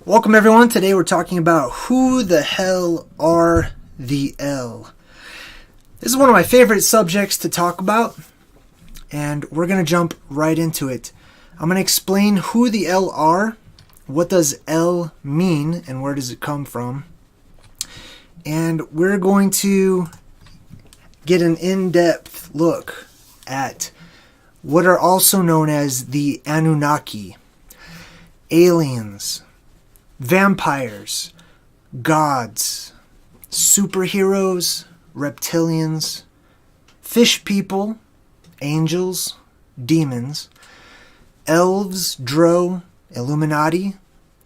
Welcome everyone. Today we're talking about who the hell are the El. This is one of my favorite subjects to talk about, and we're going to jump right into it. I'm going to explain who the El are, what does El mean, and where does it come from. And we're going to get an in-depth look at what are also known as the Anunnaki, aliens, vampires, gods, superheroes, reptilians, fish people, angels, demons, elves, Drow, Illuminati,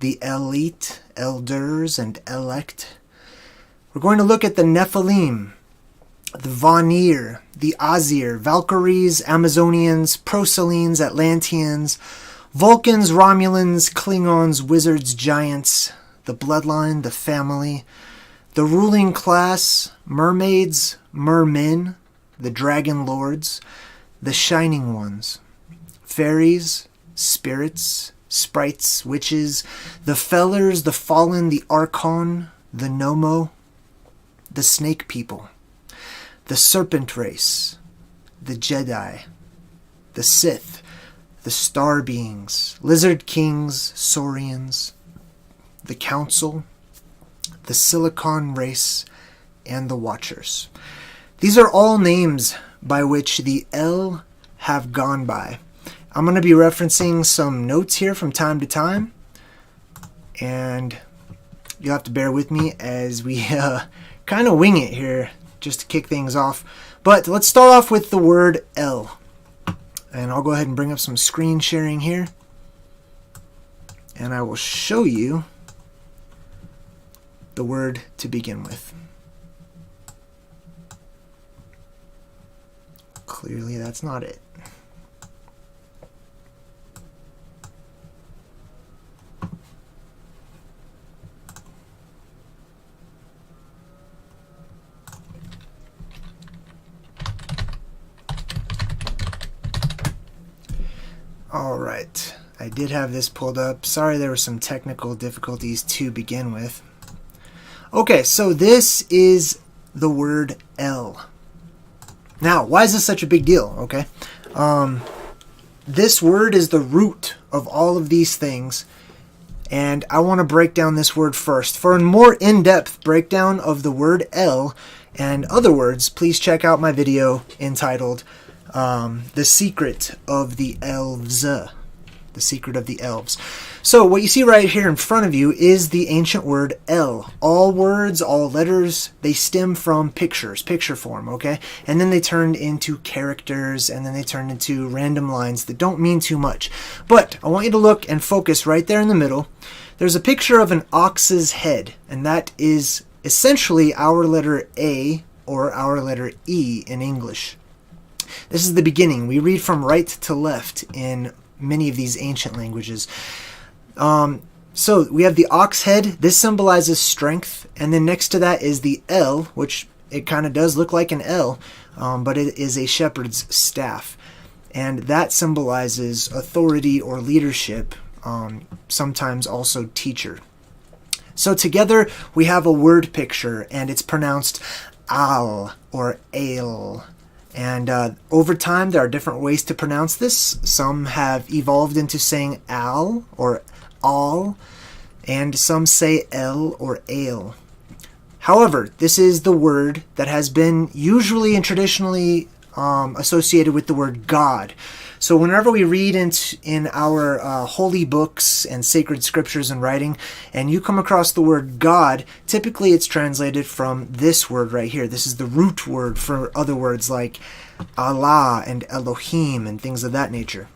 the elite, elders, and elect. We're going to look at the Nephilim, the Vanir, the Azir, Valkyries, Amazonians, Procelines, Atlanteans, Vulcans, Romulans, Klingons, wizards, giants, the bloodline, the family, the ruling class, mermaids, mermen, the dragon lords, the shining ones, fairies, spirits, sprites, witches, the fellers, the fallen, the archon, the Nomo, the snake people, the serpent race, the Jedi, the Sith, the star beings, lizard kings, saurians, the council, the silicon race, and the watchers. These are all names by which the El have gone by. I'm going to be referencing some notes here from time to time, and you'll have to bear with me as we kind of wing it here just to kick things off. But let's start off with the word El. And I'll go ahead and bring up some screen sharing here. And I will show you the word to begin with. Clearly that's not it. Alright, I did have this pulled up. Sorry there were some technical difficulties to begin with. Okay, so this is the word El. Now, why is this such a big deal? Okay, this word is the root of all of these things, and I want to break down this word first. For a more in-depth breakdown of the word El and other words, please check out my video entitled The Secret of the Elves. The Secret of the Elves. So what you see right here in front of you is the ancient word El. All words, all letters, they stem from pictures, picture form, okay? And then they turned into characters, and then they turned into random lines that don't mean too much. But I want you to look and focus right there in the middle. There's a picture of an ox's head, and that is essentially our letter A or our letter E in English. This is the beginning. We read from right to left in many of these ancient languages. So we have the ox head. This symbolizes strength. And then next to that is the El, which it kind of does look like an L, but it is a shepherd's staff. And that symbolizes authority or leadership, sometimes also teacher. So together we have a word picture, and it's pronounced Al or Ale. And over time, there are different ways to pronounce this. Some have evolved into saying al or al, and some say el or ale. However, this is the word that has been usually and traditionally associated with the word God. So whenever we read in our holy books and sacred scriptures and writing, and you come across the word God, typically it's translated from this word right here. This is the root word for other words like Allah and Elohim and things of that nature.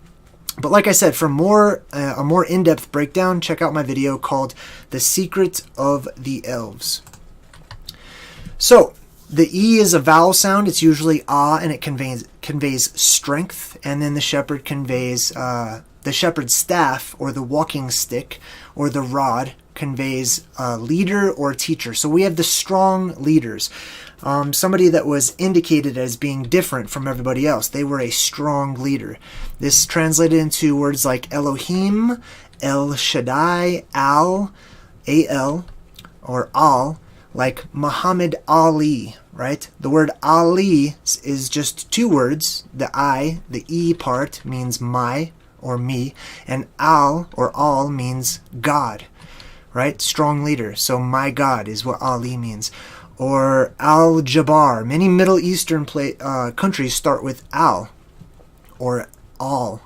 But like I said, for a more in-depth breakdown, check out my video called The Secret of the Elves. So, the E is a vowel sound. It's usually ah, and it conveys strength. And then the shepherd conveys the shepherd's staff, or the walking stick, or the rod, conveys leader or teacher. So we have the strong leaders. Somebody that was indicated as being different from everybody else. They were a strong leader. This translated into words like Elohim, El Shaddai, Al, A-L, or Al, like Muhammad Ali, right? The word Ali is just two words. The I, the E part, means my or me, and Al or Al means God, right? Strong leader. So my God is what Ali means. Or Al-Jabbar. Many Middle Eastern countries start with Al or Al.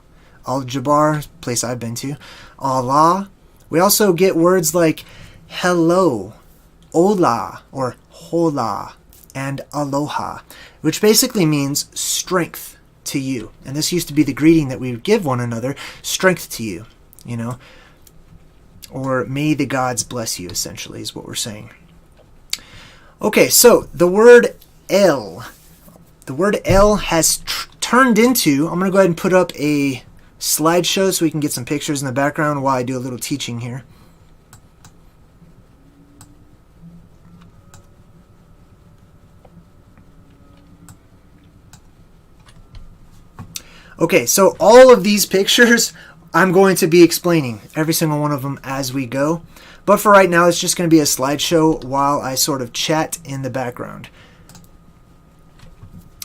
Al-Jabbar, place I've been to. Allah. We also get words like hello, hola, or hola, and aloha, which basically means strength to you. And this used to be the greeting that we would give one another, strength to you, you know. Or may the gods bless you, essentially, is what we're saying. Okay, so the word El. The word El has turned into, I'm going to go ahead and put up a slideshow so we can get some pictures in the background while I do a little teaching here. Okay, so all of these pictures I'm going to be explaining, every single one of them as we go. But for right now, it's just going to be a slideshow while I sort of chat in the background.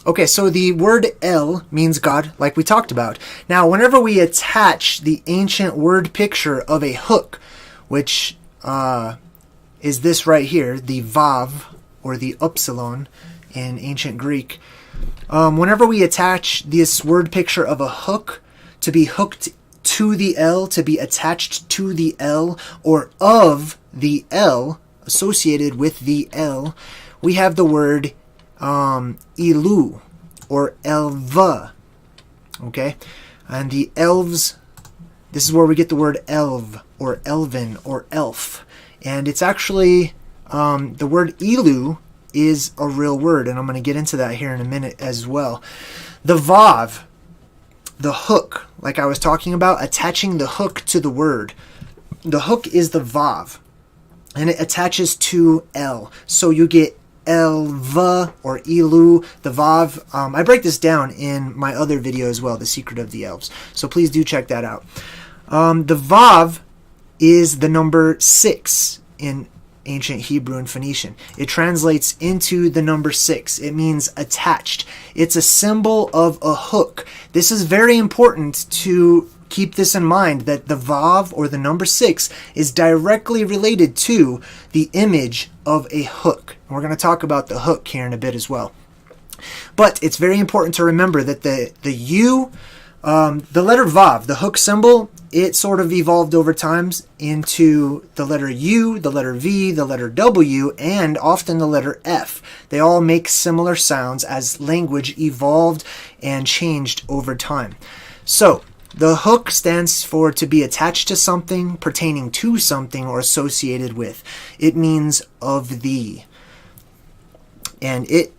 Okay, so the word El means God, like we talked about. Now, whenever we attach the ancient word picture of a hook, which is this right here, the Vav, or the Upsilon in ancient Greek, whenever we attach this word picture of a hook to be hooked to the L, to be attached to the L, or of the L, associated with the L, we have the word Ilu, or Elva, okay? And the elves, this is where we get the word elv, or elven, or elf. And it's actually, the word Ilu is a real word, and I'm going to get into that here in a minute as well. The Vav, the hook, like I was talking about, attaching the hook to the word. The hook is the Vav, and it attaches to L. So you get Elva or Ilu, the Vav. I break this down in my other video as well, The Secret of the Elves. So please do check that out. The Vav is the number 6 in ancient Hebrew and Phoenician. It translates into the number 6. It means attached. It's a symbol of a hook. This is very important to keep this in mind, that the Vav, or the number 6, is directly related to the image of a hook. And we're going to talk about the hook here in a bit as well. But it's very important to remember that the U, the letter Vav, the hook symbol, it sort of evolved over time into the letter U, the letter V, the letter W, and often the letter F. They all make similar sounds as language evolved and changed over time. So, the hook stands for to be attached to something, pertaining to something, or associated with. It means of thee. And it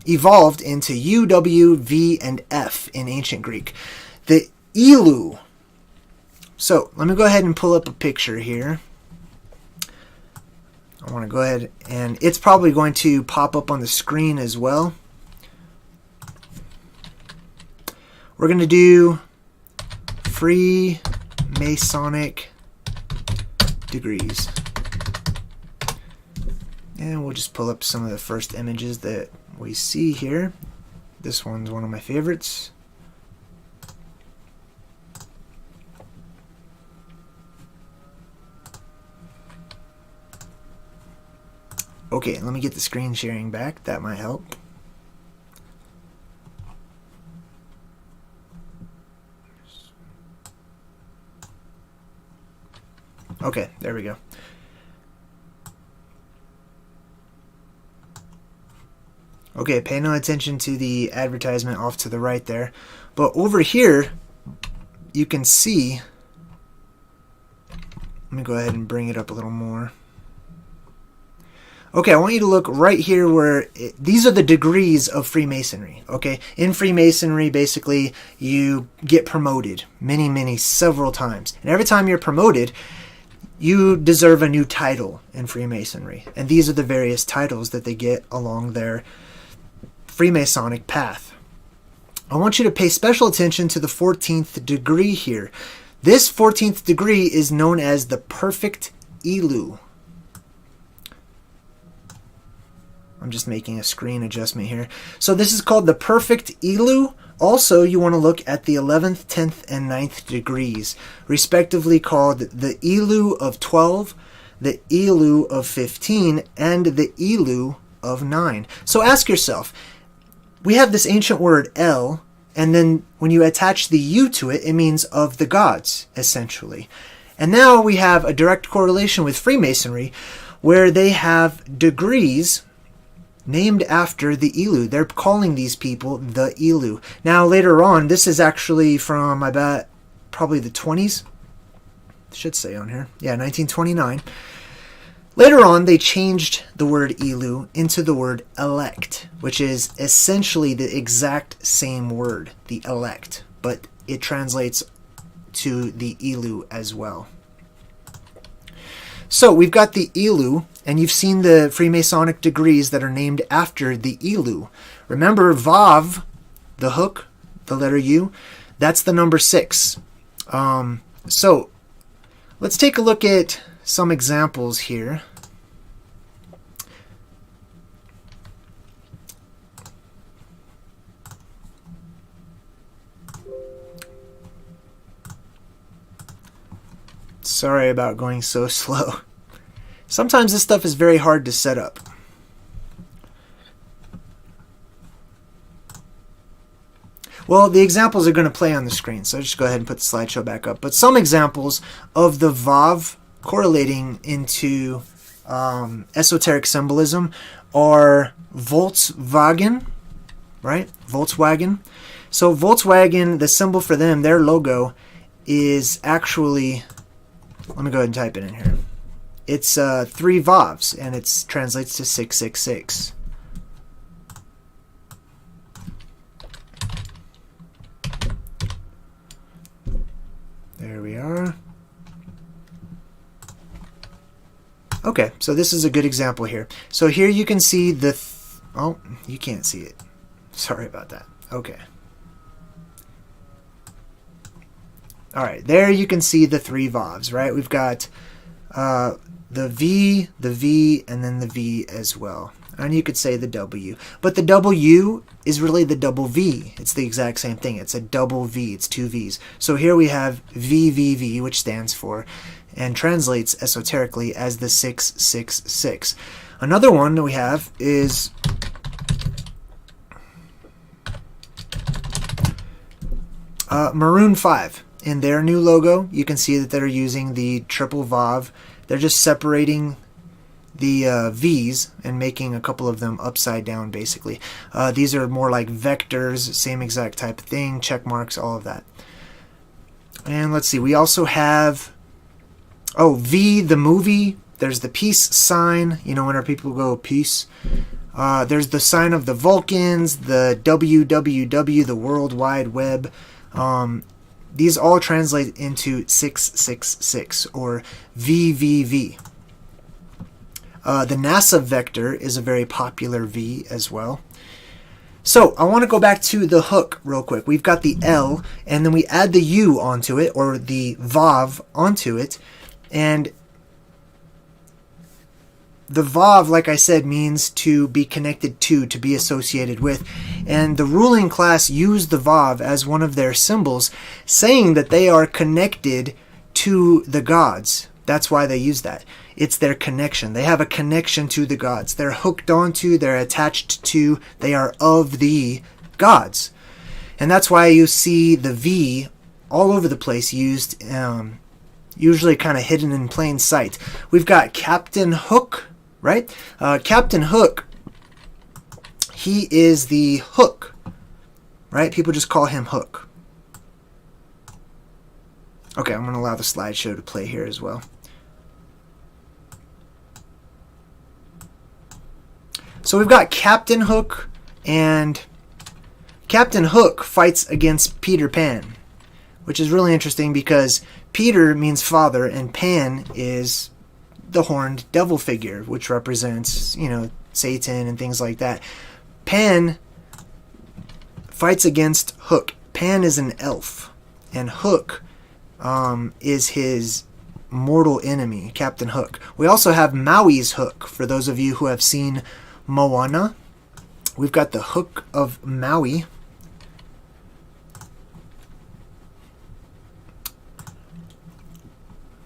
evolved into U, W, V, and F in ancient Greek. The Ilu. So, let me go ahead and pull up a picture here. I want to go ahead, and it's probably going to pop up on the screen as well. We're going to do Freemasonic degrees. And we'll just pull up some of the first images that we see here. This one's one of my favorites. Okay, let me get the screen sharing back. That might help. Okay, there we go. Okay, pay no attention to the advertisement off to the right there. But over here, you can see, let me go ahead and bring it up a little more. Okay, I want you to look right here where these are the degrees of Freemasonry, okay? In Freemasonry, basically, you get promoted several times. And every time you're promoted, you deserve a new title in Freemasonry. And these are the various titles that they get along their Freemasonic path. I want you to pay special attention to the 14th degree here. This 14th degree is known as the perfect Elu. I'm just making a screen adjustment here. So this is called the perfect Elu. Also, you want to look at the 11th, 10th, and 9th degrees, respectively called the Elu of 12, the Elu of 15, and the Elu of 9. So ask yourself, we have this ancient word El, and then when you attach the U to it, it means of the gods, essentially. And now we have a direct correlation with Freemasonry, where they have degrees named after the Elu. They're calling these people the Elu. Now, later on, this is actually from, I bet, probably the 20s. It should say on here. Yeah, 1929. Later on, they changed the word Elu into the word elect, which is essentially the exact same word, the elect, but it translates to the Elu as well. So we've got the Elu, and you've seen the Freemasonic degrees that are named after the Elu. Remember, Vav, the hook, the letter U, that's the number 6. So let's take a look at some examples here. Sorry about going so slow. Sometimes this stuff is very hard to set up. Well, the examples are going to play on the screen, so just go ahead and put the slideshow back up. But some examples of the Vav correlating into esoteric symbolism are Volkswagen, right? Volkswagen. So Volkswagen, the symbol for them, their logo, is actually, let me go ahead and type it in here. It's 3 Vavs, and it translates to 666. There we are. Okay, so this is a good example here. So here you can see the... oh, you can't see it. Sorry about that. Okay. All right, there you can see the 3 Vavs, right? We've got the V, and then the V as well. And you could say the W. But the W is really the double V. It's the exact same thing. It's a double V. It's 2 Vs. So here we have VVV, which stands for and translates esoterically as the 666. Another one that we have is Maroon 5. In their new logo, you can see that they're using the triple Vav. They're just separating the V's and making a couple of them upside down, basically. These are more like vectors, same exact type of thing, check marks, all of that. And let's see, we also have, oh, V, the movie. There's the peace sign, you know, when our people go peace. There's the sign of the Vulcans, the WWW, the World Wide Web. These all translate into 666 or VVV. The NASA vector is a very popular V as well. So I want to go back to the hook real quick. We've got the L, and then we add the U onto it, or the Vav onto it. And the Vav, like I said, means to be connected to be associated with. And the ruling class used the Vav as one of their symbols, saying that they are connected to the gods. That's why they use that. It's their connection. They have a connection to the gods. They're hooked onto, they're attached to, they are of the gods. And that's why you see the V all over the place used, usually kind of hidden in plain sight. We've got Captain Hook, right? Captain Hook, he is the hook, right? People just call him Hook. Okay, I'm going to allow the slideshow to play here as well. So we've got Captain Hook, and Captain Hook fights against Peter Pan, which is really interesting because Peter means father, and Pan is the horned devil figure, which represents, you know, Satan and things like that. Pan fights against Hook. Pan is an elf, and Hook is his mortal enemy, Captain Hook. We also have Maui's hook, for those of you who have seen Moana. We've got the hook of Maui.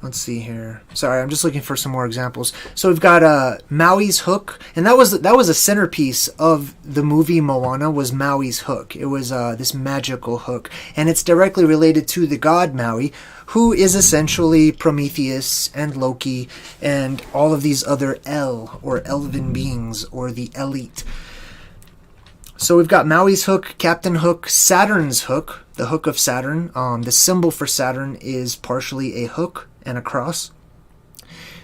Let's see here. Sorry, I'm just looking for some more examples. So we've got Maui's hook, and that was a centerpiece of the movie Moana, was Maui's hook. It was this magical hook, and it's directly related to the god Maui, who is essentially Prometheus and Loki and all of these other El, or elven beings, or the elite. So we've got Maui's hook, Captain Hook, Saturn's hook, the hook of Saturn. The symbol for Saturn is partially a hook and a cross.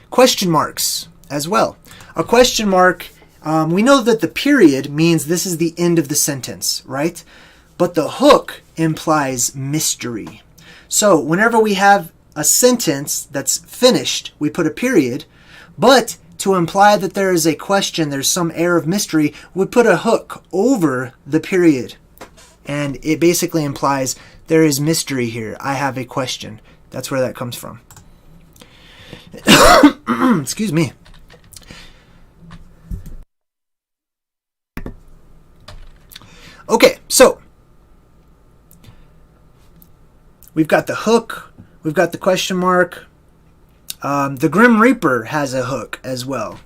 Question marks as well. A question mark, we know that the period means this is the end of the sentence, right? But the hook implies mystery. So whenever we have a sentence that's finished, we put a period, but to imply that there is a question, there's some air of mystery, we put a hook over the period. And it basically implies there is mystery here. I have a question. That's where that comes from. Excuse me. Okay, so we've got the hook, we've got the question mark. The Grim Reaper has a hook as well.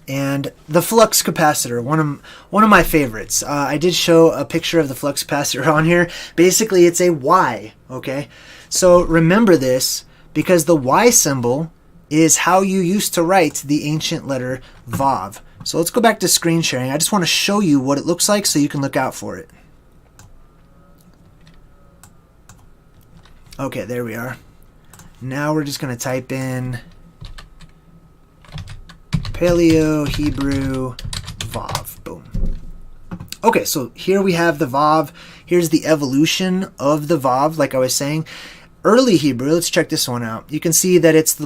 And the flux capacitor, one of my favorites. I did show a picture of the flux capacitor on here. Basically, it's a Y, okay? So remember this, because the Y symbol is how you used to write the ancient letter Vav. So let's go back to screen sharing. I just want to show you what it looks like so you can look out for it. Okay, there we are. Now we're just going to type in Paleo Hebrew Vav. Boom. Okay, so here we have the Vav. Here's the evolution of the Vav, like I was saying. Early Hebrew, let's check this one out. You can see that it's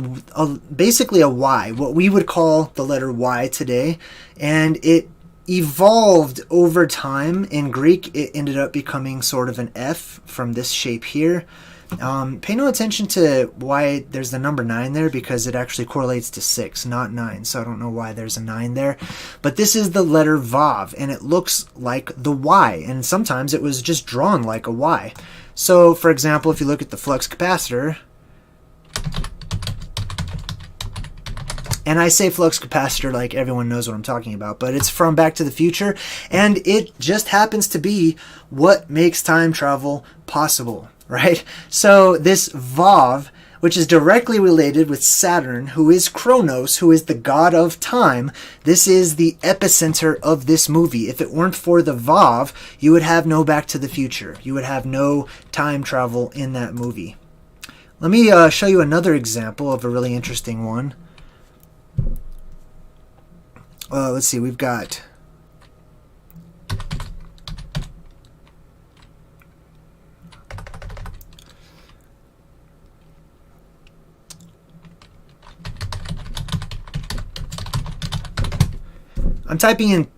basically a Y, what we would call the letter Y today. And it evolved over time. In Greek, it ended up becoming sort of an F from this shape here. Pay no attention to why there's the number 9 there, because it actually correlates to 6, not 9. So I don't know why there's a 9 there. But this is the letter Vav, and it looks like the Y. And sometimes it was just drawn like a Y. So, for example, if you look at the flux capacitor, and I say flux capacitor like everyone knows what I'm talking about, but it's from Back to the Future, and it just happens to be what makes time travel possible, right? So this Vav, which is directly related with Saturn, who is Kronos, who is the god of time, this is the epicenter of this movie. If it weren't for the Vav, you would have no Back to the Future. You would have no time travel in that movie. Let me show you another example of a really interesting one. Let's see, we've got... I'm typing in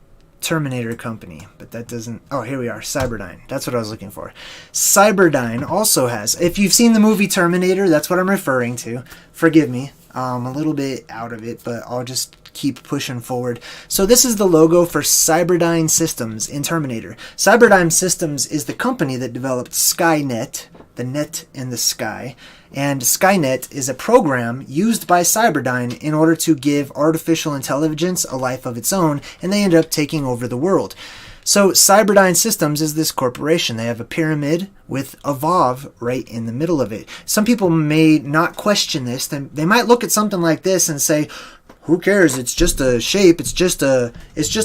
Terminator Company, but that doesn't... Oh, here we are, Cyberdyne. That's what I was looking for. Cyberdyne also has... If you've seen the movie Terminator, that's what I'm referring to. Forgive me. I'm a little bit out of it, but I'll just keep pushing forward. So this is the logo for Cyberdyne Systems in Terminator. Cyberdyne Systems is the company that developed Skynet, the net in the sky. And Skynet is a program used by Cyberdyne in order to give artificial intelligence a life of its own, and they end up taking over the world. So Cyberdyne Systems is this corporation. They have a pyramid with a Vav right in the middle of it. Some people may not question this. They might look at something like this and say, who cares? It's just a shape. It's just a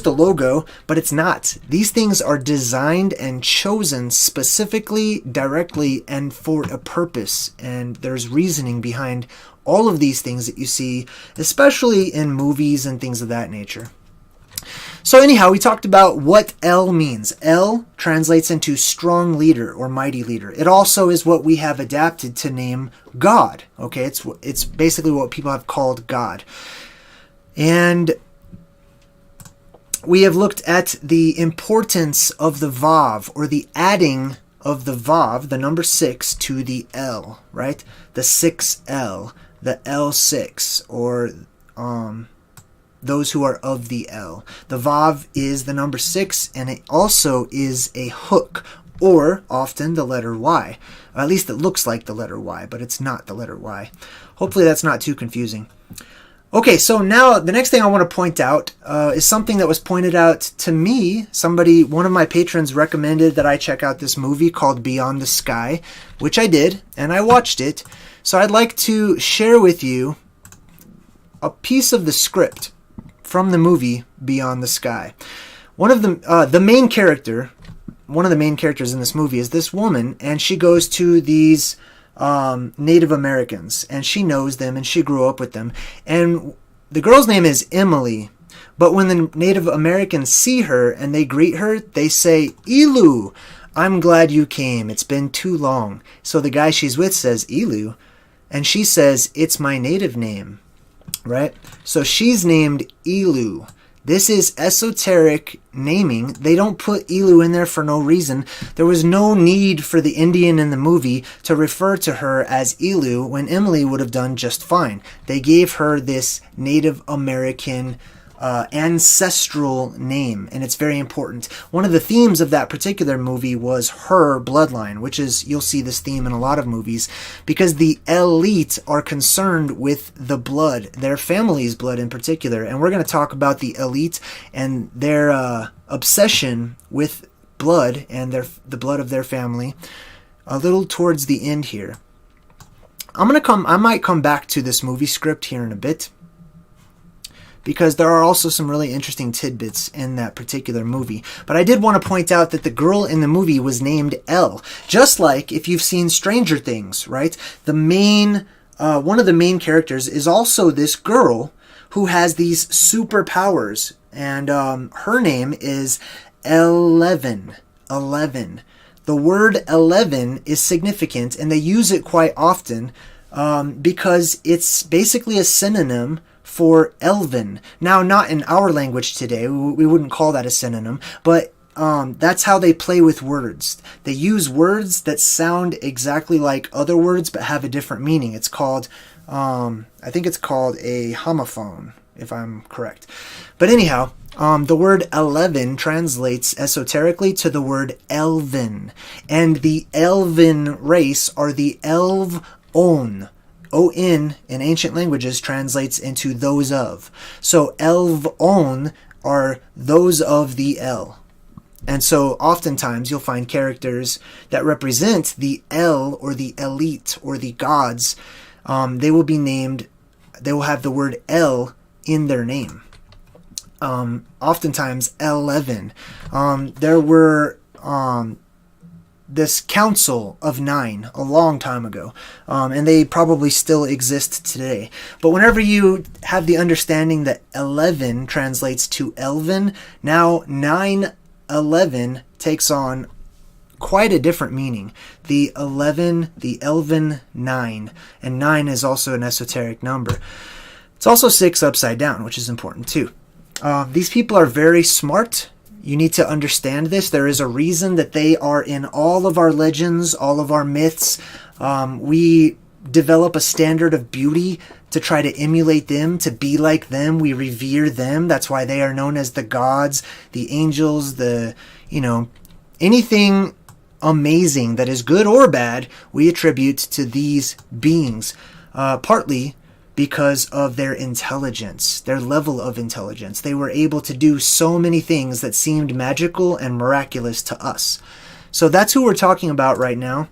logo, but it's not. These things are designed and chosen specifically, directly, and for a purpose. And there's reasoning behind all of these things that you see, especially in movies and things of that nature. So anyhow, we talked about what El means. El translates into strong leader or mighty leader. It also is what we have adapted to name God. Okay, it's basically what people have called God. And we have looked at the importance of the Vav, or the adding of the Vav, the number 6, to the L, right? The 6L, the L6, or those who are of the L. The Vav is the number 6, and it also is a hook, or often the letter Y. At least it looks like the letter Y, but it's not the letter Y. Hopefully that's not too confusing. Okay, so now the next thing I want to point out is something that was pointed out to me. One of my patrons recommended that I check out this movie called Beyond the Sky, which I did, and I watched it. So I'd like to share with you a piece of the script from the movie Beyond the Sky. One of the main characters in this movie is this woman, and she goes to these Native Americans, and she knows them, and she grew up with them. And the girl's name is Emily, but when the Native Americans see her and they greet her, they say, "Ilu, I'm glad you came. It's been too long." So the guy she's with says, "Ilu," and she says, "It's my native name." Right? So she's named Ilu. This is esoteric naming. They don't put Ilu in there for no reason. There was no need for the Indian in the movie to refer to her as Ilu when Emily would have done just fine. They gave her this Native American ancestral name, and it's very important. One of the themes of that particular movie was her bloodline, which is, you'll see this theme in a lot of movies, because the elite are concerned with the blood, their family's blood in particular. And we're going to talk about the elite and their obsession with blood and the blood of their family a little towards the end here. I might come back to this movie script here in a bit, because there are also some really interesting tidbits in that particular movie. But I did want to point out that the girl in the movie was named Elle. Just like if you've seen Stranger Things, right? One of the main characters is also this girl who has these superpowers. And her name is 11. 11. The word 11 is significant, and they use it quite often because it's basically a synonym for elven. Now, not in our language today, we wouldn't call that a synonym, but that's how they play with words. They use words that sound exactly like other words but have a different meaning. It's called, I think it's called a homophone, if I'm correct. But anyhow, the word 11 translates esoterically to the word elven, and the elven race are the Elv-on. O-N in ancient languages translates into those of. So Elv-on are those of the El. And so oftentimes you'll find characters that represent the El or the elite or the gods. They will have the word El in their name. Oftentimes 11. There were this Council of Nine a long time ago, and they probably still exist today. But whenever you have the understanding that 11 translates to elven, now 9/11 takes on quite a different meaning. The 11, the elven 9, and 9 is also an esoteric number. It's also 6 upside down, which is important too. These people are very smart. You need to understand this. There is a reason that they are in all of our legends, all of our myths. We develop a standard of beauty to try to emulate them, to be like them. We revere them. That's why they are known as the gods, the angels, anything amazing that is good or bad, we attribute to these beings, partly because of their intelligence, their level of intelligence. They were able to do so many things that seemed magical and miraculous to us. So that's who we're talking about right now.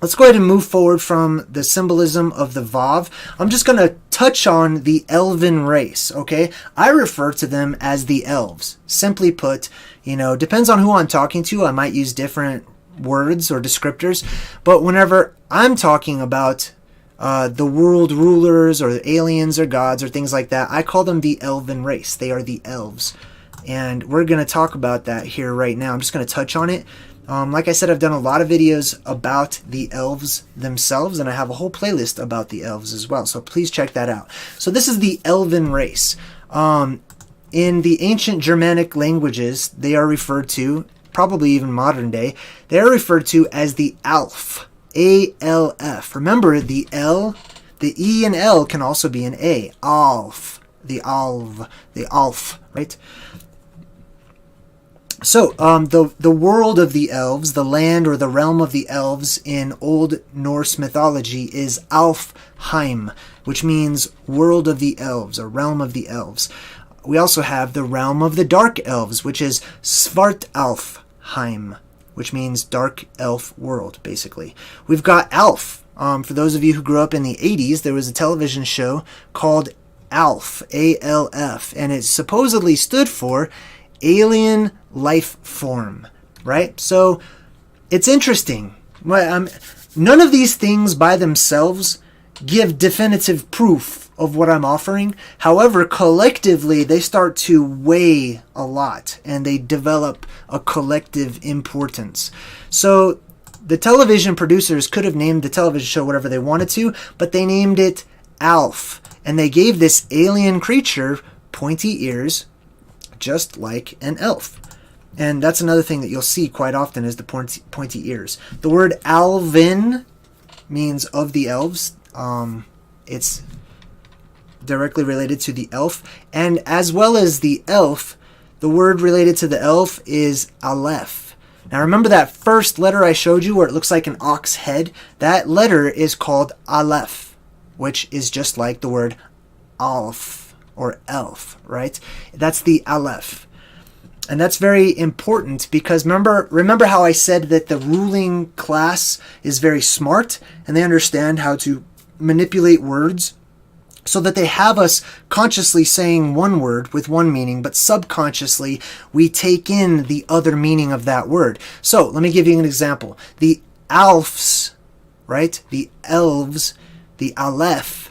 Let's go ahead and move forward from the symbolism of the Vav. I'm just going to touch on the elven race, okay? I refer to them as the elves. Simply put, depends on who I'm talking to. I might use different words or descriptors, but whenever I'm talking about the world rulers or the aliens or gods or things like that, I call them the elven race. They are the elves. And we're going to talk about that here right now. I'm just going to touch on it. Like I said, I've done a lot of videos about the elves themselves, and I have a whole playlist about the elves as well. So please check that out. So this is the elven race. In the ancient Germanic languages, they are referred to probably even modern day, they are referred to as the ALF. A-L-F. Remember, the L, the E and L can also be an A. ALF. The ALF, right? So, the world of the elves, the land or the realm of the elves in Old Norse mythology is Alfheim, which means world of the elves, or realm of the elves. We also have the realm of the dark elves, which is Svartalfheim, which means dark elf world, basically. We've got Alf. For those of you who grew up in the 80s, there was a television show called ALF, A-L-F, and it supposedly stood for alien life form, right? So it's interesting. None of these things by themselves give definitive proof of what I'm offering. However, collectively, they start to weigh a lot and they develop a collective importance. So the television producers could have named the television show whatever they wanted to, but they named it ALF, and they gave this alien creature pointy ears, just like an elf. And that's another thing that you'll see quite often is the pointy ears. The word Alvin means of the elves. It's directly related to the elf. And as well as the elf, the word related to the elf is Aleph. Now remember that first letter I showed you where it looks like an ox head? That letter is called Aleph, which is just like the word Alf or elf, right? That's the Aleph. And that's very important because remember how I said that the ruling class is very smart and they understand how to manipulate words so that they have us consciously saying one word with one meaning, but subconsciously we take in the other meaning of that word. So let me give you an example. The Alfs, right? The elves, the Aleph.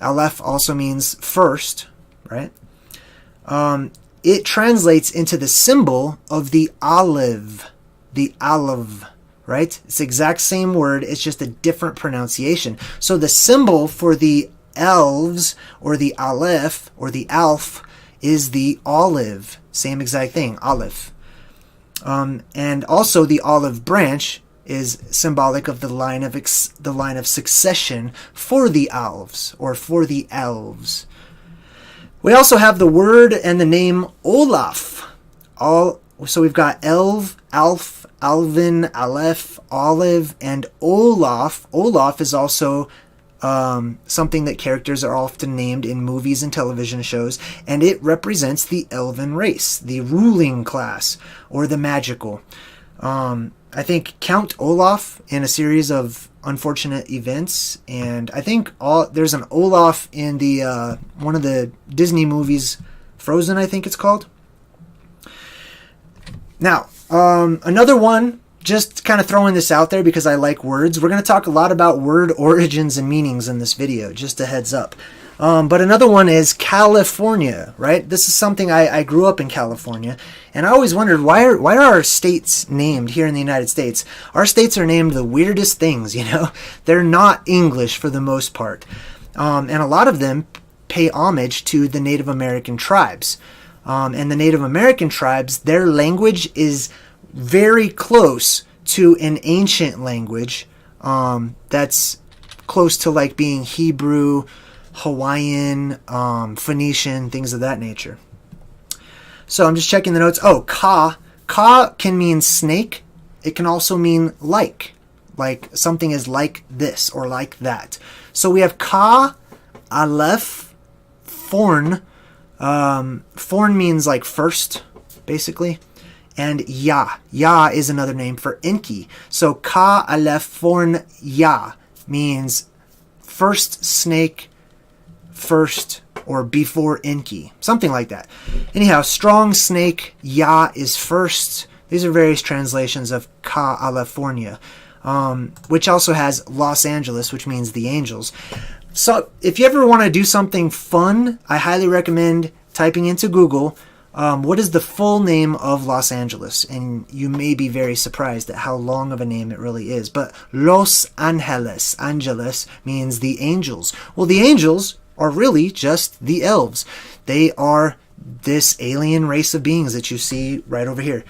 Aleph also means first, right? It translates into the symbol of the olive, right? It's the exact same word, it's just a different pronunciation. So the symbol for the elves, or the Aleph, or the Alf, is the olive. Same exact thing, olive. And also the olive branch is symbolic of the line of succession for the elves, or for the elves. We also have the word and the name Olaf. So we've got Elv, Alf, Alvin, Aleph, Olive, and Olaf. Olaf is also something that characters are often named in movies and television shows, and it represents the elven race, the ruling class, or the magical. I think Count Olaf in a series of unfortunate events, and I think there's an Olaf in the one of the Disney movies, Frozen, I think it's called. Now, another one, just kind of throwing this out there because I like words. We're going to talk a lot about word origins and meanings in this video, just a heads up. But another one is California, right? This is something I grew up in California, and I always wondered why are our states named here in the United States? Our states are named the weirdest things, you know? They're not English for the most part. And a lot of them pay homage to the Native American tribes. And the Native American tribes, their language is very close to an ancient language that's close to like being Hebrew, Hawaiian, Phoenician, things of that nature. So I'm just checking the notes. Oh, ka. Ka can mean snake. It can also mean like something is like this or like that. So we have ka, aleph, forn. Forn means like first, basically. And ya. Ya is another name for Enki. So ka, aleph, forn, ya means first snake, first, or before Enki, something like that. Anyhow, strong snake, Ya is first. These are various translations of California, which also has Los Angeles, which means the angels. So if you ever want to do something fun, I highly recommend typing into Google, what is the full name of Los Angeles? And you may be very surprised at how long of a name it really is. But Los Angeles, Angeles means the angels. Well, the angels are really just the elves. They are this alien race of beings that you see right over here.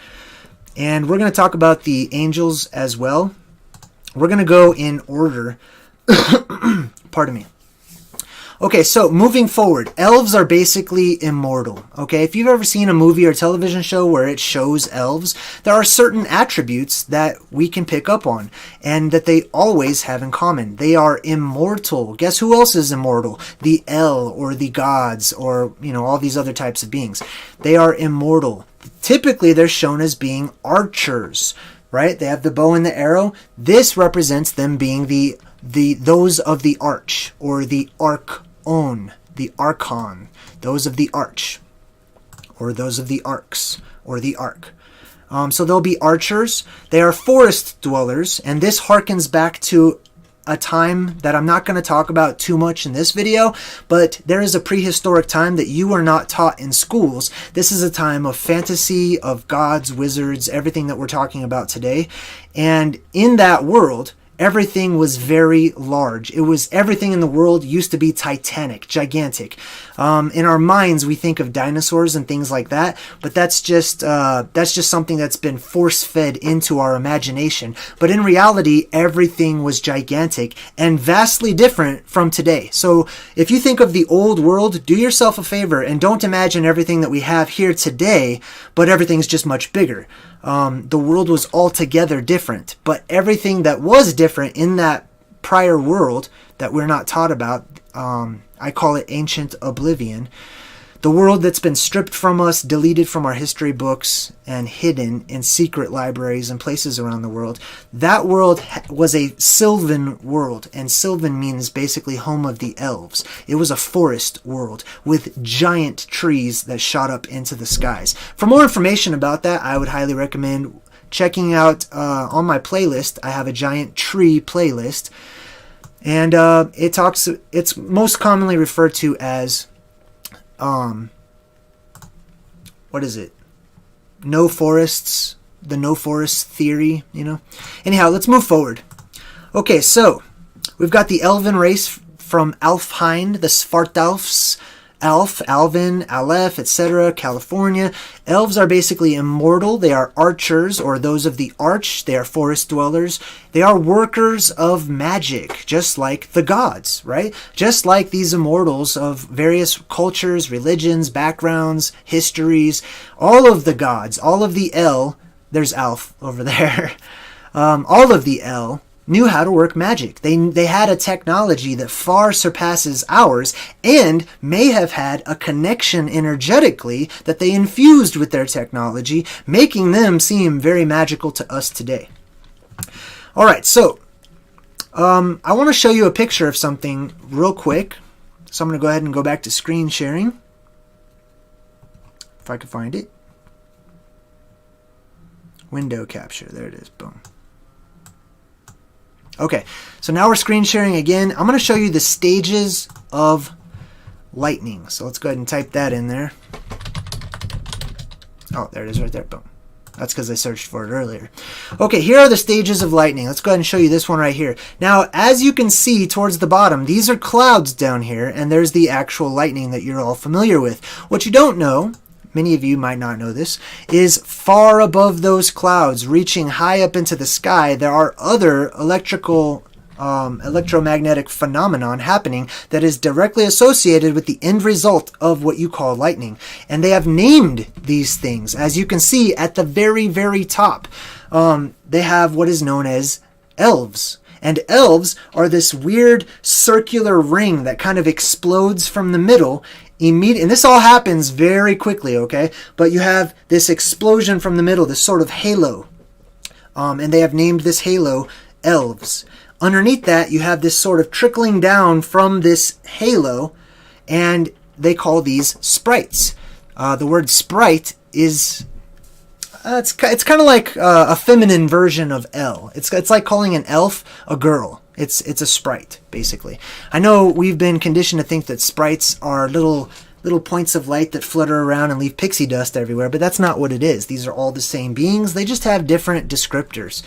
And we're going to talk about the angels as well. We're going to go in order. Pardon me. Okay, so moving forward, elves are basically immortal. Okay, if you've ever seen a movie or television show where it shows elves, there are certain attributes that we can pick up on and that they always have in common. They are immortal. Guess who else is immortal? The El, or the gods, or, you know, all these other types of beings. They are immortal. Typically, they're shown as being archers, right? They have the bow and the arrow. This represents them being those of the arch, or the archon, the archon, those of the arch, or those of the arcs, or the ark. So they'll be archers. They are forest dwellers, and this harkens back to a time that I'm not going to talk about too much in this video, but there is a prehistoric time that you are not taught in schools. This is a time of fantasy, of gods, wizards, everything that we're talking about today. And in that world, everything was very large. It was everything in the world used to be titanic, gigantic. In our minds, we think of dinosaurs and things like that, but that's just something that's been force-fed into our imagination. But in reality, everything was gigantic and vastly different from today. So if you think of the old world, do yourself a favor and don't imagine everything that we have here today, but everything's just much bigger. The world was altogether different, but everything that was different in that prior world that we're not taught about, I call it ancient oblivion. The world that's been stripped from us, deleted from our history books, and hidden in secret libraries and places around the world. That world was a sylvan world, and sylvan means basically home of the elves. It was a forest world with giant trees that shot up into the skies. For more information about that, I would highly recommend checking out on my playlist. I have a giant tree playlist, and it's most commonly referred to as what is it? No forests, the no forest theory, you know? Anyhow, let's move forward. Okay, so we've got the elven race from Alfheim, the Svartalfs, Alf, Alvin, Aleph, etc., California. Elves are basically immortal. They are archers, or those of the arch. They are forest dwellers. They are workers of magic, just like the gods, right? Just like these immortals of various cultures, religions, backgrounds, histories. All of the gods, all of the El, there's Alf over there, all of the El knew how to work magic. They had a technology that far surpasses ours and may have had a connection energetically that they infused with their technology, making them seem very magical to us today. All right, so I want to show you a picture of something real quick. So I'm going to go ahead and go back to screen sharing, if I can find it. Window capture, there it is, boom. Okay, so now we're screen sharing again. I'm going to show you the stages of lightning. So let's go ahead and type that in there. Oh, there it is right there. Boom. That's because I searched for it earlier. Okay, here are the stages of lightning. Let's go ahead and show you this one right here. Now, as you can see towards the bottom, these are clouds down here, and there's the actual lightning that you're all familiar with. What you don't know, many of you might not know this, is far above those clouds, reaching high up into the sky, there are other electromagnetic phenomenon happening that is directly associated with the end result of what you call lightning. And they have named these things. As you can see at the very, very top, they have what is known as elves. And elves are this weird circular ring that kind of explodes from the middle. And this all happens very quickly, okay? But you have this explosion from the middle, this sort of halo. And they have named this halo elves. Underneath that, you have this sort of trickling down from this halo, and they call these sprites. The word sprite is... it's kind of like a feminine version of El. It's like calling an elf a girl. It's a sprite, basically. I know we've been conditioned to think that sprites are little points of light that flutter around and leave pixie dust everywhere, but that's not what it is. These are all the same beings. They just have different descriptors.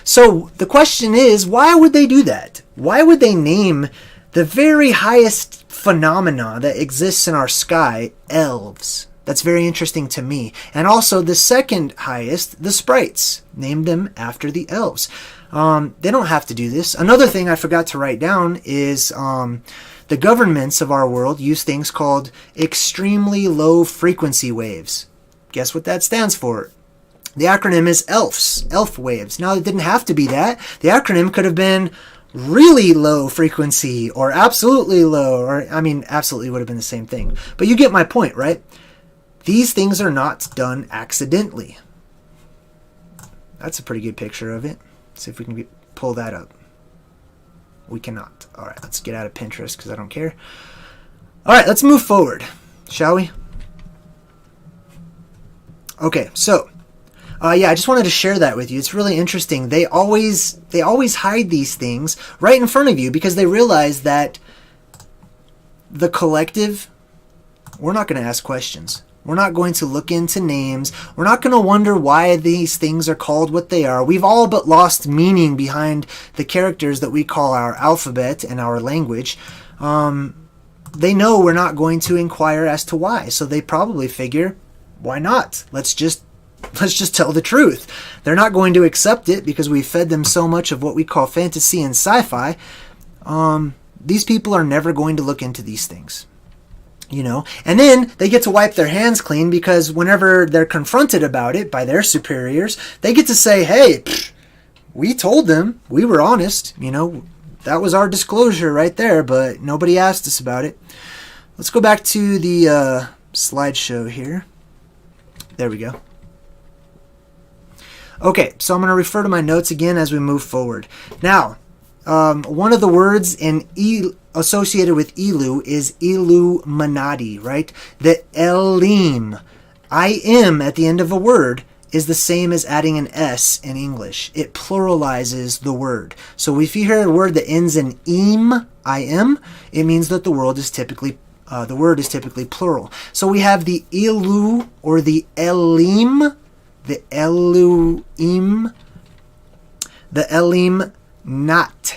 So the question is, why would they do that? Why would they name the very highest phenomena that exists in our sky elves? That's very interesting to me. And also the second highest, the sprites. Named them after the elves. They don't have to do this. Another thing I forgot to write down is the governments of our world use things called extremely low frequency waves. Guess what that stands for? The acronym is ELFs, ELF waves. Now, it didn't have to be that. The acronym could have been really low frequency or absolutely low, or I mean, absolutely would have been the same thing. But you get my point, right? These things are not done accidentally. That's a pretty good picture of it. Let's see if we can pull that up. We cannot. All right, let's get out of Pinterest because I don't care. All right, let's move forward, shall we? Okay, so yeah, I just wanted to share that with you. It's really interesting. They always hide these things right in front of you because they realize that the collective, we're not going to ask questions. We're not going to look into names. We're not going to wonder why these things are called what they are. We've all but lost meaning behind the characters that we call our alphabet and our language. They know we're not going to inquire as to why, so they probably figure, why not? Let's just tell the truth. They're not going to accept it because we fed them so much of what we call fantasy and sci-fi. These people are never going to look into these things. You know, and then they get to wipe their hands clean because whenever they're confronted about it by their superiors, they get to say, hey, we told them, we were honest, you know, that was our disclosure right there, but nobody asked us about it. Let's go back to the slideshow here. There we go. Okay, so I'm going to refer to my notes again as we move forward. Now, one of the words associated with Elu is Illuminati, right? The Elim, I-M at the end of a word is the same as adding an S in English. It pluralizes the word. So if you hear a word that ends in im, I-M, it means that the word is typically plural. So we have the Ilu or the Elim, the Eluim, the Elim Nati,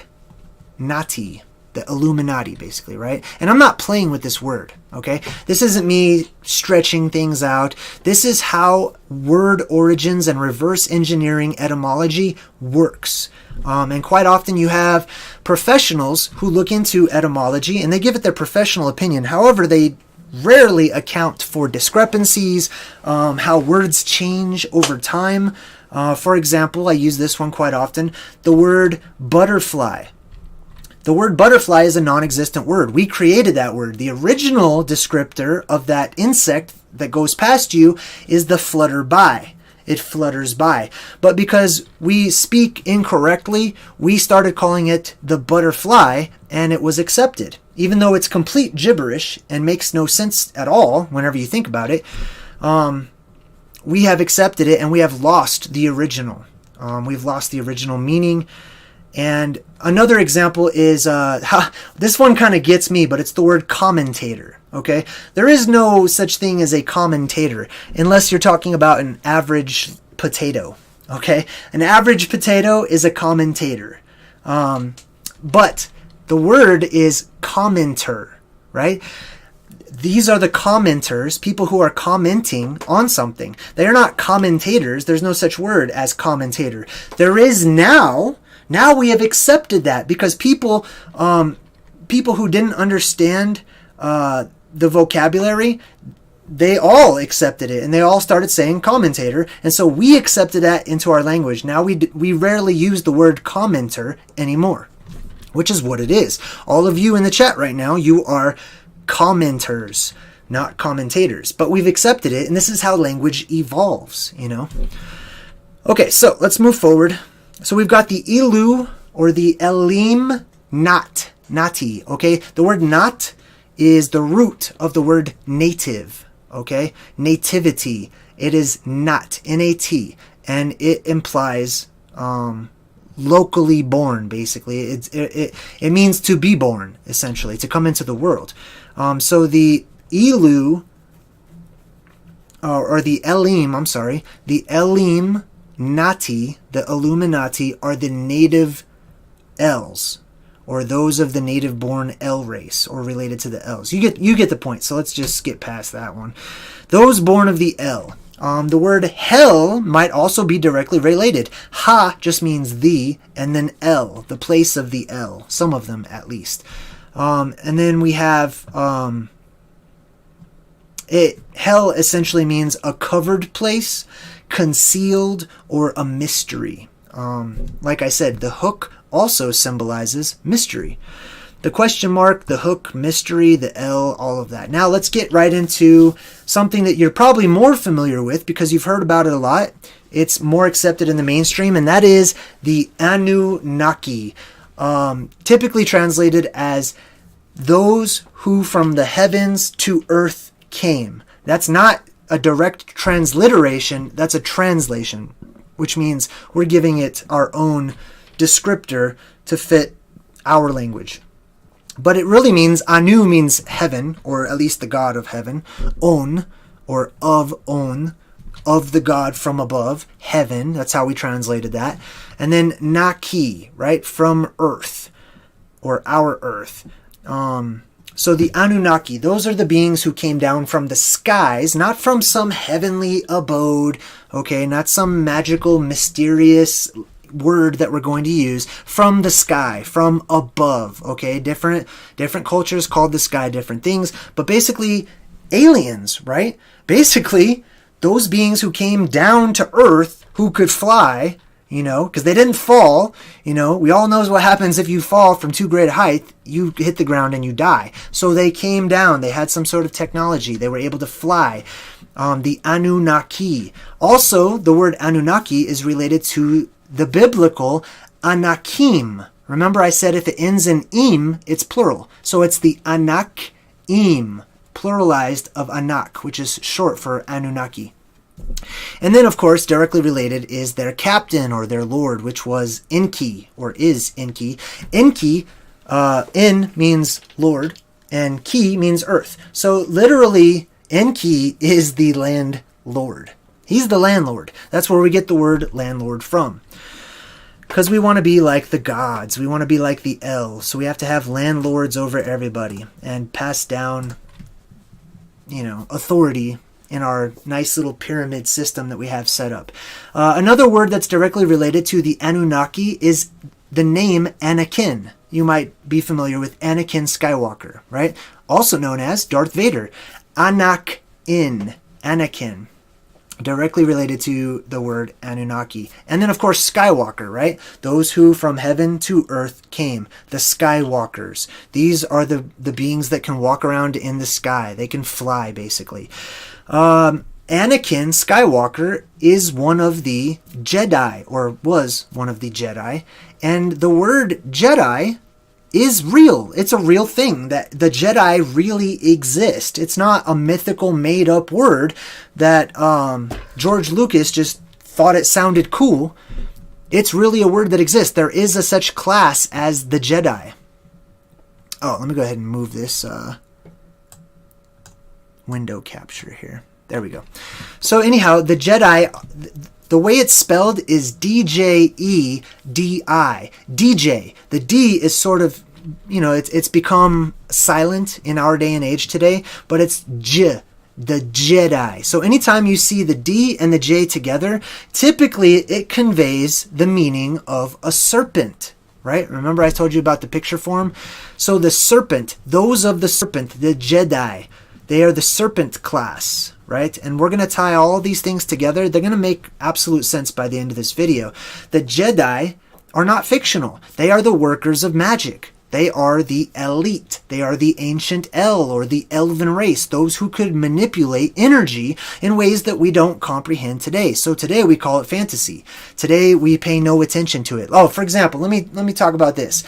the Illuminati, basically, right? And I'm not playing with this word, okay? This isn't me stretching things out. This is how word origins and reverse engineering etymology works. And quite often you have professionals who look into etymology and they give it their professional opinion. However, they rarely account for discrepancies, how words change over time. For example, I use this one quite often, the word butterfly. The word butterfly is a non-existent word. We created that word. The original descriptor of that insect that goes past you is the flutterby. It flutters by. But because we speak incorrectly, we started calling it the butterfly, and it was accepted. Even though it's complete gibberish and makes no sense at all whenever you think about it, we have accepted it and we have lost the original. We've lost the original meaning. And another example is, this one kind of gets me, but it's the word commentator, okay? There is no such thing as a commentator unless you're talking about an average potato, okay? An average potato is a commentator. But the word is commenter, right? These are the commenters, people who are commenting on something. They are not commentators. There's no such word as commentator. There is now. Now we have accepted that because people who didn't understand the vocabulary, they all accepted it and they all started saying commentator. And so we accepted that into our language. Now we rarely use the word commenter anymore, which is what it is. All of you in the chat right now, you are commenters, not commentators. But we've accepted it, and this is how language evolves, you know. Okay, so let's move forward. So we've got the Ilu or the Elim Nati, okay? The word nat is the root of the word native, okay? Nativity. It is nat, N-A-T, and it implies locally born, basically. It means to be born, essentially, to come into the world. So the Ilu, or the Elim, the Elim Nati, the Illuminati, are the native Els, or those of the native-born El race, or related to the Els. You get the point, so let's just skip past that one. Those born of the El. The word hell might also be directly related. Ha just means the, and then El, the place of the El. Some of them, at least. And then we have... hell essentially means a covered place, concealed, or a mystery. Like I said, the hook also symbolizes mystery. The question mark, the hook, mystery, the L, all of that. Now let's get right into something that you're probably more familiar with because you've heard about it a lot. It's more accepted in the mainstream, and that is the Anunnaki. Typically translated as those who from the heavens to earth came. That's not a direct transliteration, that's a translation, which means we're giving it our own descriptor to fit our language. But it really means, Anu means heaven, or at least the god of heaven. On, or of On, of the god from above, heaven. That's how we translated that. And then Naki, right, from earth, or our earth. So the Anunnaki, those are the beings who came down from the skies, not from some heavenly abode, okay, not some magical, mysterious word that we're going to use, from the sky, from above, okay? Different cultures called the sky different things, but basically aliens, right? Basically, those beings who came down to earth, who could fly, you know, because they didn't fall, you know, we all knows what happens if you fall from too great a height, you hit the ground and you die. So they came down, they had some sort of technology, they were able to fly. The Anunnaki. Also, the word Anunnaki is related to the biblical Anakim. Remember I said if it ends in im, it's plural. So it's the Anakim, pluralized of Anak, which is short for Anunnaki. And then, of course, directly related is their captain or their lord, which was Enki, or is Enki. Enki, En means lord, and Ki means earth. So literally, Enki is the landlord. He's the landlord. That's where we get the word landlord from. Because we want to be like the gods. We want to be like the El. So we have to have landlords over everybody and pass down, you know, authority in our nice little pyramid system that we have set up. Another word that's directly related to the Anunnaki is the name Anakin. You might be familiar with Anakin Skywalker, right? Also known as Darth Vader. Anakin, directly related to the word Anunnaki. And then, of course, Skywalker, right? Those who from heaven to earth came. The Skywalkers. These are the beings that can walk around in the sky. They can fly, basically. Anakin Skywalker is one of the Jedi, or was one of the Jedi. And the word Jedi is real. It's a real thing, that the Jedi really exist. It's not a mythical made-up word that George Lucas just thought it sounded cool. It's really a word that exists. There is a such class as the Jedi. Oh, let me go ahead and move this window capture here. There we go. So anyhow, the Jedi, the way it's spelled is D-J-E-D-I. DJ. The D is sort of, you know, it's become silent in our day and age today, but it's J, the Jedi. So anytime you see the D and the J together, typically it conveys the meaning of a serpent, right? Remember I told you about the picture form? So the serpent, those of the serpent, the Jedi, they are the serpent class, right? And we're going to tie all of these things together. They're going to make absolute sense by the end of this video. The Jedi are not fictional. They are the workers of magic. They are the elite. They are the ancient El, or the elven race, those who could manipulate energy in ways that we don't comprehend today. So today we call it fantasy. Today we pay no attention to it. Oh, for example, let me talk about this.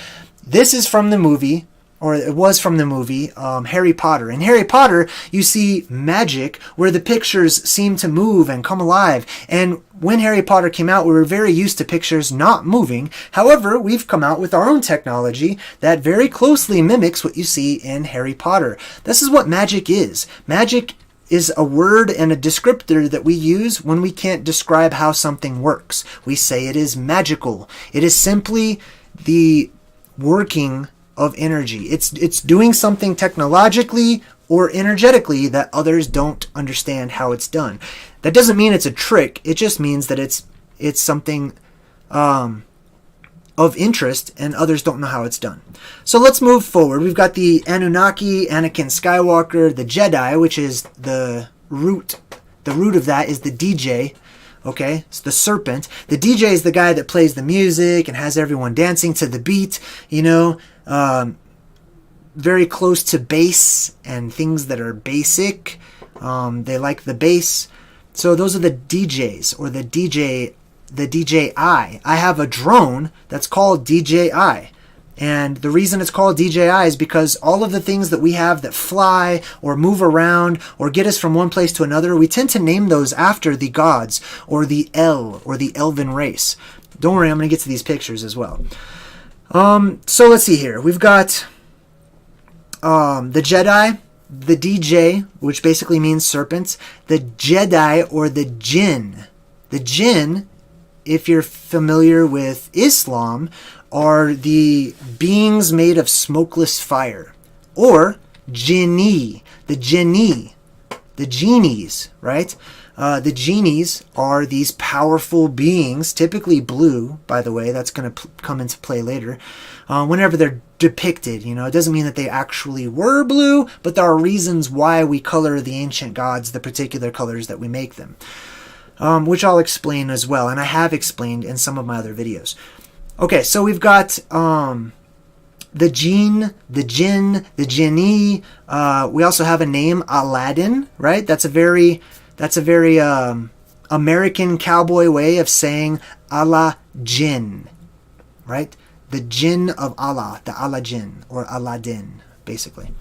This is from the movie, or it was from the movie, Harry Potter. In Harry Potter, you see magic where the pictures seem to move and come alive. And when Harry Potter came out, we were very used to pictures not moving. However, we've come out with our own technology that very closely mimics what you see in Harry Potter. This is what magic is. Magic is a word and a descriptor that we use when we can't describe how something works. We say it is magical. It is simply the working of energy. It's doing something technologically or energetically that others don't understand how it's done. That doesn't mean it's a trick. It just means that it's something of interest and others don't know how it's done. So let's move forward. We've got the Anunnaki, Anakin Skywalker, the Jedi, which is the root. The root of that is the DJ. Okay, it's the serpent. The DJ is the guy that plays the music and has everyone dancing to the beat, very close to bass and things that are basic. They like the bass. So those are the DJs, or the DJI. I have a drone that's called DJI. And the reason it's called DJI is because all of the things that we have that fly or move around or get us from one place to another, we tend to name those after the gods or the El or the elven race. Don't worry, I'm going to get to these pictures as well. So let's see here. We've got the Jedi, the DJ, which basically means serpents, the Jedi or the Jinn. The Jinn, if you're familiar with Islam, are the beings made of smokeless fire, or jinni, the genies, right? The genies are these powerful beings, typically blue, by the way. That's going to come into play later. Whenever they're depicted, it doesn't mean that they actually were blue, but there are reasons why we color the ancient gods the particular colors that we make them, which I'll explain as well, and I have explained in some of my other videos. Okay, so we've got the jinn, the jinni. We also have a name, Aladdin, right? That's a very American cowboy way of saying Allah Jinn, right? The Jinn of Allah, the Allah Jinn, or Aladdin, basically.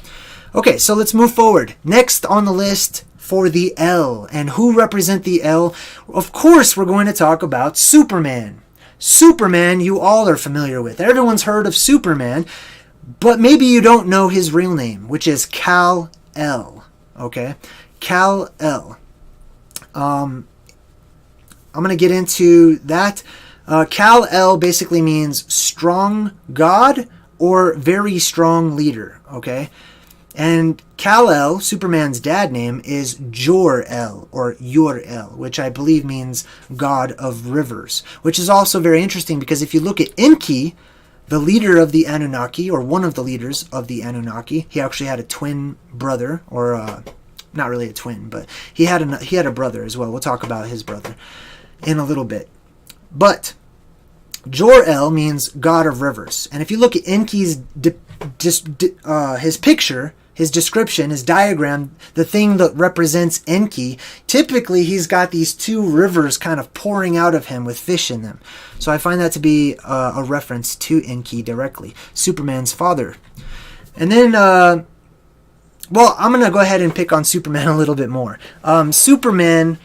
Okay, so let's move forward. Next on the list for the El, and who represent the El? Of course, we're going to talk about Superman. Superman, you all are familiar with. Everyone's heard of Superman, but maybe you don't know his real name, which is Kal-El. Okay? Kal-El. I'm going to get into that. Kal-El basically means strong God or very strong leader. Okay? And Kal-El, Superman's dad name, is Jor-El or Yor-El, which I believe means God of rivers, which is also very interesting because if you look at Enki, the leader of the Anunnaki, or one of the leaders of the Anunnaki, he actually had a twin brother, or not really a twin, but he had a brother as well. We'll talk about his brother in a little bit. But Jor-El means God of rivers. And if you look at Enki's his picture, his description, his diagram, the thing that represents Enki, typically he's got these two rivers kind of pouring out of him with fish in them. So I find that to be a reference to Enki directly, Superman's father. And then, I'm going to go ahead and pick on Superman a little bit more. Superman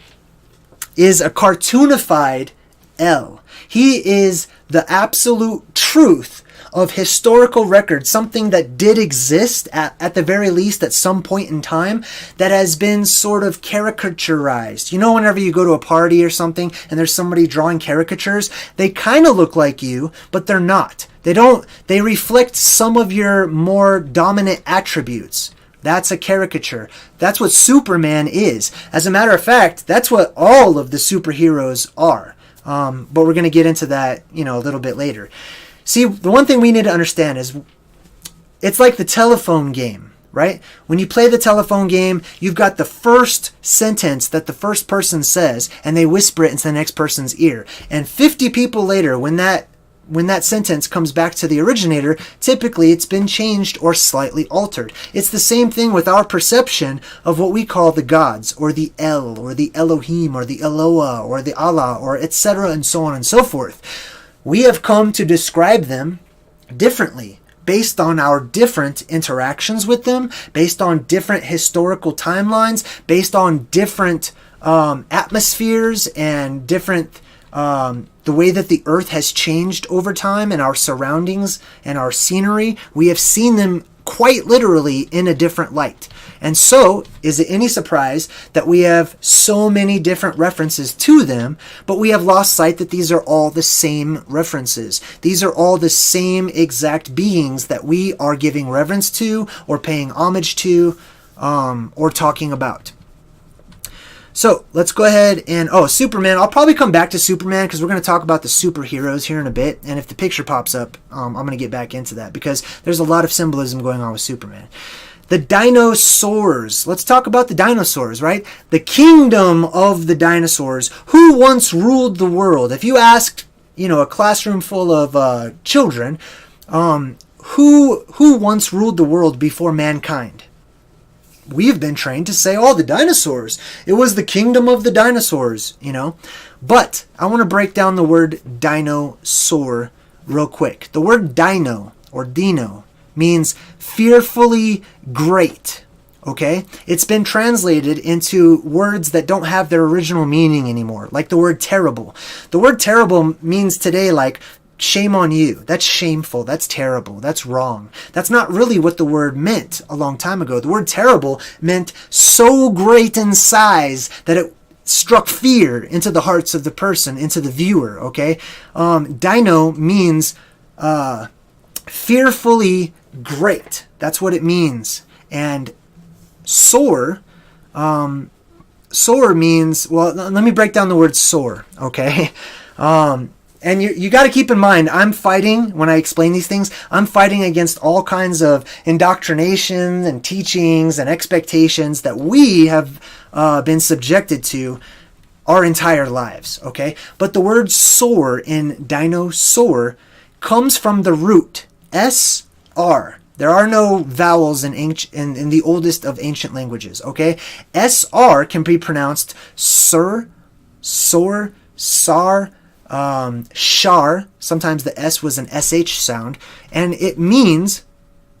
is a cartoonified El. He is the absolute truth of historical record, something that did exist at the very least at some point in time that has been sort of caricaturized. Whenever you go to a party or something and there's somebody drawing caricatures, they kind of look like you, but they're not. They reflect some of your more dominant attributes. That's a caricature. That's what Superman is. As a matter of fact, that's what all of the superheroes are. But we're going to get into that, a little bit later. See, the one thing we need to understand is it's like the telephone game, right? When you play the telephone game, you've got the first sentence that the first person says, and they whisper it into the next person's ear. And 50 people later, when that sentence comes back to the originator, typically it's been changed or slightly altered. It's the same thing with our perception of what we call the gods, or the El, or the Elohim, or the Eloah, or the Allah, or etc., and so on and so forth. We have come to describe them differently based on our different interactions with them, based on different historical timelines, based on different atmospheres and different the way that the earth has changed over time and our surroundings and our scenery. We have seen them quite literally in a different light. And so, is it any surprise that we have so many different references to them, but we have lost sight that these are all the same references. These are all the same exact beings that we are giving reverence to, or paying homage to, or talking about. So let's go ahead and, Superman. I'll probably come back to Superman because we're going to talk about the superheroes here in a bit. And if the picture pops up, I'm going to get back into that because there's a lot of symbolism going on with Superman. The dinosaurs. Let's talk about the dinosaurs, right? The kingdom of the dinosaurs. Who once ruled the world? If you asked, a classroom full of children, who once ruled the world before mankind? We've been trained to say, the dinosaurs. It was the kingdom of the dinosaurs, But I want to break down the word dinosaur real quick. The word dino or dino means fearfully great, okay? It's been translated into words that don't have their original meaning anymore, like the word terrible. The word terrible means today like shame on you. That's shameful. That's terrible. That's wrong. That's not really what the word meant a long time ago. The word terrible meant so great in size that it struck fear into the hearts of the person, into the viewer, okay? Dino means fearfully great. That's what it means. And soar means, let me break down the word soar, okay? And you got to keep in mind, I'm fighting, when I explain these things, I'm fighting against all kinds of indoctrination and teachings and expectations that we have been subjected to our entire lives, okay? But the word soar in dinosaur comes from the root S-R. There are no vowels in the oldest of ancient languages, okay? S-R can be pronounced sir, sor, sar, shar. Sometimes the S was an SH sound, and it means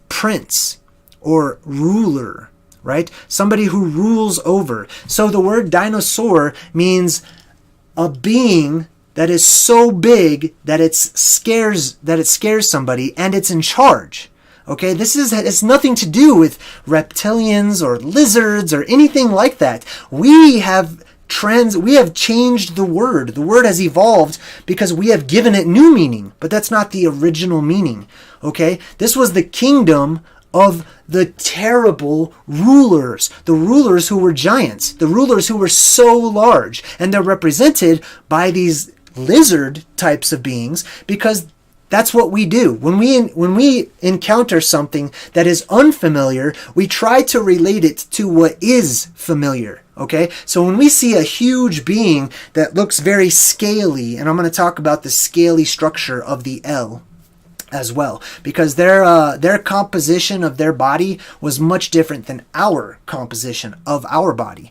prince or ruler, right? Somebody who rules over. So the word dinosaur means a being that is so big that it scares somebody, and it's in charge. Okay, it's nothing to do with reptilians or lizards or anything like that. We have changed the word. The word has evolved because we have given it new meaning, but that's not the original meaning. Okay, this was the kingdom of the terrible rulers, the rulers who were giants, the rulers who were so large, and they're represented by these lizard types of beings because that's what we do. When we encounter something that is unfamiliar, we try to relate it to what is familiar. Okay? So when we see a huge being that looks very scaly, and I'm going to talk about the scaly structure of the L as well, because their composition of their body was much different than our composition of our body.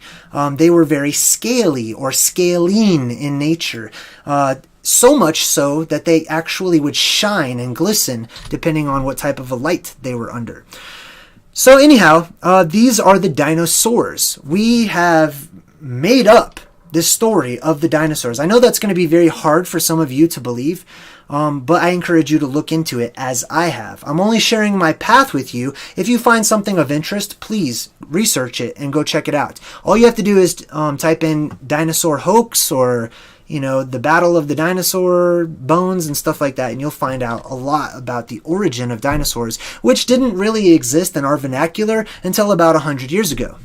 They were very scaly or scalene in nature. So much so that they actually would shine and glisten depending on what type of a light they were under. So anyhow, these are the dinosaurs. We have made up this story of the dinosaurs. I know that's going to be very hard for some of you to believe, but I encourage you to look into it as I have. I'm only sharing my path with you. If you find something of interest, please research it and go check it out. All you have to do is type in dinosaur hoax or the battle of the dinosaur bones and stuff like that, and you'll find out a lot about the origin of dinosaurs, which didn't really exist in our vernacular until about 100 years ago.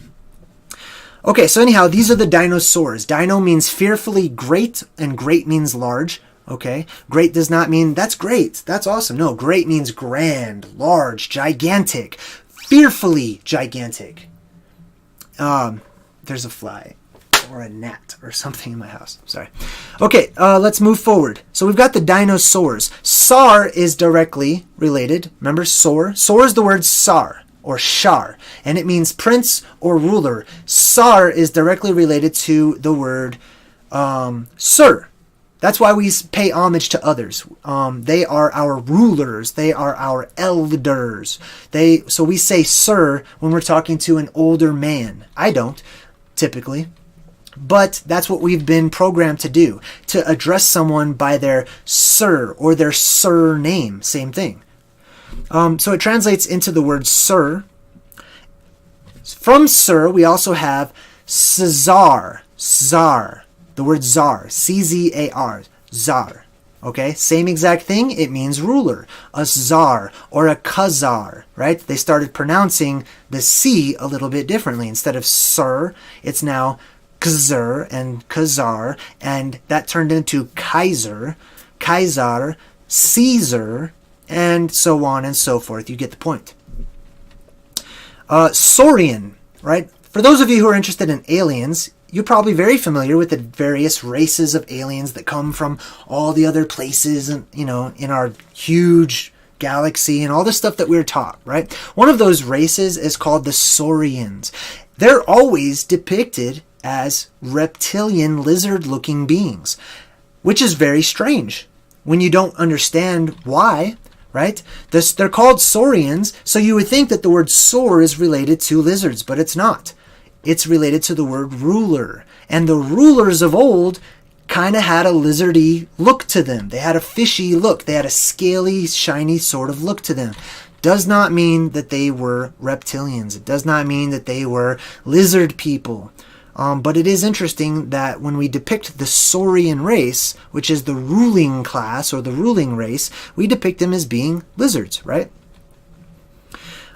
Okay, so anyhow, these are the dinosaurs. Dino means fearfully great, and great means large. Okay, great does not mean that's great, that's awesome. No, great means grand, large, gigantic, fearfully gigantic. There's a fly or a gnat or something in my house. Sorry. Okay, let's move forward. So we've got the dinosaurs. Sar is directly related. Remember sor? Sor is the word sar or shar, and it means prince or ruler. Sar is directly related to the word sir. That's why we pay homage to others. They are our rulers. They are our elders. So we say sir when we're talking to an older man. I don't, typically. But that's what we've been programmed to do, to address someone by their sir or their surname. Same thing. So it translates into the word sir. From sir, we also have czar, czar. The word czar, C-Z-A-R, czar. Okay, same exact thing, it means ruler. A czar or a khazar, right? They started pronouncing the C a little bit differently. Instead of sir, it's now khazar and khazar, and that turned into Kaiser, Kaisar, Caesar, and so on and so forth. You get the point. Saurian, right? For those of you who are interested in aliens, you're probably very familiar with the various races of aliens that come from all the other places, and in our huge galaxy and all the stuff that we're taught, right? One of those races is called the Saurians. They're always depicted as reptilian, lizard-looking beings, which is very strange when you don't understand why, right? They're called Saurians, so you would think that the word saur is related to lizards, but it's not. It's related to the word ruler. And the rulers of old kind of had a lizardy look to them. They had a fishy look. They had a scaly, shiny sort of look to them. Does not mean that they were reptilians. It does not mean that they were lizard people. But it is interesting that when we depict the Saurian race, which is the ruling class or the ruling race, we depict them as being lizards, right?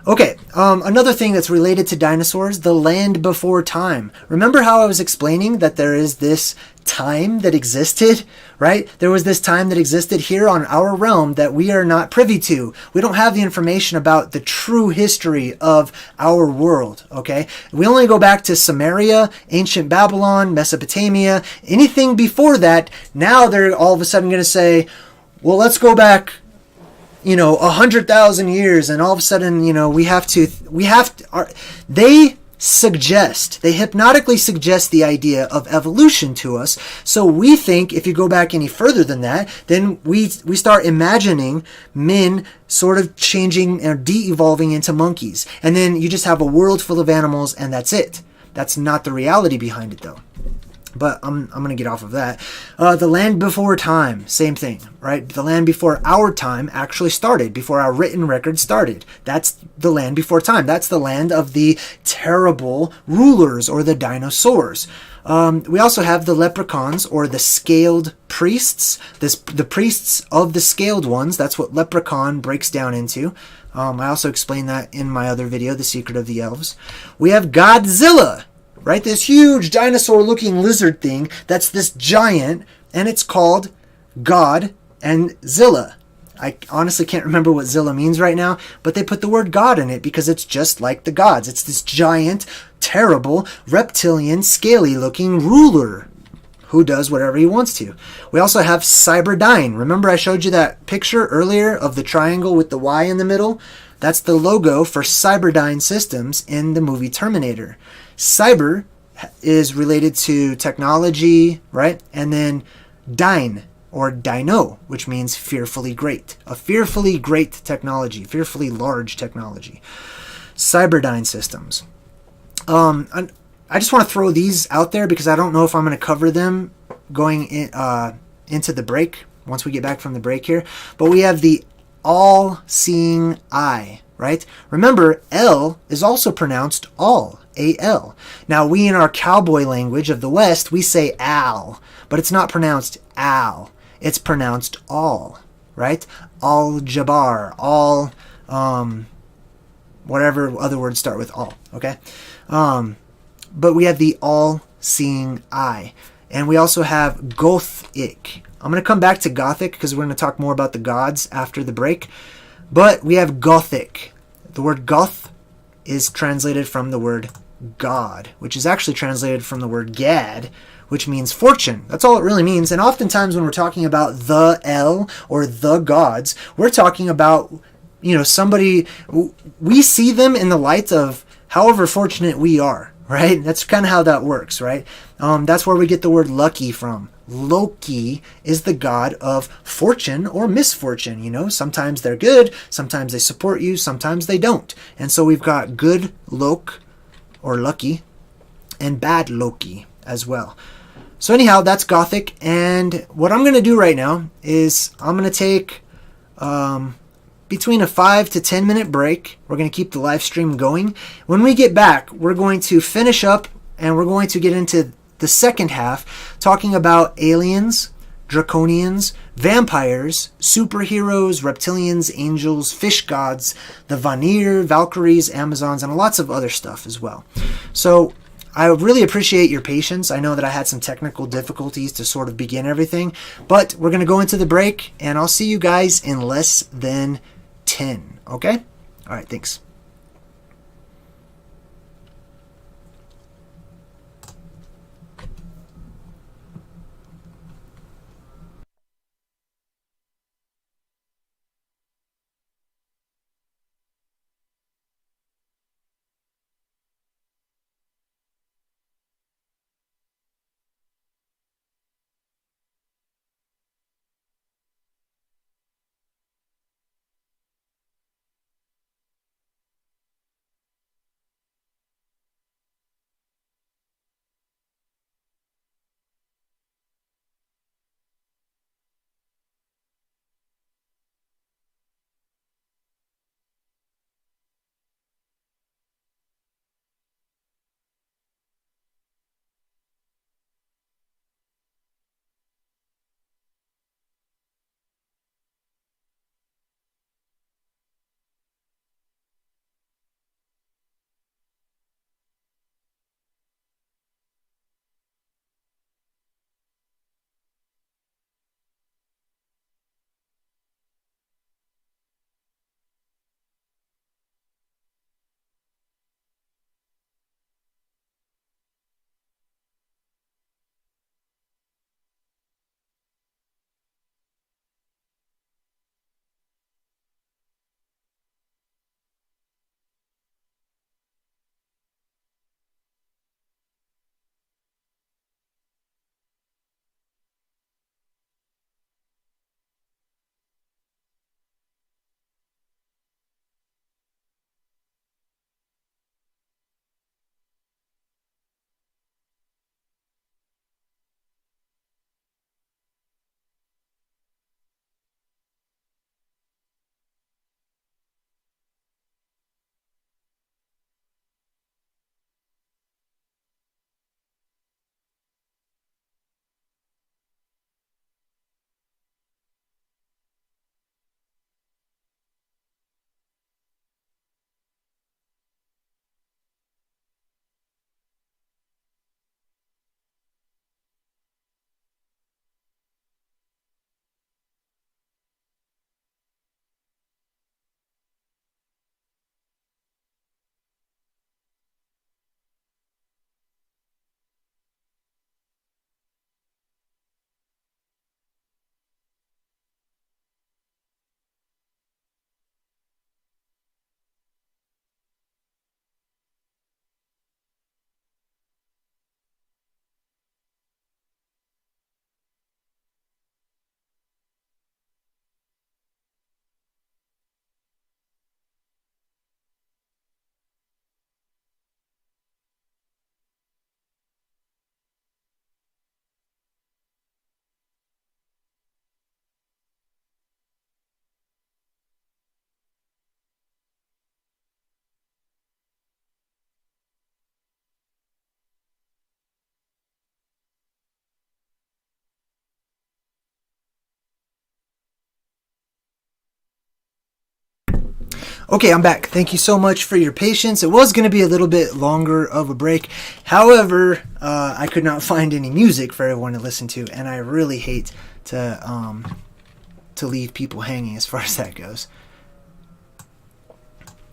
Okay, another thing that's related to dinosaurs, the land before time. Remember how I was explaining that there is this time that existed, right? There was this time that existed here on our realm that we are not privy to. We don't have the information about the true history of our world, okay? We only go back to Sumeria, ancient Babylon, Mesopotamia, anything before that. Now they're all of a sudden going to say, well, let's go back 100,000 years, and all of a sudden, they hypnotically suggest the idea of evolution to us. So we think if you go back any further than that, then we start imagining men sort of changing or de-evolving into monkeys. And then you just have a world full of animals and that's it. That's not the reality behind it though. But I'm going to get off of that. The land before time, same thing, right? The land before our time actually started, before our written record started. That's the land before time. That's the land of the terrible rulers or the dinosaurs. We also have the leprechauns or the scaled priests. The priests of the scaled ones, that's what leprechaun breaks down into. I also explained that in my other video, The Secret of the Elves. We have Godzilla. Right, this huge dinosaur-looking lizard thing that's this giant, and it's called God and Zilla. I honestly can't remember what Zilla means right now, but they put the word God in it because it's just like the gods. It's this giant, terrible, reptilian, scaly-looking ruler who does whatever he wants to. We also have Cyberdyne. Remember I showed you that picture earlier of the triangle with the Y in the middle? That's the logo for Cyberdyne Systems in the movie Terminator. Cyber is related to technology, right? And then dyne or dino, which means fearfully great. A fearfully great technology, fearfully large technology. Cyberdyne Systems. I just want to throw these out there because I don't know if I'm going to cover them going into the break once we get back from the break here. But we have the all-seeing eye, right? Remember, L is also pronounced all. A-L. Now, we in our cowboy language of the West, we say al, but it's not pronounced al. It's pronounced all, right? Al-Jabbar, all, whatever other words start with all, okay? But we have the all-seeing eye. And we also have Gothic. I'm going to come back to Gothic because we're going to talk more about the gods after the break. But we have Gothic. The word goth is translated from the word God, which is actually translated from the word Gad, which means fortune. That's all it really means. And oftentimes when we're talking about the El or the gods, we're talking about, somebody, we see them in the light of however fortunate we are, right? That's kind of how that works, right? That's where we get the word lucky from. Loki is the god of fortune or misfortune. Sometimes they're good, sometimes they support you, sometimes they don't. And so we've got good Lok or lucky and bad Loki as well. So anyhow, that's Gothic. And what I'm going to do right now is I'm going to take between a 5 to 10 minute break. We're going to keep the live stream going. When we get back, we're going to finish up and we're going to get into the second half, talking about aliens, draconians, vampires, superheroes, reptilians, angels, fish gods, the Vanir, Valkyries, Amazons, and lots of other stuff as well. So I really appreciate your patience. I know that I had some technical difficulties to sort of begin everything, but we're going to go into the break, and I'll see you guys in less than 10, okay? All right, thanks. Okay, I'm back. Thank you so much for your patience. It was going to be a little bit longer of a break. However, I could not find any music for everyone to listen to, and I really hate to leave people hanging as far as that goes.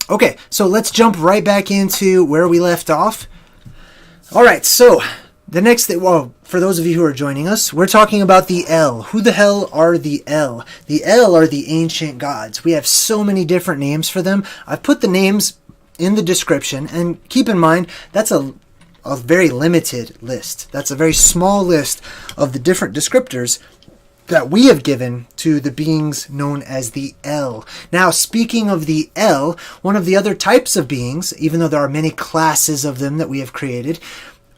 Okay, so let's jump right back into where we left off. All right, so the next thing, well, for those of you who are joining us, we're talking about the El. Who the hell are the El? The El are the ancient gods. We have so many different names for them. I've put the names in the description, and keep in mind, that's a very limited list. That's a very small list of the different descriptors that we have given to the beings known as the El. Now, speaking of the El, one of the other types of beings, even though there are many classes of them that we have created,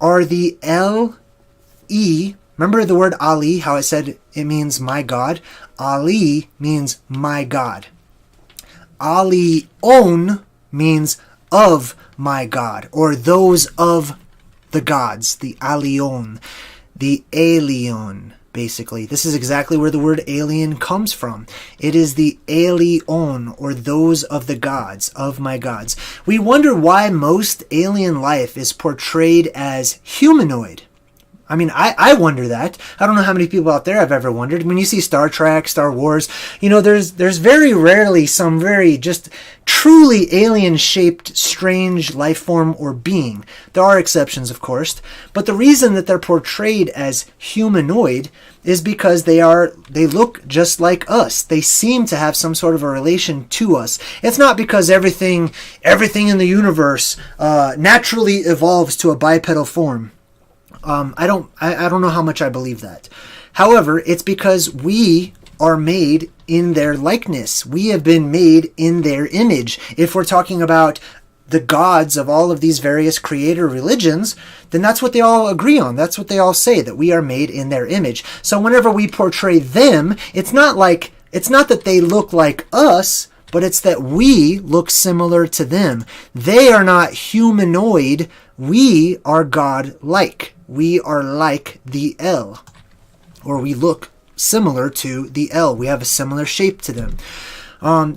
are the El-E. Remember the word Ali, how I said it means my God? Ali means my God. Alion means of my God, or those of the gods, the Alion, the Alien, basically. This is exactly where the word alien comes from. It is the Alion, or those of the gods, of my gods. We wonder why most alien life is portrayed as humanoid. I mean, I wonder that. I don't know how many people out there have ever wondered. When you see Star Trek, Star Wars, you know, there's very rarely some very just truly alien-shaped, strange life form or being. There are exceptions, of course, but the reason that they're portrayed as humanoid is because they look just like us. They seem to have some sort of a relation to us. It's not because everything in the universe naturally evolves to a bipedal form. I don't know how much I believe that. However, it's because we are made in their likeness. We have been made in their image. If we're talking about the gods of all of these various creator religions, then that's what they all agree on. That's what they all say, that we are made in their image. So whenever we portray them, it's not that they look like us, but it's that we look similar to them. They are not humanoid. We are God-like. We are like the El, or we look similar to the El. We have a similar shape to them.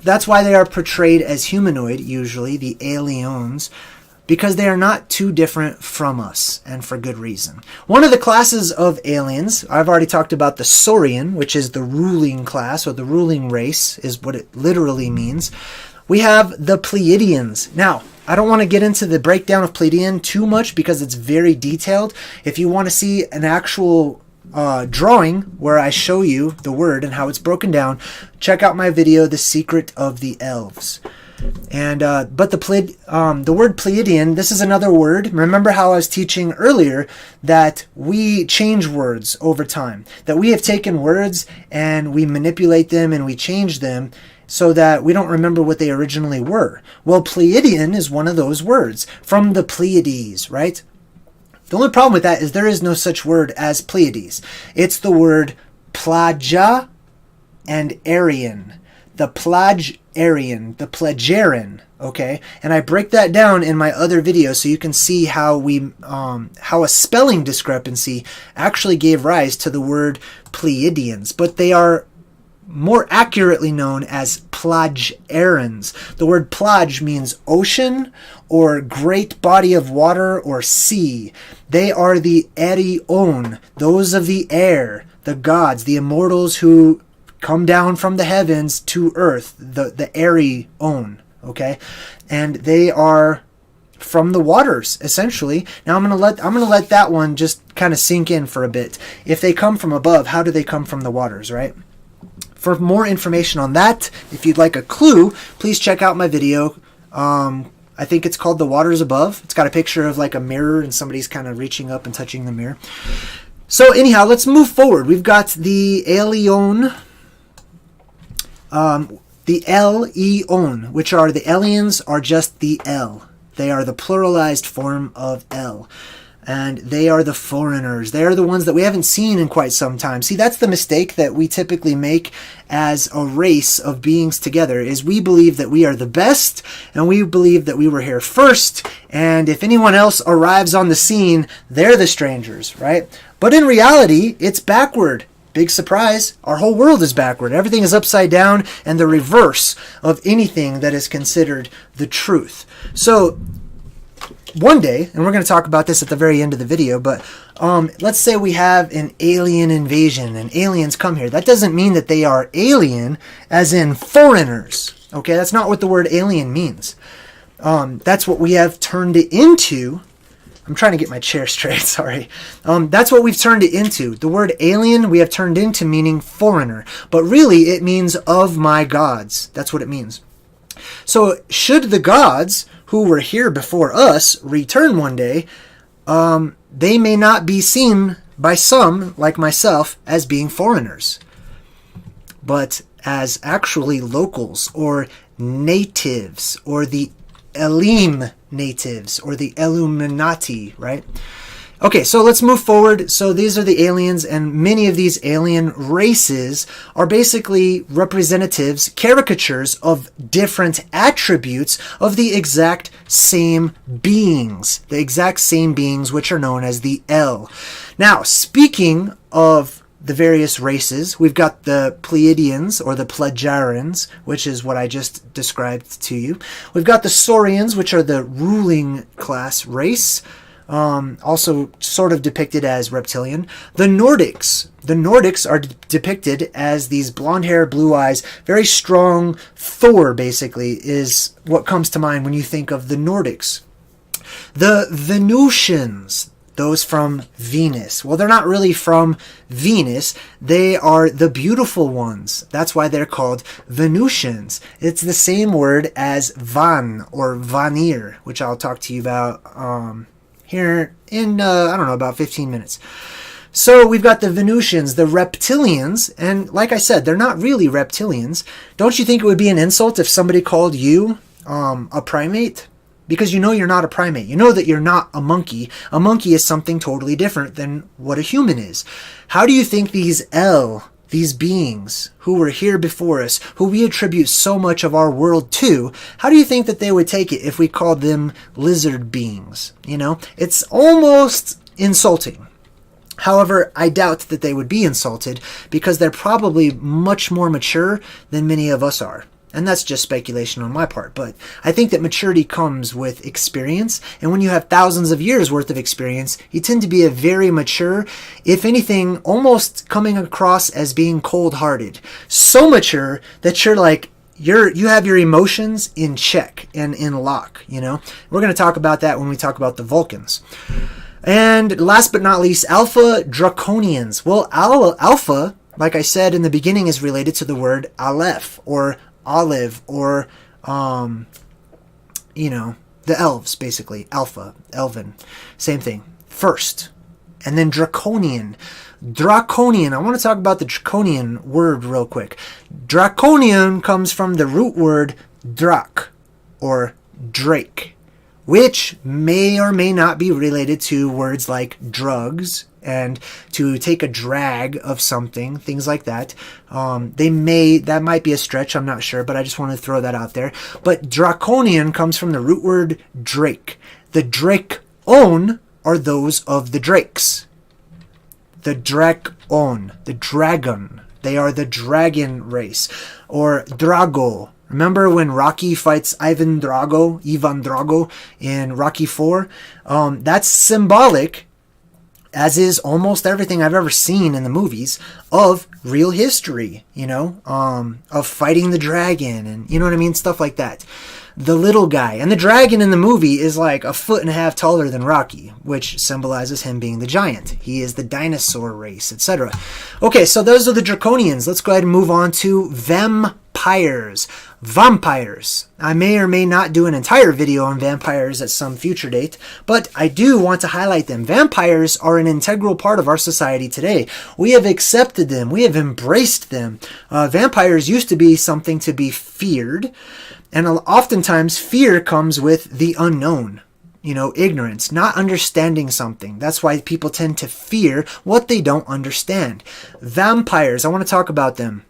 That's why they are portrayed as humanoid, usually, the aliens, because they are not too different from us, and for good reason. One of the classes of aliens, I've already talked about the Saurian, which is the ruling class, or the ruling race, is what it literally means. We have the Pleiadians. Now, I don't want to get into the breakdown of Pleiadian too much because it's very detailed. If you want to see an actual drawing where I show you the word and how it's broken down, check out my video, The Secret of the Elves. And but the word Pleiadian, this is another word. Remember how I was teaching earlier that we change words over time, that we have taken words and we manipulate them and we change them so that we don't remember what they originally were. Well, Pleiadian is one of those words from the Pleiades, right? The only problem with that is there is no such word as Pleiades. It's the word Plagia and Aryan. The Plagarian, the Plagarin, okay? And I break that down in my other video so you can see how how a spelling discrepancy actually gave rise to the word Pleiadians. But they are more accurately known as Plagarans. The word Plage means ocean or great body of water or sea. They are the Erion, those of the air, the gods, the immortals who come down from the heavens to earth, the Erion, okay? And they are from the waters, essentially. Now I'm gonna let that one just kind of sink in for a bit. If they come from above, how do they come from the waters, right? For more information on that, if you'd like a clue, please check out my video. I think it's called The Waters Above. It's got a picture of like a mirror and somebody's kind of reaching up and touching the mirror. So anyhow, let's move forward. We've got the Alien, the El-Eon, which are the aliens are just the El. They are the pluralized form of El. And they are the foreigners. They are the ones that we haven't seen in quite some time. See, that's the mistake that we typically make as a race of beings together, is we believe that we are the best, and we believe that we were here first, and if anyone else arrives on the scene, they're the strangers, right? But in reality, it's backward. Big surprise, our whole world is backward. Everything is upside down and the reverse of anything that is considered the truth. So, one day, and we're going to talk about this at the very end of the video, but let's say we have an alien invasion and aliens come here. That doesn't mean that they are alien as in foreigners. Okay, that's not what the word alien means. That's what we have turned it into. I'm trying to get my chair straight, sorry. That's what we've turned it into. The word alien we have turned into meaning foreigner, but really it means of my gods. That's what it means. So should the gods who were here before us return one day, they may not be seen by some, like myself, as being foreigners, but as actually locals or natives, or the Elim natives, or the Illuminati, right? Okay, so let's move forward. So these are the aliens, and many of these alien races are basically representatives, caricatures of different attributes of the exact same beings. The exact same beings, which are known as the El. Now, speaking of the various races, we've got the Pleiadians, or the Plejarans, which is what I just described to you. We've got the Saurians, which are the ruling class race. Also sort of depicted as reptilian. The Nordics are depicted as these blonde hair, blue eyes, very strong. Thor, basically, is what comes to mind when you think of the Nordics. The Venusians, those from Venus. Well, they're not really from Venus. They are the beautiful ones. That's why they're called Venusians. It's the same word as Van or Vanir, which I'll talk to you about here in, I don't know, about 15 minutes. So we've got the Venusians, the reptilians, and like I said, they're not really reptilians. Don't you think it would be an insult if somebody called you a primate? Because you know you're not a primate. You know that you're not a monkey. A monkey is something totally different than what a human is. How do you think these these beings who were here before us, who we attribute so much of our world to, how do you think that they would take it if we called them lizard beings? You know, it's almost insulting. However, I doubt that they would be insulted because they're probably much more mature than many of us are. And that's just speculation on my part. But I think that maturity comes with experience. And when you have thousands of years worth of experience, you tend to be a very mature, if anything, almost coming across as being cold-hearted. So mature that you're like, you have your emotions in check and in lock, you know? We're going to talk about that when we talk about the Vulcans. And last but not least, Alpha Draconians. Well, Alpha, like I said in the beginning, is related to the word Aleph, or olive, or you know, the elves, basically. Alpha, elven, same thing. First, and then draconian. I want to talk about the draconian word real quick. Draconian comes from the root word drak, or drake, which may or may not be related to words like drugs and to take a drag of something, things like that. That might be a stretch, I'm not sure, but I just want to throw that out there. But draconian comes from the root word drake. The Drakon are those of the drakes. The Drakon, the dragon. They are the dragon race, or Drago. Remember when Rocky fights Ivan Drago in Rocky 4? That's symbolic, as is almost everything I've ever seen in the movies, of real history, you know, of fighting the dragon, and you know what I mean? Stuff like that. The little guy. And the dragon in the movie is like 1.5 feet taller than Rocky, which symbolizes him being the giant. He is the dinosaur race, etc. Okay, so those are the Draconians. Let's go ahead and move on to vampires. Vampires. I may or may not do an entire video on vampires at some future date, but I do want to highlight them. Vampires are an integral part of our society today. We have accepted them. We have embraced them. Vampires used to be something to be feared, and oftentimes fear comes with the unknown. You know, ignorance, not understanding something. That's why people tend to fear what they don't understand. Vampires, I want to talk about them.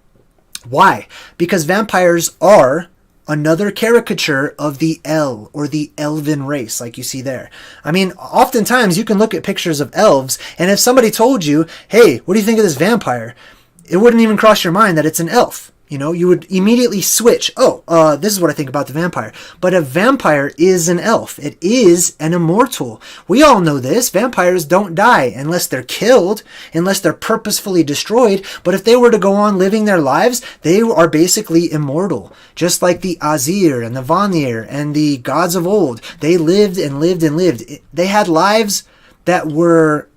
Why? Because vampires are another caricature of the El, or the elven race, like you see there. I mean, oftentimes you can look at pictures of elves, and if somebody told you, hey, what do you think of this vampire? It wouldn't even cross your mind that it's an elf. You know, you would immediately switch. This is what I think about the vampire. But a vampire is an elf. It is an immortal. We all know this. Vampires don't die unless they're killed, unless they're purposefully destroyed. But if they were to go on living their lives, they are basically immortal. Just like the Azir and the Vanir and the gods of old. They lived and lived and lived. They had lives that were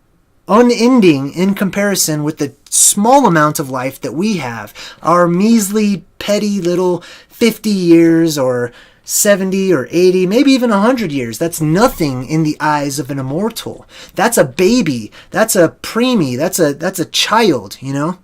unending in comparison with the small amount of life that we have. Our measly, petty little 50 years or 70 or 80, maybe even 100 years. That's nothing in the eyes of an immortal. That's a baby. That's a preemie. That's a child, you know?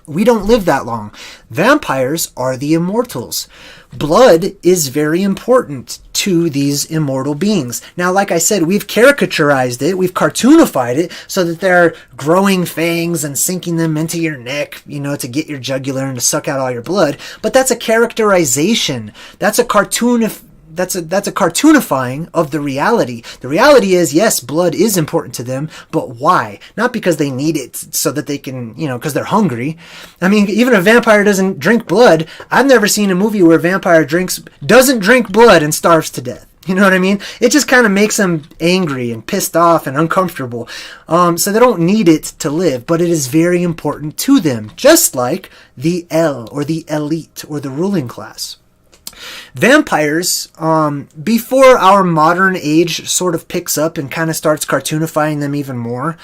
We don't live that long. Vampires are the immortals. Blood is very important to these immortal beings. Now, like I said, we've caricaturized it, we've cartoonified it so that they're growing fangs and sinking them into your neck, to get your jugular and to suck out all your blood. But that's a characterization. That's a cartoonifying of the reality. The reality is, yes, blood is important to them, but why? Not because they need it so that they can, because they're hungry. I mean, even a vampire doesn't drink blood. I've never seen a movie where a vampire doesn't drink blood and starves to death. You know what I mean? It just kind of makes them angry and pissed off and uncomfortable. So they don't need it to live, but it is very important to them, just like the El or the elite or the ruling class. Vampires, before our modern age sort of picks up and kind of starts cartoonifying them even more,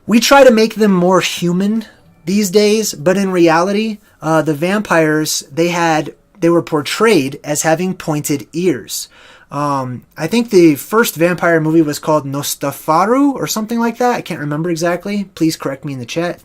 we try to make them more human these days, but in reality, the vampires, they were portrayed as having pointed ears. I think the first vampire movie was called Nosferatu or something like that. I can't remember exactly. Please correct me in the chat.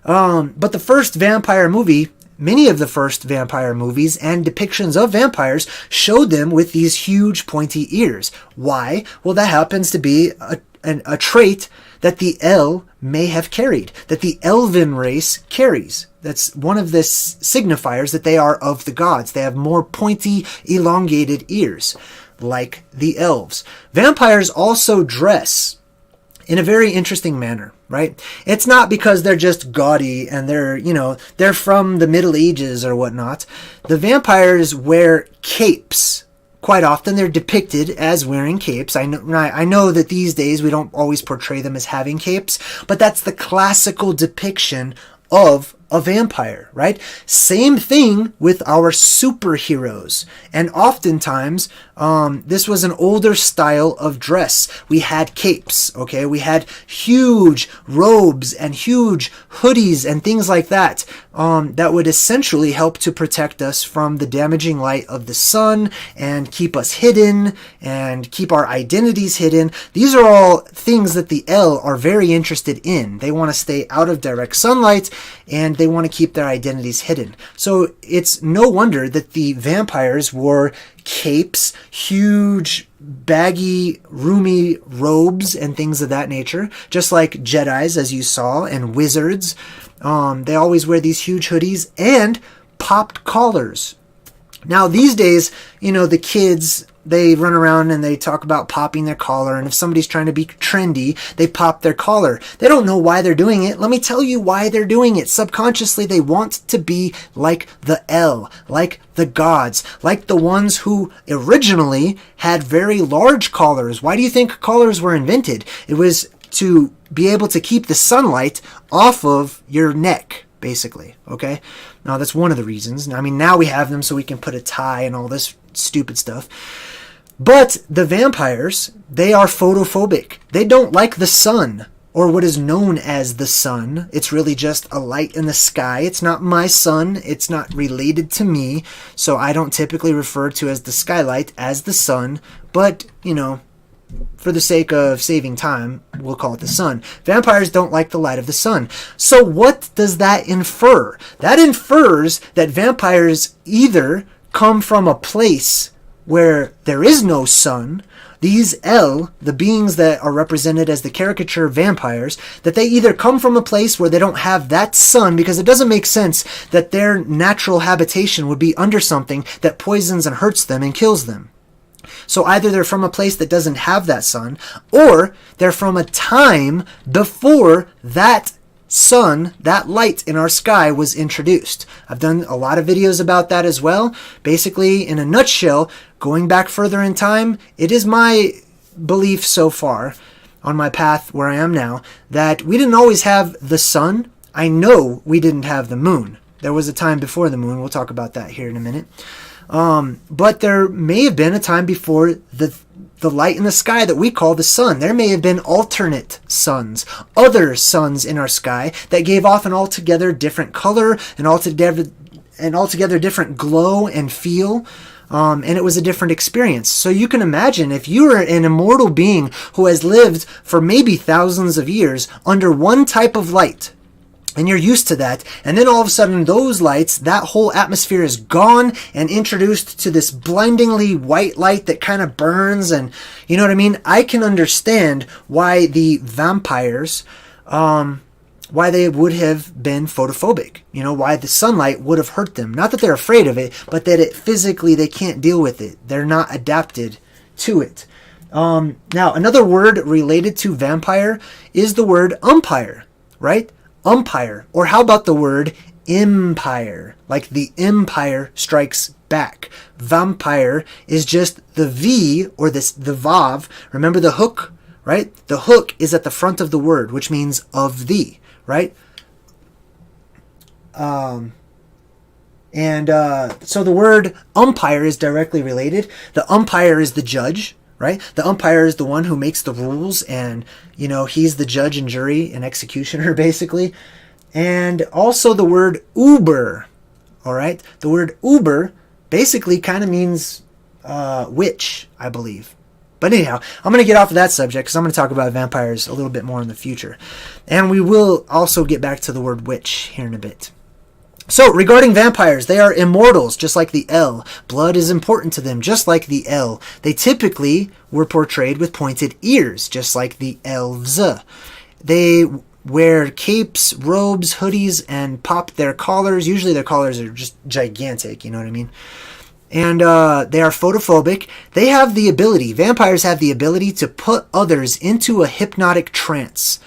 But the first vampire movie, many of the first vampire movies and depictions of vampires showed them with these huge pointy ears. Why? Well, that happens to be a trait that the El may have carried, that the elven race carries. That's one of the signifiers that they are of the gods. They have more pointy, elongated ears, like the elves. Vampires also dress in a very interesting manner, right? It's not because they're just gaudy and they're from the Middle Ages or whatnot. The vampires wear capes. Quite often they're depicted as wearing capes. I know that these days we don't always portray them as having capes, but that's the classical depiction of a vampire, right? Same thing with our superheroes. And oftentimes, this was an older style of dress. We had capes, okay? We had huge robes and huge hoodies and things like that, that would essentially help to protect us from the damaging light of the sun and keep us hidden and keep our identities hidden. These are all things that the El are very interested in. They want to stay out of direct sunlight and they want to keep their identities hidden. So it's no wonder that the vampires wore capes, huge, baggy, roomy robes, and things of that nature, just like Jedis, as you saw, and wizards. They always wear these huge hoodies and popped collars. Now, these days, the kids, they run around and they talk about popping their collar, and if somebody's trying to be trendy, they pop their collar. They don't know why they're doing it. Let me tell you why they're doing it. Subconsciously, they want to be like the El, like the gods, like the ones who originally had very large collars. Why do you think collars were invented? It was to be able to keep the sunlight off of your neck, basically, okay? Now, that's one of the reasons. I mean, now we have them so we can put a tie and all this stupid stuff. But the vampires, they are photophobic. They don't like the sun, or what is known as the sun. It's really just a light in the sky. It's not my sun. It's not related to me. So I don't typically refer to as the skylight as the sun. But, for the sake of saving time, we'll call it the sun. Vampires don't like the light of the sun. So what does that infer? That infers that vampires either come from a place where there is no sun. These El, the beings that are represented as the caricature vampires, that they either come from a place where they don't have that sun, because it doesn't make sense that their natural habitation would be under something that poisons and hurts them and kills them. So either they're from a place that doesn't have that sun, or they're from a time before that sun, that light in our sky, was introduced. I've done a lot of videos about that as well. Basically, in a nutshell, going back further in time, it is my belief so far on my path where I am now that we didn't always have the sun. I know we didn't have the moon. There was a time before the moon. We'll talk about that here in a minute. But there may have been a time before the light in the sky that we call the sun. There may have been alternate suns, other suns in our sky that gave off an altogether different color, an altogether different glow and feel. And it was a different experience. So you can imagine if you are an immortal being who has lived for maybe thousands of years under one type of light, and you're used to that, and then all of a sudden those lights, that whole atmosphere is gone and introduced to this blindingly white light that kind of burns, and you know what I mean? I can understand why the vampires, why they would have been photophobic, you know, why the sunlight would have hurt them. Not that they're afraid of it, but that it physically, they can't deal with it. They're not adapted to it. Now, another word related to vampire is the word umpire, right? Umpire. Or how about the word empire? Like the Empire Strikes Back. Vampire is just the V or the vav. Remember the hook, right? The hook is at the front of the word, which means of thee, right? So the word umpire is directly related. The umpire is the judge, right? The umpire is the one who makes the rules, and, you know, he's the judge and jury and executioner, basically. And also the word uber, all right? The word uber basically kind of means witch, I believe. But anyhow, I'm going to get off of that subject because I'm going to talk about vampires a little bit more in the future. And we will also get back to the word witch here in a bit. So, regarding vampires, they are immortals, just like the L. Blood is important to them, just like the L. They typically were portrayed with pointed ears, just like the elves. They wear capes, robes, hoodies, and pop their collars. Usually their collars are just gigantic, you know what I mean? And they are photophobic. They have the ability, vampires have the ability to put others into a hypnotic trance.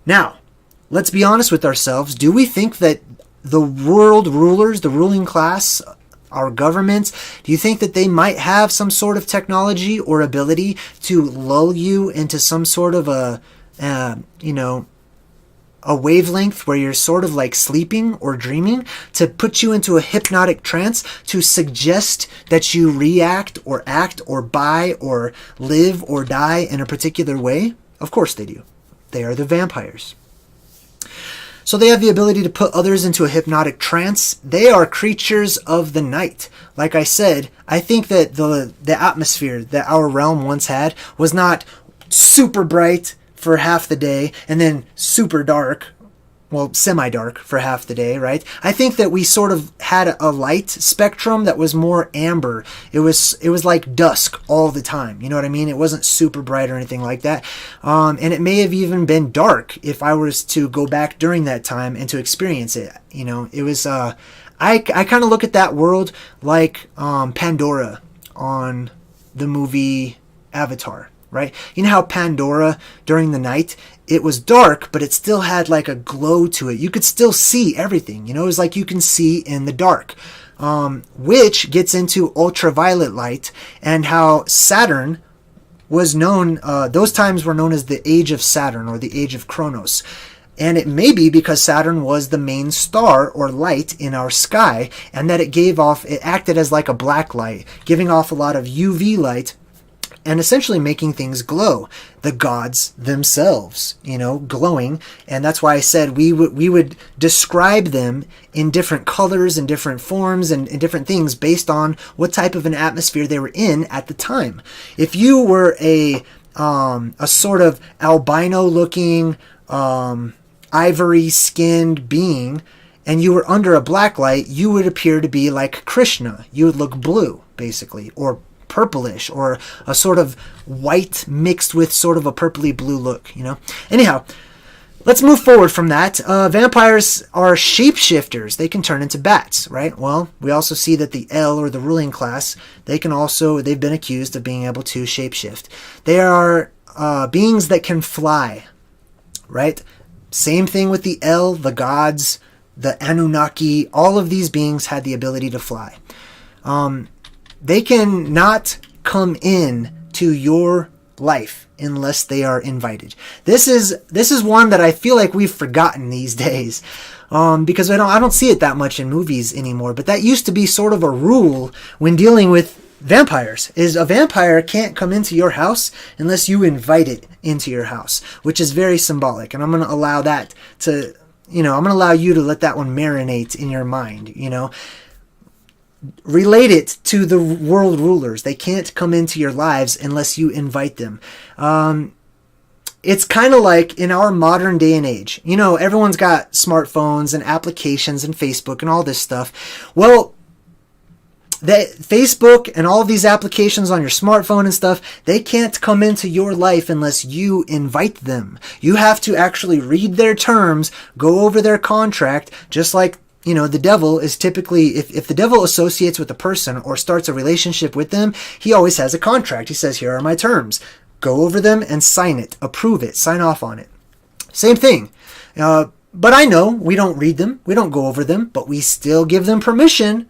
Now, let's be honest with ourselves. Do we think that the world rulers, the ruling class, our governments, do you think that they might have some sort of technology or ability to lull you into some sort of a wavelength where you're sort of like sleeping or dreaming, to put you into a hypnotic trance, to suggest that you react or act or buy or live or die in a particular way? Of course they do. They are the vampires. So they have the ability to put others into a hypnotic trance. They are creatures of the night. Like I said, I think that the atmosphere that our realm once had was not super bright for half the day and then super dark, well, semi-dark for half the day, right? I think that we sort of had a light spectrum that was more amber. It was like dusk all the time. You know what I mean? It wasn't super bright or anything like that. And it may have even been dark if I was to go back during that time and to experience it. You know, it was, I kind of look at that world like Pandora on the movie Avatar. Right? You know how Pandora, during the night, it was dark, but it still had like a glow to it. You could still see everything. You know, it was like you can see in the dark. Which gets into ultraviolet light, and how Saturn was known, those times were known as the Age of Saturn, or the Age of Kronos. And it may be because Saturn was the main star or light in our sky, and that it acted as like a black light, giving off a lot of UV light, and essentially making things glow. The gods themselves, you know, glowing. And that's why I said we would describe them in different colors and different forms and different things based on what type of an atmosphere they were in at the time. If you were a sort of albino looking, ivory-skinned being, and you were under a black light, you would appear to be like Krishna. You would look blue, basically, or purplish, or a sort of white mixed with sort of a purpley blue look, you know? Anyhow, let's move forward from that. Vampires are shapeshifters. They can turn into bats, right? Well, we also see that the L, or the ruling class, they've been accused of being able to shapeshift. They are beings that can fly, right? Same thing with the L, the gods, the Anunnaki. All of these beings had the ability to fly. They can not come in to your life unless they are invited. This is one that I feel like we've forgotten these days, because I don't see it that much in movies anymore. But that used to be sort of a rule when dealing with vampires. Is a vampire can't come into your house unless you invite it into your house, which is very symbolic. And I'm going to allow that to, I'm going to allow you to let that one marinate in your mind, Relate it to the world rulers. They can't come into your lives unless you invite them. it's kind of like in our modern day and age, you know, everyone's got smartphones and applications and Facebook and all this stuff. Well, that Facebook and all of these applications on your smartphone and stuff, they can't come into your life unless you invite them. You have to actually read their terms, go over their contract, just like, you know, the devil is typically, if the devil associates with a person or starts a relationship with them, he always has a contract. He says, here are my terms. Go over them and sign it, approve it, sign off on it. Same thing. But I know we don't read them, we don't go over them, but we still give them permission,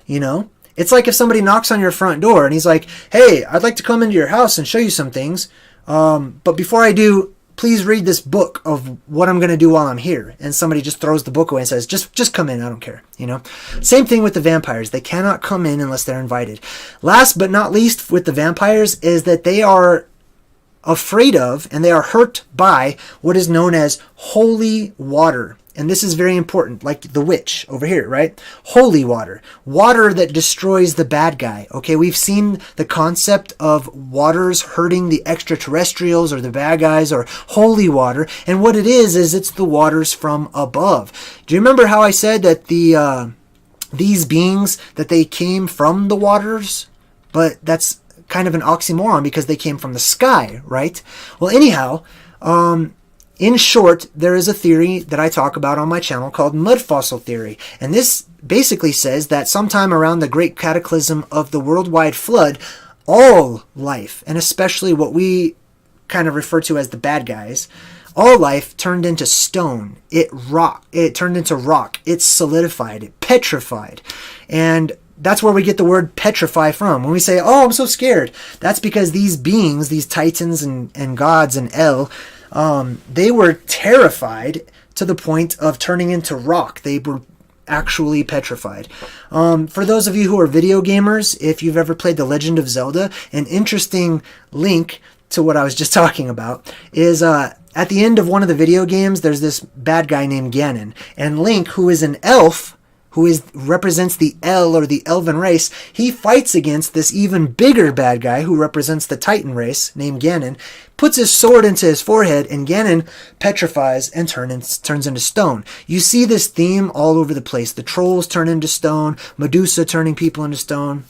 you know. It's like if somebody knocks on your front door and he's like, hey, I'd like to come into your house and show you some things. But before I do, please read this book of what I'm going to do while I'm here. And somebody just throws the book away and says, just come in. I don't care. You know, same thing with the vampires. They cannot come in unless they're invited. Last but not least with the vampires is that they are afraid of and they are hurt by what is known as holy water. And this is very important, like the witch over here, right? Holy water. Water that destroys the bad guy. Okay, we've seen the concept of waters hurting the extraterrestrials or the bad guys or holy water. And what it is it's the waters from above. Do you remember how I said that these beings, that they came from the waters? But that's kind of an oxymoron because they came from the sky, right? Well, anyhow, in short, there is a theory that I talk about on my channel called mud fossil theory. And this basically says that sometime around the great cataclysm of the worldwide flood, all life, and especially what we kind of refer to as the bad guys, all life turned into stone. It turned into rock. It solidified. It petrified. And that's where we get the word petrify from. When we say, oh, I'm so scared, that's because these beings, these titans and gods and El, they were terrified to the point of turning into rock. They were actually petrified. For those of you who are video gamers, if you've ever played The Legend of Zelda, an interesting link to what I was just talking about is at the end of one of the video games, there's this bad guy named Ganon. And Link, who is an elf, who represents the El or the elven race, he fights against this even bigger bad guy who represents the Titan race named Ganon, puts his sword into his forehead, and Ganon petrifies and turns into stone. You see this theme all over the place. The trolls turn into stone, Medusa turning people into stone.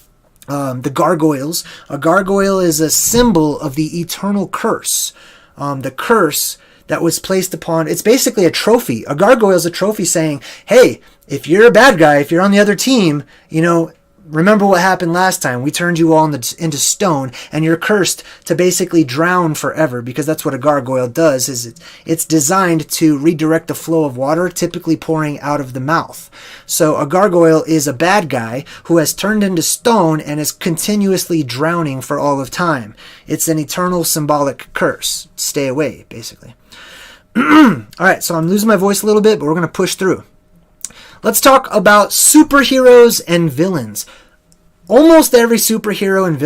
The gargoyles. A gargoyle is a symbol of the eternal curse. The curse that was placed upon, it's basically a trophy. A gargoyle is a trophy saying, hey, if you're a bad guy, if you're on the other team, you know, remember what happened last time. We turned you all into stone, and you're cursed to basically drown forever, because that's what a gargoyle does. Is it's designed to redirect the flow of water, typically pouring out of the mouth. So a gargoyle is a bad guy who has turned into stone and is continuously drowning for all of time. It's an eternal symbolic curse. Stay away, basically. All right, so I'm losing my voice a little bit, but we're going to push through. Let's talk about superheroes and villains. Almost every superhero and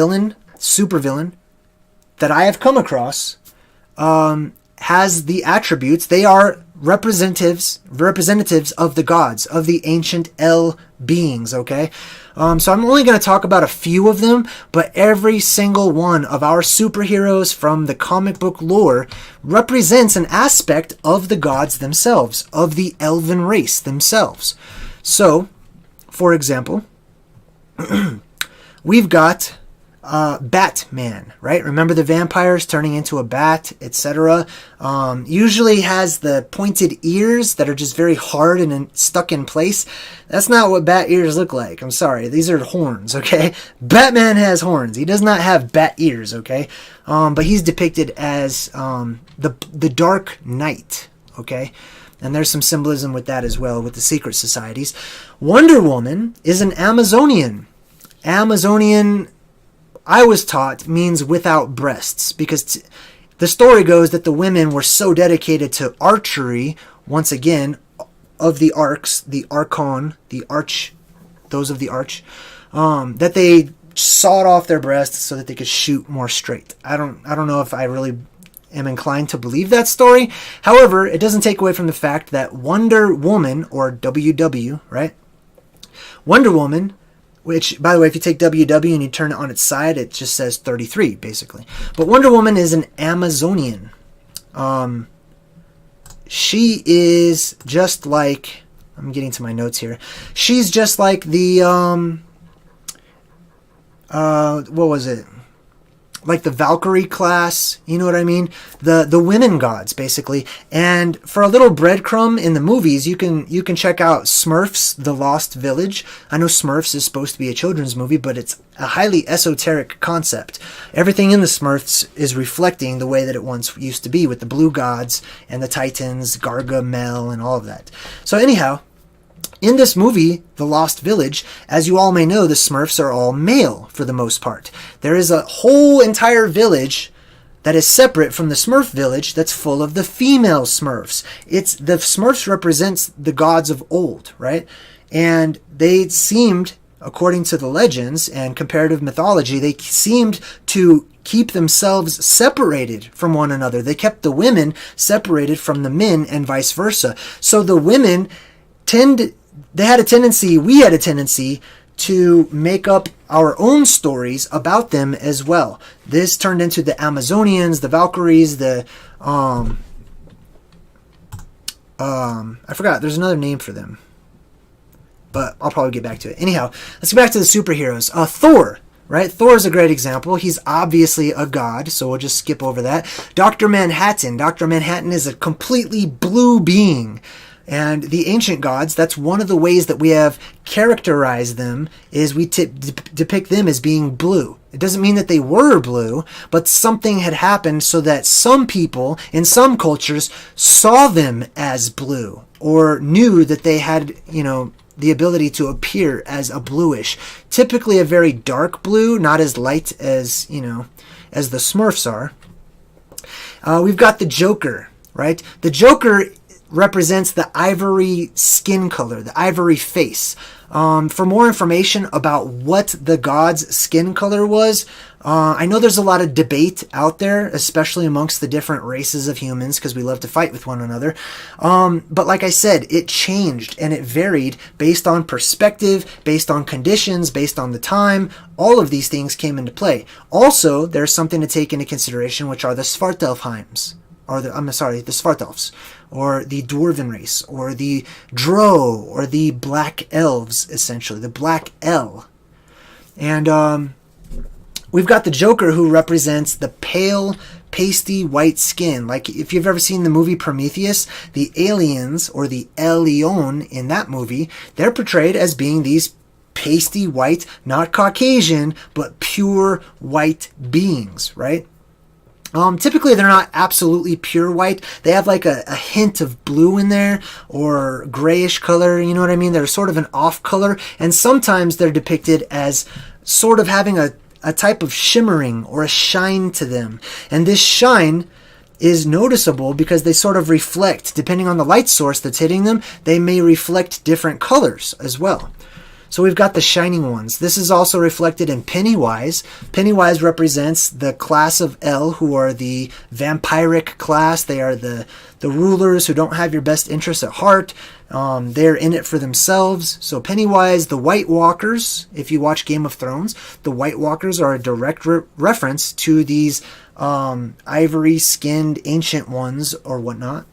supervillain that I have come across has the attributes. They are representatives of the gods, of the ancient El beings, okay? So I'm only going to talk about a few of them, but every single one of our superheroes from the comic book lore represents an aspect of the gods themselves, of the elven race themselves. So, for example, we've got Batman, right? Remember the vampires turning into a bat, etc. Usually has the pointed ears that are just very hard and stuck in place. That's not what bat ears look like. I'm sorry. These are horns, okay? Batman has horns. He does not have bat ears, okay? But he's depicted as the Dark Knight, okay? And there's some symbolism with that as well, with the secret societies. Wonder Woman is an Amazonian. Amazonian, I was taught, means without breasts, because the story goes that the women were so dedicated to archery, once again, of the arcs, the archon, the arch, those of the arch, that they sawed off their breasts so that they could shoot more straight. I don't know if I really am inclined to believe that story. However, it doesn't take away from the fact that Wonder Woman, or WW, right? Wonder Woman, which, by the way, if you take WW and you turn it on its side, it just says 33, basically. But Wonder Woman is an Amazonian. She is just like, I'm getting to my notes here. She's just like the, what was it? Like the Valkyrie class, you know what I mean? The women gods, basically. And for a little breadcrumb in the movies, you can check out Smurfs: The Lost Village. I know Smurfs is supposed to be a children's movie, but it's a highly esoteric concept. Everything in the Smurfs is reflecting the way that it once used to be, with the blue gods and the Titans, Gargamel, and all of that. So anyhow, in this movie, The Lost Village, as you all may know, the Smurfs are all male for the most part. There is a whole entire village that is separate from the Smurf village that's full of the female Smurfs. The Smurfs represents the gods of old, right? And they seemed, according to the legends and comparative mythology, they seemed to keep themselves separated from one another. They kept the women separated from the men and vice versa. So the women we had a tendency to make up our own stories about them as well. This turned into the Amazonians, the Valkyries, I forgot, there's another name for them, but I'll probably get back to it. Anyhow, let's get back to the superheroes. Thor, right? Thor is a great example. He's obviously a god, so we'll just skip over that. Dr. Manhattan. Dr. Manhattan is a completely blue being. And the ancient gods, that's one of the ways that we have characterized them, is we depict them as being blue. It doesn't mean that they were blue, but something had happened so that some people in some cultures saw them as blue, or knew that they had, the ability to appear as a bluish. Typically a very dark blue, not as light as, as the Smurfs are. We've got the Joker, right? The Joker represents the ivory skin color, the ivory face. For more information about what the god's skin color was, I know there's a lot of debate out there, especially amongst the different races of humans, because we love to fight with one another. But like I said, it changed and it varied based on perspective, based on conditions, based on the time. All of these things came into play. Also, there's something to take into consideration, which are the Svartalfheims. The Svartalfs, or the Dwarven race, or the Drow, or the Black Elves, essentially, the Black El. And we've got the Joker, who represents the pale, pasty white skin. Like, if you've ever seen the movie Prometheus, the aliens, or the Elyon in that movie, they're portrayed as being these pasty white, not Caucasian, but pure white beings, right? Typically they're not absolutely pure white. They have like a hint of blue in there, or grayish color, you know what I mean? They're sort of an off color, and sometimes they're depicted as sort of having a type of shimmering or a shine to them. And this shine is noticeable because they sort of reflect, depending on the light source that's hitting them, they may reflect different colors as well. So we've got the shining ones. This is also reflected in Pennywise. Pennywise represents the class of El, who are the vampiric class. They are the rulers who don't have your best interests at heart. They're in it for themselves. So Pennywise, the White Walkers, if you watch Game of Thrones, the White Walkers are a direct reference to these ivory-skinned ancient ones or whatnot.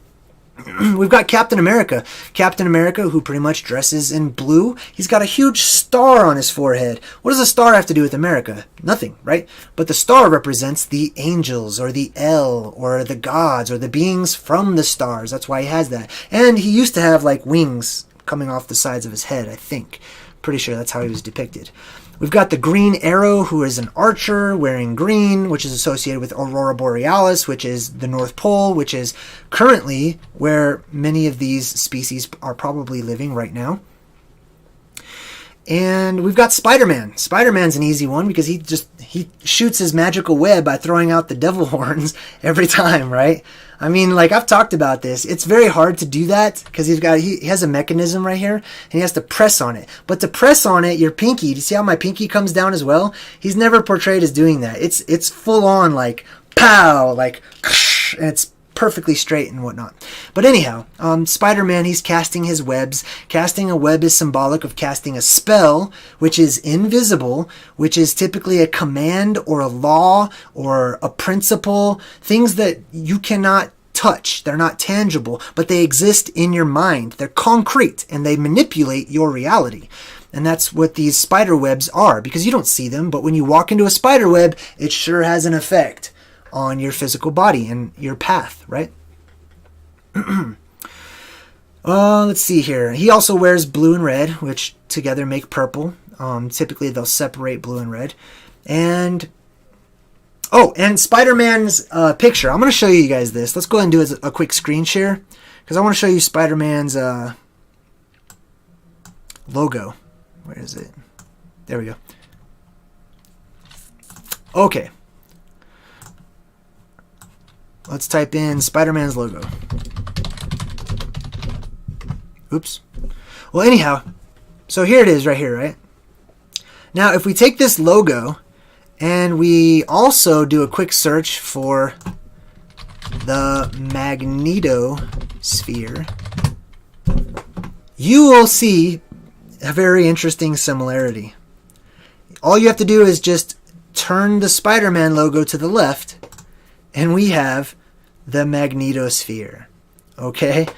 We've got Captain America. Captain America, who pretty much dresses in blue. He's got a huge star on his forehead. What does a star have to do with America? Nothing, right? But the star represents the angels, or the El, or the gods, or the beings from the stars. That's why he has that. And he used to have like wings coming off the sides of his head, I think. Pretty sure that's how he was depicted. We've got the Green Arrow, who is an archer wearing green, which is associated with Aurora Borealis, which is the North Pole, which is currently where many of these species are probably living right now. And we've got Spider-Man. Spider-Man's an easy one because he shoots his magical web by throwing out the devil horns every time, right? I mean, like, I've talked about this. It's very hard to do that because he has a mechanism right here and he has to press on it. But to press on it, your pinky, do you see how my pinky comes down as well? He's never portrayed as doing that. It's full on like pow, like, and it's perfectly straight and whatnot. But anyhow, Spider-Man, he's casting his webs. Casting a web is symbolic of casting a spell, which is invisible, which is typically a command or a law or a principle, things that you cannot touch, they're not tangible, but they exist in your mind. They're concrete, and they manipulate your reality. And that's what these spider webs are, because you don't see them, but when you walk into a spider web, it sure has an effect on your physical body and your path, right? Let's see here. He also wears blue and red, which together make purple. Typically, they'll separate blue and red. And Spider-Man's picture. I'm going to show you guys this. Let's go ahead and do a quick screen share, because I want to show you Spider-Man's logo. Where is it? There we go. Okay. Let's type in Spider-Man's logo. Oops. Well, anyhow, so here it is right here, right? Now, if we take this logo and we also do a quick search for the magnetosphere, you will see a very interesting similarity. All you have to do is just turn the Spider-Man logo to the left, and we have the magnetosphere. Okay?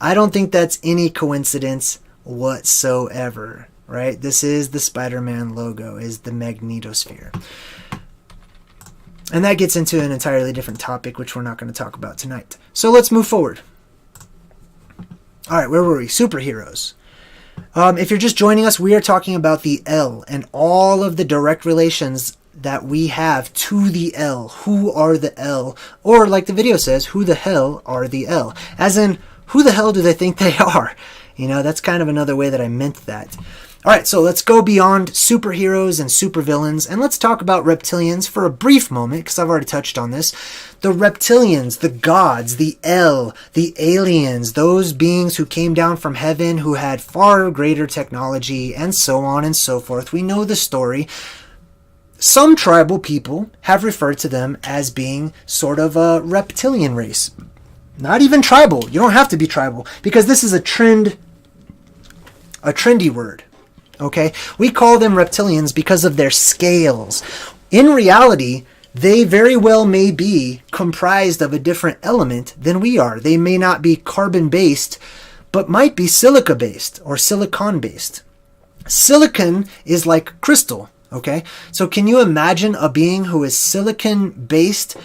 I don't think that's any coincidence whatsoever, right? This is the Spider-Man logo, is the magnetosphere. And that gets into an entirely different topic, which we're not going to talk about tonight. So let's move forward. All right, where were we? Superheroes. If you're just joining us, we are talking about the L and all of the direct relations that we have to the L. Who are the L? Or like the video says, who the hell are the L? As in, who the hell do they think they are? You know, that's kind of another way that I meant that. All right, so let's go beyond superheroes and supervillains, and let's talk about reptilians for a brief moment, because I've already touched on this. The reptilians, the gods, the El, the aliens, those beings who came down from heaven, who had far greater technology, and so on and so forth. We know the story. Some tribal people have referred to them as being sort of a reptilian race. Not even tribal. You don't have to be tribal, because this is a trendy word. Okay? We call them reptilians because of their scales. In reality, they very well may be comprised of a different element than we are. They may not be carbon-based, but might be silica-based or silicon-based. Silicon is like crystal. Okay? So can you imagine a being who is silicon-based,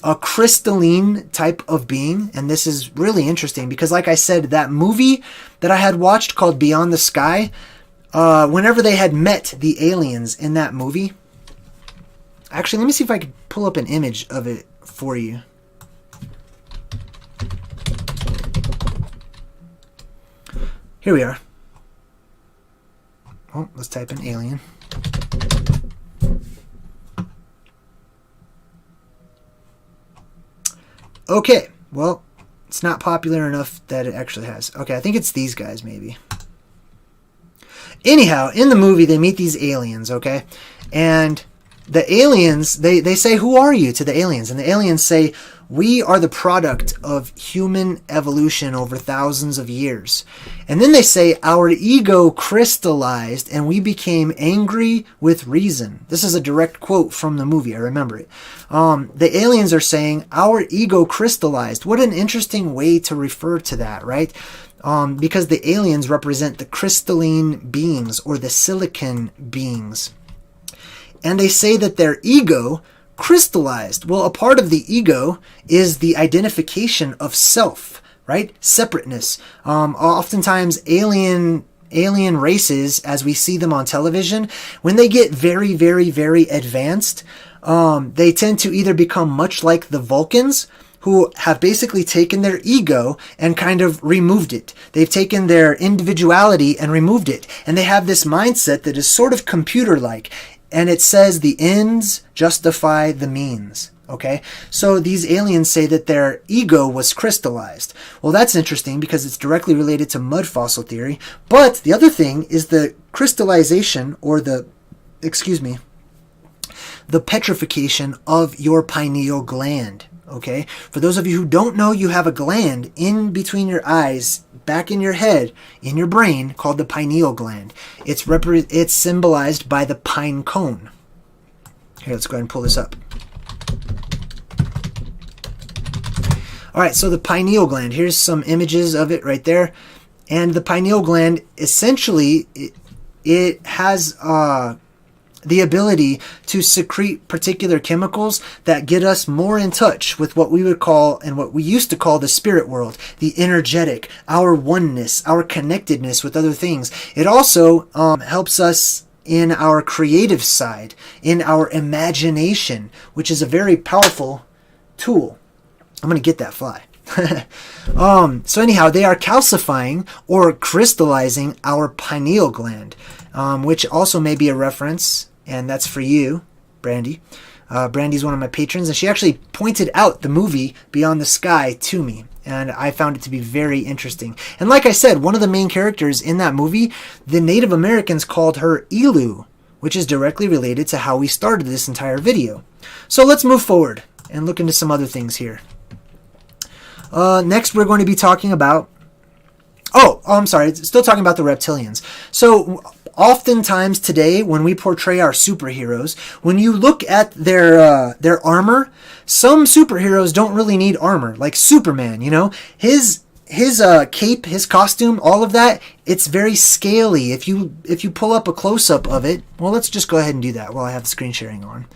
a crystalline type of being? And this is really interesting because, like I said, that movie that I had watched called Beyond the Sky, whenever they had met the aliens in that movie, actually, let me see if I can pull up an image of it for you. Here we are. Oh, let's type in alien. Okay, well, it's not popular enough that it actually has. Okay, I think it's these guys, maybe. Anyhow, in the movie, they meet these aliens, okay? And the aliens, they say, who are you, to the aliens? And the aliens say, we are the product of human evolution over thousands of years. And then they say, our ego crystallized and we became angry with reason. This is a direct quote from the movie. I remember it. The aliens are saying, our ego crystallized. What an interesting way to refer to that, right? Because the aliens represent the crystalline beings or the silicon beings. And they say that their ego crystallized. Well, a part of the ego is the identification of self, right? Separateness. Oftentimes alien races, as we see them on television, when they get very, very, very advanced, they tend to either become much like the Vulcans, who have basically taken their ego and kind of removed it. They've taken their individuality and removed it. And they have this mindset that is sort of computer-like. And it says the ends justify the means. Okay? So these aliens say that their ego was crystallized. Well, that's interesting because it's directly related to mud fossil theory. But the other thing is the crystallization or the petrification of your pineal gland. Okay? For those of you who don't know, you have a gland in between your eyes, back in your head, in your brain, called the pineal gland. It's symbolized by the pine cone. Here, let's go ahead and pull this up. All right, so the pineal gland. Here's some images of it right there. And the pineal gland, essentially, it has the ability to secrete particular chemicals that get us more in touch with what we would call, and what we used to call, the spirit world, the energetic, our oneness, our connectedness with other things. It also helps us in our creative side, in our imagination, which is a very powerful tool. I'm going to get that fly. So anyhow, they are calcifying or crystallizing our pineal gland, which also may be a reference, and that's for you, Brandy. Brandy's one of my patrons, and she actually pointed out the movie Beyond the Sky to me, and I found it to be very interesting. And like I said, one of the main characters in that movie, the Native Americans called her Elu, which is directly related to how we started this entire video. So let's move forward and look into some other things here. Next, we're going to be talking about... I'm sorry. Still talking about the reptilians. So, oftentimes today, when we portray our superheroes, when you look at their armor, some superheroes don't really need armor. Like Superman, you know? His cape, his costume, all of that, it's very scaly. If you pull up a close-up of it... Well, let's just go ahead and do that while I have the screen sharing on.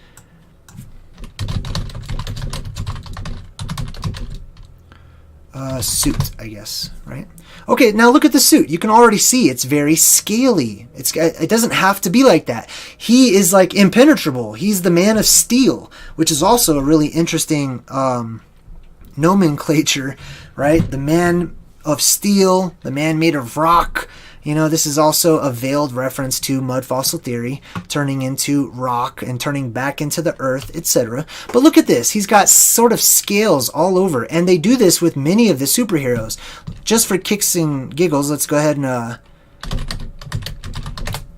Suit, I guess, right? Okay, now look at the suit. You can already see it's very scaly. It doesn't have to be like that. He is like impenetrable. He's the Man of Steel, which is also a really interesting nomenclature, right? The Man of Steel, the man made of rock. You know, this is also a veiled reference to mud fossil theory, turning into rock and turning back into the earth, etc. But look at this. He's got sort of scales all over, and they do this with many of the superheroes. Just for kicks and giggles, let's go ahead and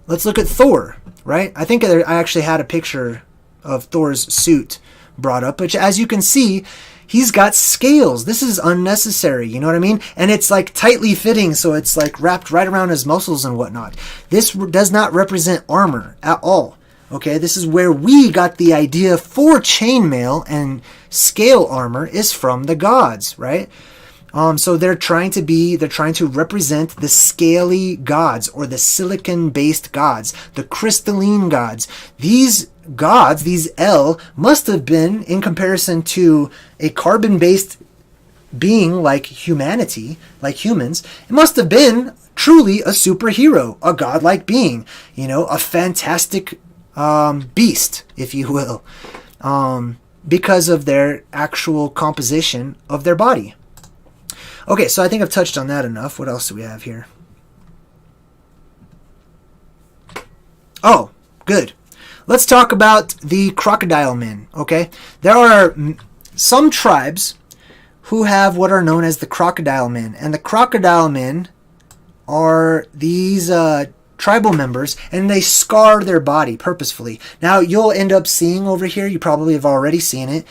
let's look at Thor, right? I think I actually had a picture of Thor's suit brought up, but as you can see, he's got scales. This is unnecessary, you know what I mean? And it's like tightly fitting, so it's like wrapped right around his muscles and whatnot. This does not represent armor at all. Okay, this is where we got the idea for chainmail and scale armor is from the gods, right? So they're trying to represent the scaly gods, or the silicon-based gods, the crystalline gods. These gods, these El, must have been, in comparison to a carbon-based being like humanity, like humans, it must have been truly a superhero, a godlike being, you know, a fantastic beast, if you will, because of their actual composition of their body. Okay, so I think I've touched on that enough. What else do we have here? Oh, good. Let's talk about the crocodile men, okay? There are some tribes who have what are known as the crocodile men. And the crocodile men are these tribal members, and they scar their body purposefully. Now, you'll end up seeing over here, you probably have already seen it,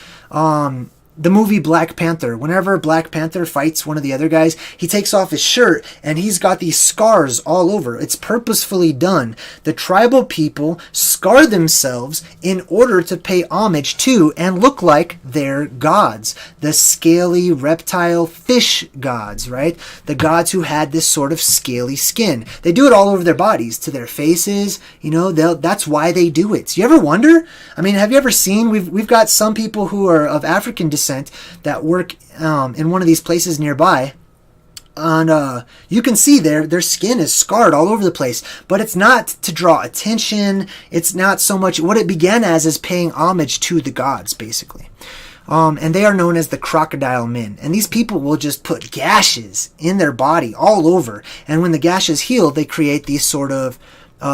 the movie Black Panther. Whenever Black Panther fights one of the other guys, he takes off his shirt and he's got these scars all over. It's purposefully done. The tribal people scar themselves in order to pay homage to and look like their gods. The scaly reptile fish gods, right? The gods who had this sort of scaly skin. They do it all over their bodies, to their faces. You know, that's why they do it. You ever wonder? I mean, have you ever seen, we've got some people who are of African descent that work in one of these places nearby, and you can see their skin is scarred all over the place, but it's not to draw attention. It's not so much, what it began as is paying homage to the gods, basically. And they are known as the crocodile men, and these people will just put gashes in their body all over, and when the gashes heal, they create these sort of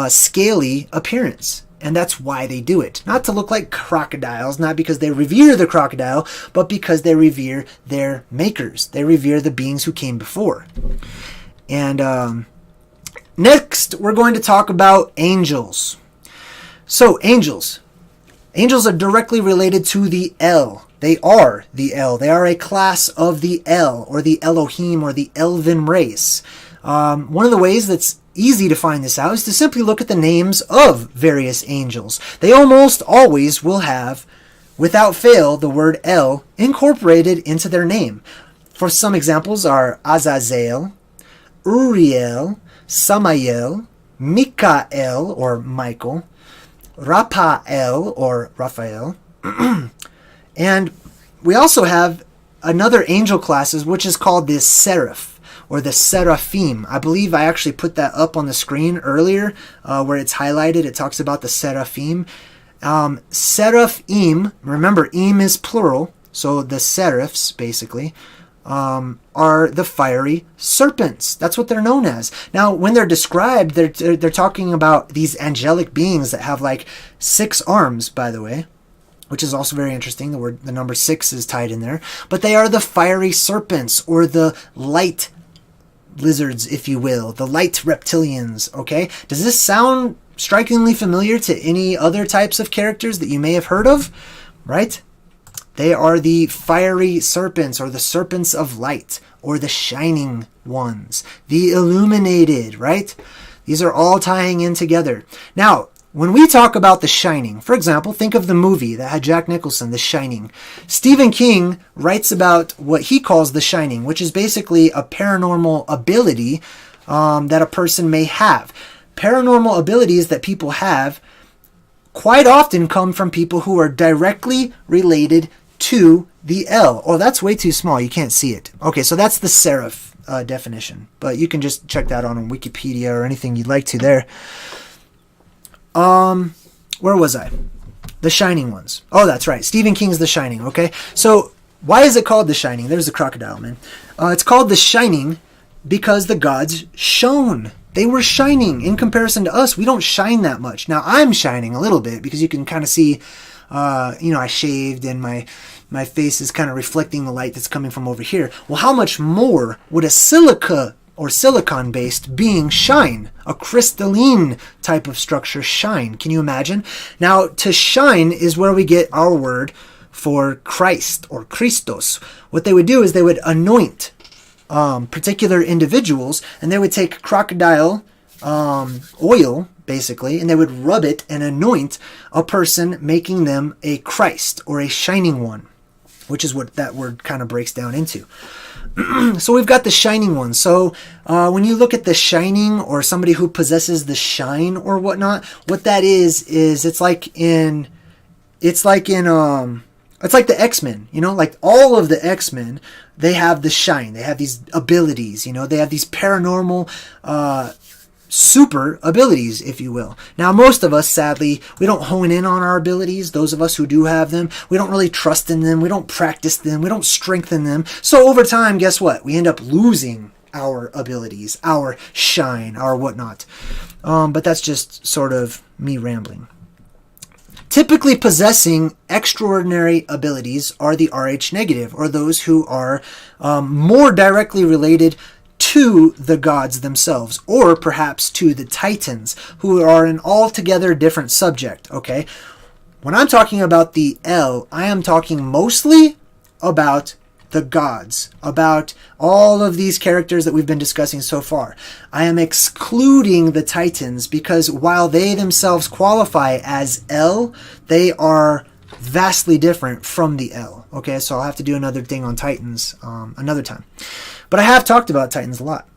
scaly appearance. And that's why they do it. Not to look like crocodiles, not because they revere the crocodile, but because they revere their makers. They revere the beings who came before. And next, we're going to talk about angels. So, angels. Angels are directly related to the El. They are the El. They are a class of the El, or the Elohim, or the Elven race. One of the ways that's easy to find this out is to simply look at the names of various angels. They almost always will have, without fail, the word El incorporated into their name. For some examples are Azazel, Uriel, Samael, Mikael or Michael, Raphael or Raphael, and we also have another angel classes which is called the Seraph or the Seraphim. I believe I actually put that up on the screen earlier where it's highlighted. It talks about the Seraphim. Seraphim, remember, im is plural, so the seraphs basically are the fiery serpents. That's what they're known as. Now, when they're described, they're talking about these angelic beings that have like 6 arms, by the way, which is also very interesting. The number 6 is tied in there. But they are the fiery serpents, or the light lizards, if you will, the light reptilians, okay? Does this sound strikingly familiar to any other types of characters that you may have heard of, right? They are the fiery serpents, or the serpents of light, or the shining ones, the illuminated, right? These are all tying in together. Now, when we talk about The Shining, for example, think of the movie that had Jack Nicholson, The Shining. Stephen King writes about what he calls The Shining, which is basically a paranormal ability that a person may have. Paranormal abilities that people have quite often come from people who are directly related to the L. Oh, that's way too small. You can't see it. Okay, so that's the seraph definition. But you can just check that on Wikipedia or anything you'd like to there. Where was I? The Shining ones. Oh, that's right. Stephen King's The Shining, okay? So, why is it called The Shining? There's the crocodile, man. It's called The Shining because the gods shone. They were shining in comparison to us. We don't shine that much. Now, I'm shining a little bit because you can kind of see, I shaved and my face is kind of reflecting the light that's coming from over here. Well, how much more would a silica or silicon-based being shine? A crystalline type of structure shine. Can you imagine? Now, to shine is where we get our word for Christ or Christos. What they would do is they would anoint particular individuals, and they would take crocodile oil, basically, and they would rub it and anoint a person, making them a Christ or a shining one, which is what that word kind of breaks down into. So we've got the shining one. So when you look at the shining, or somebody who possesses the shine or whatnot, what that is it's like the X-Men, like all of the X-Men, they have the shine. They have these abilities, they have these paranormal, super abilities, if you will. Now, most of us, sadly, we don't hone in on our abilities. Those of us who do have them, we don't really trust in them. We don't practice them. We don't strengthen them. So over time, guess what? We end up losing our abilities, our shine, our whatnot. But that's just sort of me rambling. Typically possessing extraordinary abilities are the Rh negative, or those who are more directly related to the gods themselves, or perhaps to the Titans, who are an altogether different subject, okay? When I'm talking about the L, I am talking mostly about the gods, about all of these characters that we've been discussing so far. I am excluding the Titans because while they themselves qualify as L, they are vastly different from the L. Okay, so I'll have to do another thing on Titans another time. But I have talked about Titans a lot.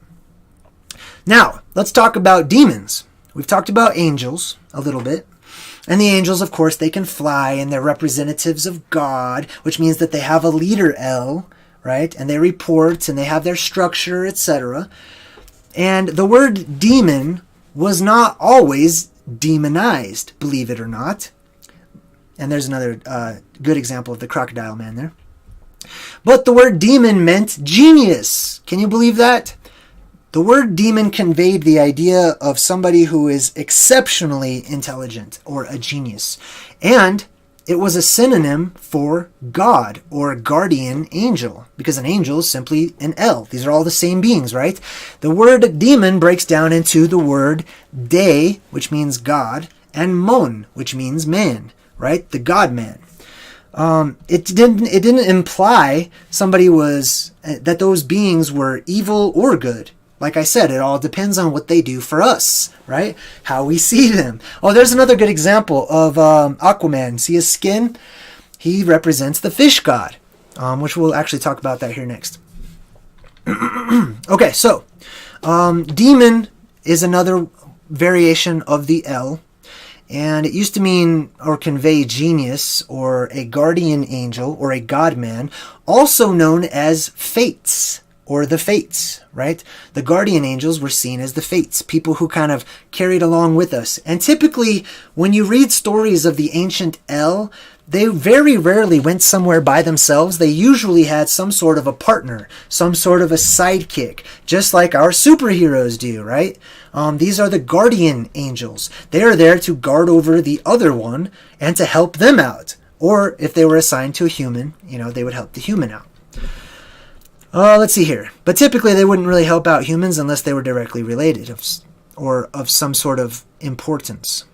Now, let's talk about demons. We've talked about angels a little bit. And the angels, of course, they can fly, and they're representatives of God, which means that they have a leader L, right? And they report, and they have their structure, etc. And the word demon was not always demonized, believe it or not. And there's another good example of the crocodile man there. But the word demon meant genius. Can you believe that? The word demon conveyed the idea of somebody who is exceptionally intelligent, or a genius. And it was a synonym for God, or guardian angel, because an angel is simply an L. These are all the same beings, right? The word demon breaks down into the word de, which means God, and mon, which means man, right? The God-man. It didn't imply somebody that those beings were evil or good. Like I said, it all depends on what they do for us, right? How we see them. Oh, there's another good example of Aquaman. See his skin? He represents the fish god, which we'll actually talk about that here next. Okay, so demon is another variation of the El, and it used to mean or convey genius or a guardian angel or a god-man, also known as fates or the fates, right? The guardian angels were seen as the fates, people who kind of carried along with us. And typically, when you read stories of the ancient El, they very rarely went somewhere by themselves. They usually had some sort of a partner, some sort of a sidekick, just like our superheroes do, right? These are the guardian angels. They are there to guard over the other one and to help them out. Or if they were assigned to a human, they would help the human out. Let's see here. But typically they wouldn't really help out humans unless they were directly related or of some sort of importance.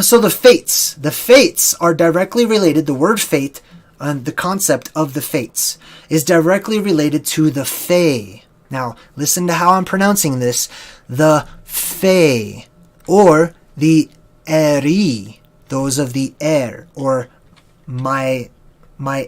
So the fates are directly related. The word fate, the concept of the fates, is directly related to the Fae. Now, listen to how I'm pronouncing this. The Fae, or the Eri, those of the air, or my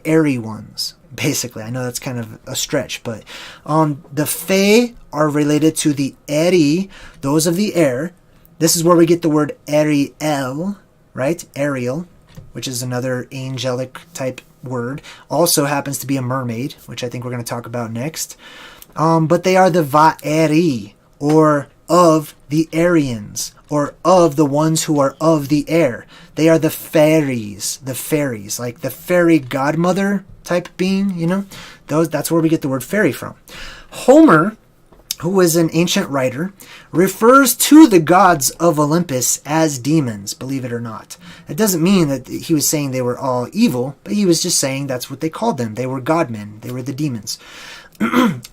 airy ones. Basically, I know that's kind of a stretch, but the Fae are related to the Eri, those of the air. This is where we get the word Ariel, right? Ariel, which is another angelic type word. Also happens to be a mermaid, which I think we're going to talk about next. But they are the Vaeri, or of the Aryans, or of the ones who are of the air. They are the fairies, like the fairy godmother type being, That's where we get the word fairy from. Homer, who is an ancient writer, refers to the gods of Olympus as demons, believe it or not. It doesn't mean that he was saying they were all evil, but he was just saying that's what they called them. They were godmen. They were the demons.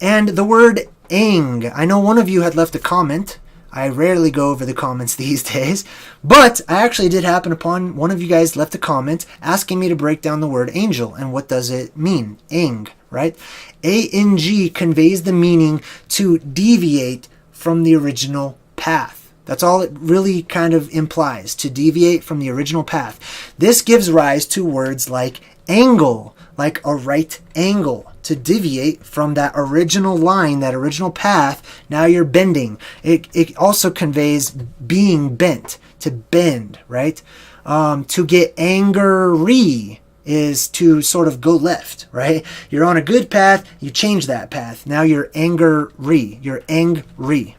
And the word Aang, I know one of you had left a comment. I rarely go over the comments these days, but I actually did happen upon one of you guys left a comment asking me to break down the word angel and what does it mean. Aang, right? A-N-G conveys the meaning to deviate from the original path. That's all it really kind of implies, to deviate from the original path. This gives rise to words like angle, like a right angle, to deviate from that original line, that original path. Now you're bending. It also conveys being bent, to bend, right? To get angry is to sort of go left, right? You're on a good path, you change that path. Now you're angry. You're angry.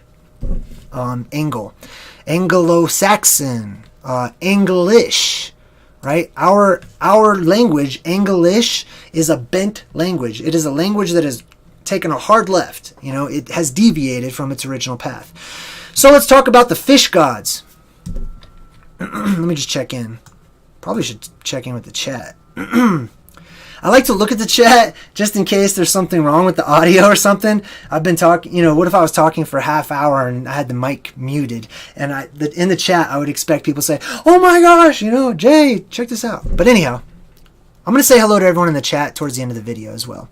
Angle. Anglo-Saxon. English. Right? Our language, English, is a bent language. It is a language that has taken a hard left. It has deviated from its original path. So let's talk about the fish gods. Let me just check in. Probably should check in with the chat. I like to look at the chat just in case there's something wrong with the audio or something. I've been talking, what if I was talking for a half hour and I had the mic muted, and in the chat I would expect people to say, oh my gosh, Jay, check this out. But anyhow, I'm going to say hello to everyone in the chat towards the end of the video as well.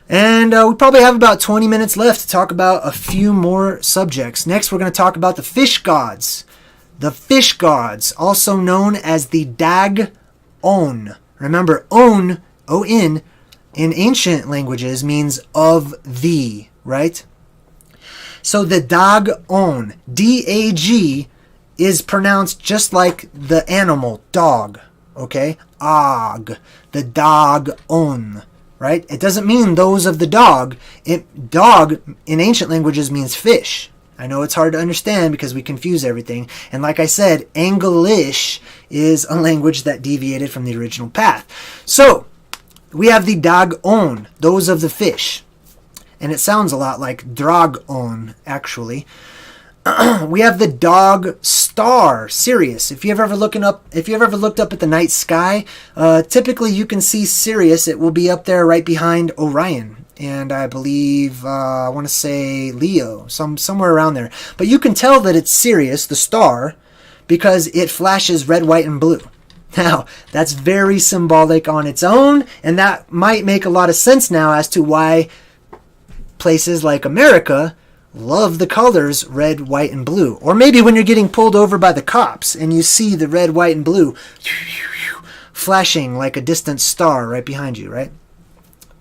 And we probably have about 20 minutes left to talk about a few more subjects. Next, we're going to talk about the fish gods. The fish gods, also known as the Dag-On. Remember, On, O-N, in ancient languages means of thee, right? So the Dag-On, D-A-G, is pronounced just like the animal, dog, okay? Og, the Dag-On, right? It doesn't mean those of the dog. Dog in ancient languages means fish. I know it's hard to understand because we confuse everything. And like I said, English is a language that deviated from the original path. So, we have the Dag-On, those of the fish. And it sounds a lot like Drag-On, actually. We have the dog star, Sirius. If you've ever looked up at the night sky, typically you can see Sirius. It will be up there right behind Orion. And I believe, I want to say Leo, somewhere around there. But you can tell that it's Sirius, the star, because it flashes red, white, and blue. Now, that's very symbolic on its own, and that might make a lot of sense now as to why places like America love the colors red, white, and blue. Or maybe when you're getting pulled over by the cops and you see the red, white, and blue flashing like a distant star right behind you, right?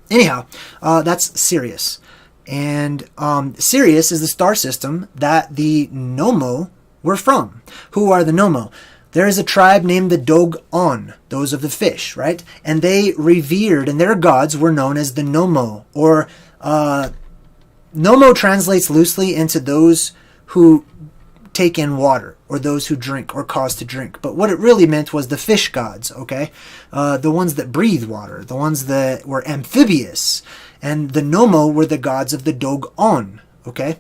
Anyhow, that's Sirius. And Sirius is the star system that the Nommo were from. Who are the Nommo? There is a tribe named the Dogon, those of the fish, right? And they revered, and their gods were known as the Nommo, or Nommo translates loosely into those who take in water, or those who drink, or cause to drink. But what it really meant was the fish gods, okay? The ones that breathe water, the ones that were amphibious. And the Nommo were the gods of the Dogon, okay?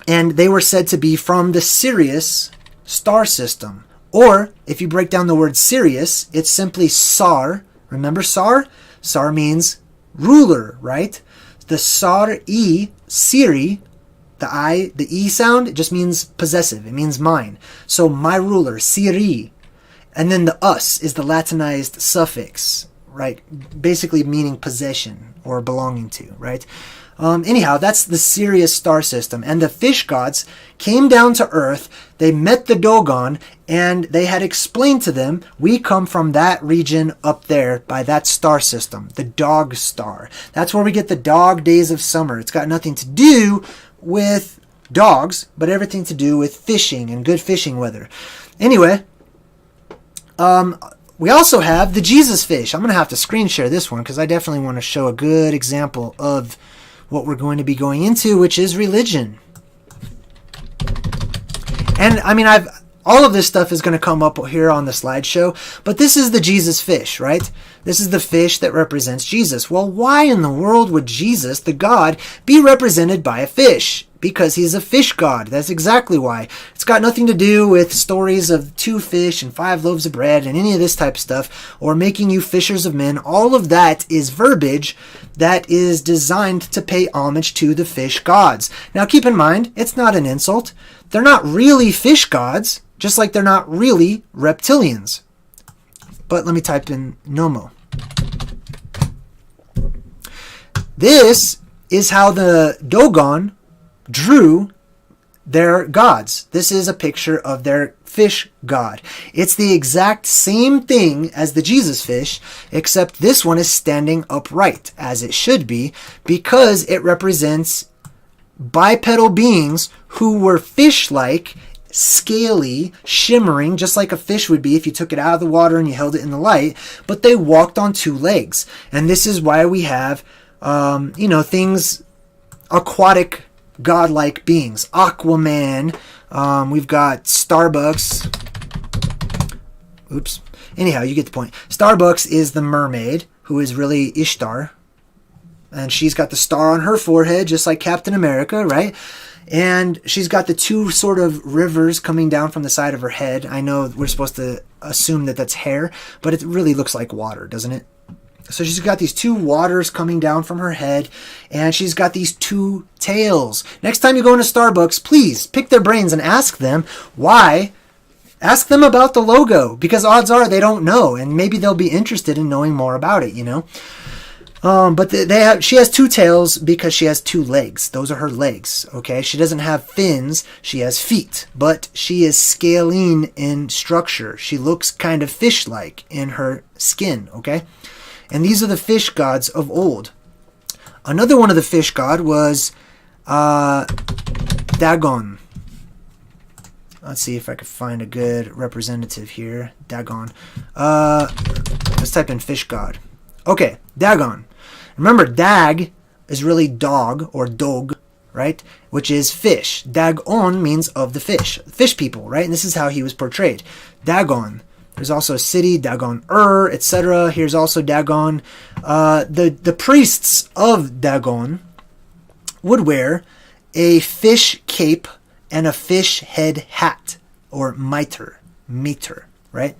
And they were said to be from the Sirius star system. Or, if you break down the word Sirius, it's simply Sar. Remember Sar? Sar means ruler, right? The Sar-E, Siri, the E sound, it just means possessive. It means mine. So, my ruler, Siri. And then the us is the Latinized suffix, right? Basically meaning possession or belonging to, right? Anyhow, that's the Sirius star system. And the fish gods came down to Earth, they met the Dogon, and they had explained to them, we come from that region up there by that star system, the dog star. That's where we get the dog days of summer. It's got nothing to do with dogs, but everything to do with fishing and good fishing weather. Anyway, we also have the Jesus fish. I'm going to have to screen share this one because I definitely want to show a good example of what we're going to be going into, which is religion. And I mean, all of this stuff is going to come up here on the slideshow, but this is the Jesus fish, right? This is the fish that represents Jesus. Well, why in the world would Jesus, the God, be represented by a fish? Because he's a fish god. That's exactly why. It's got nothing to do with stories of 2 fish and 5 loaves of bread and any of this type of stuff, or making you fishers of men. All of that is verbiage that is designed to pay homage to the fish gods. Now keep in mind, it's not an insult. They're not really fish gods, just like they're not really reptilians. But let me type in Nommo. This is how the Dogon drew their gods. This is a picture of their fish god. It's the exact same thing as the Jesus fish, except this one is standing upright, as it should be, because it represents bipedal beings who were fish-like, scaly, shimmering, just like a fish would be if you took it out of the water and you held it in the light, but they walked on 2 legs. And this is why we have, things, aquatic godlike beings. Aquaman. We've got Starbucks. Oops. Anyhow, you get the point. Starbucks is the mermaid, who is really Ishtar. And she's got the star on her forehead, just like Captain America, right? And she's got the 2 sort of rivers coming down from the side of her head. I know we're supposed to assume that that's hair, but it really looks like water, doesn't it? So she's got these 2 waters coming down from her head, and she's got these 2 tails. Next time you go into Starbucks, please pick their brains and ask them why. Ask them about the logo, because odds are they don't know, and maybe they'll be interested in knowing more about it, you know. But she has 2 tails because she has 2 legs. Those are her legs, okay? She doesn't have fins, she has feet, but she is scalene in structure. She looks kind of fish-like in her skin, okay? And these are the fish gods of old. Another one of the fish god was Dagon. Let's see if I can find a good representative here. Dagon. Let's type in fish god. Okay, Dagon. Remember, Dag is really dog or dog, right? Which is fish. Dagon means of the fish people, right? And this is how he was portrayed. Dagon. There's also a city, Dagon-Ur, etc. Here's also Dagon. The priests of Dagon would wear a fish cape and a fish head hat, or mitre, right?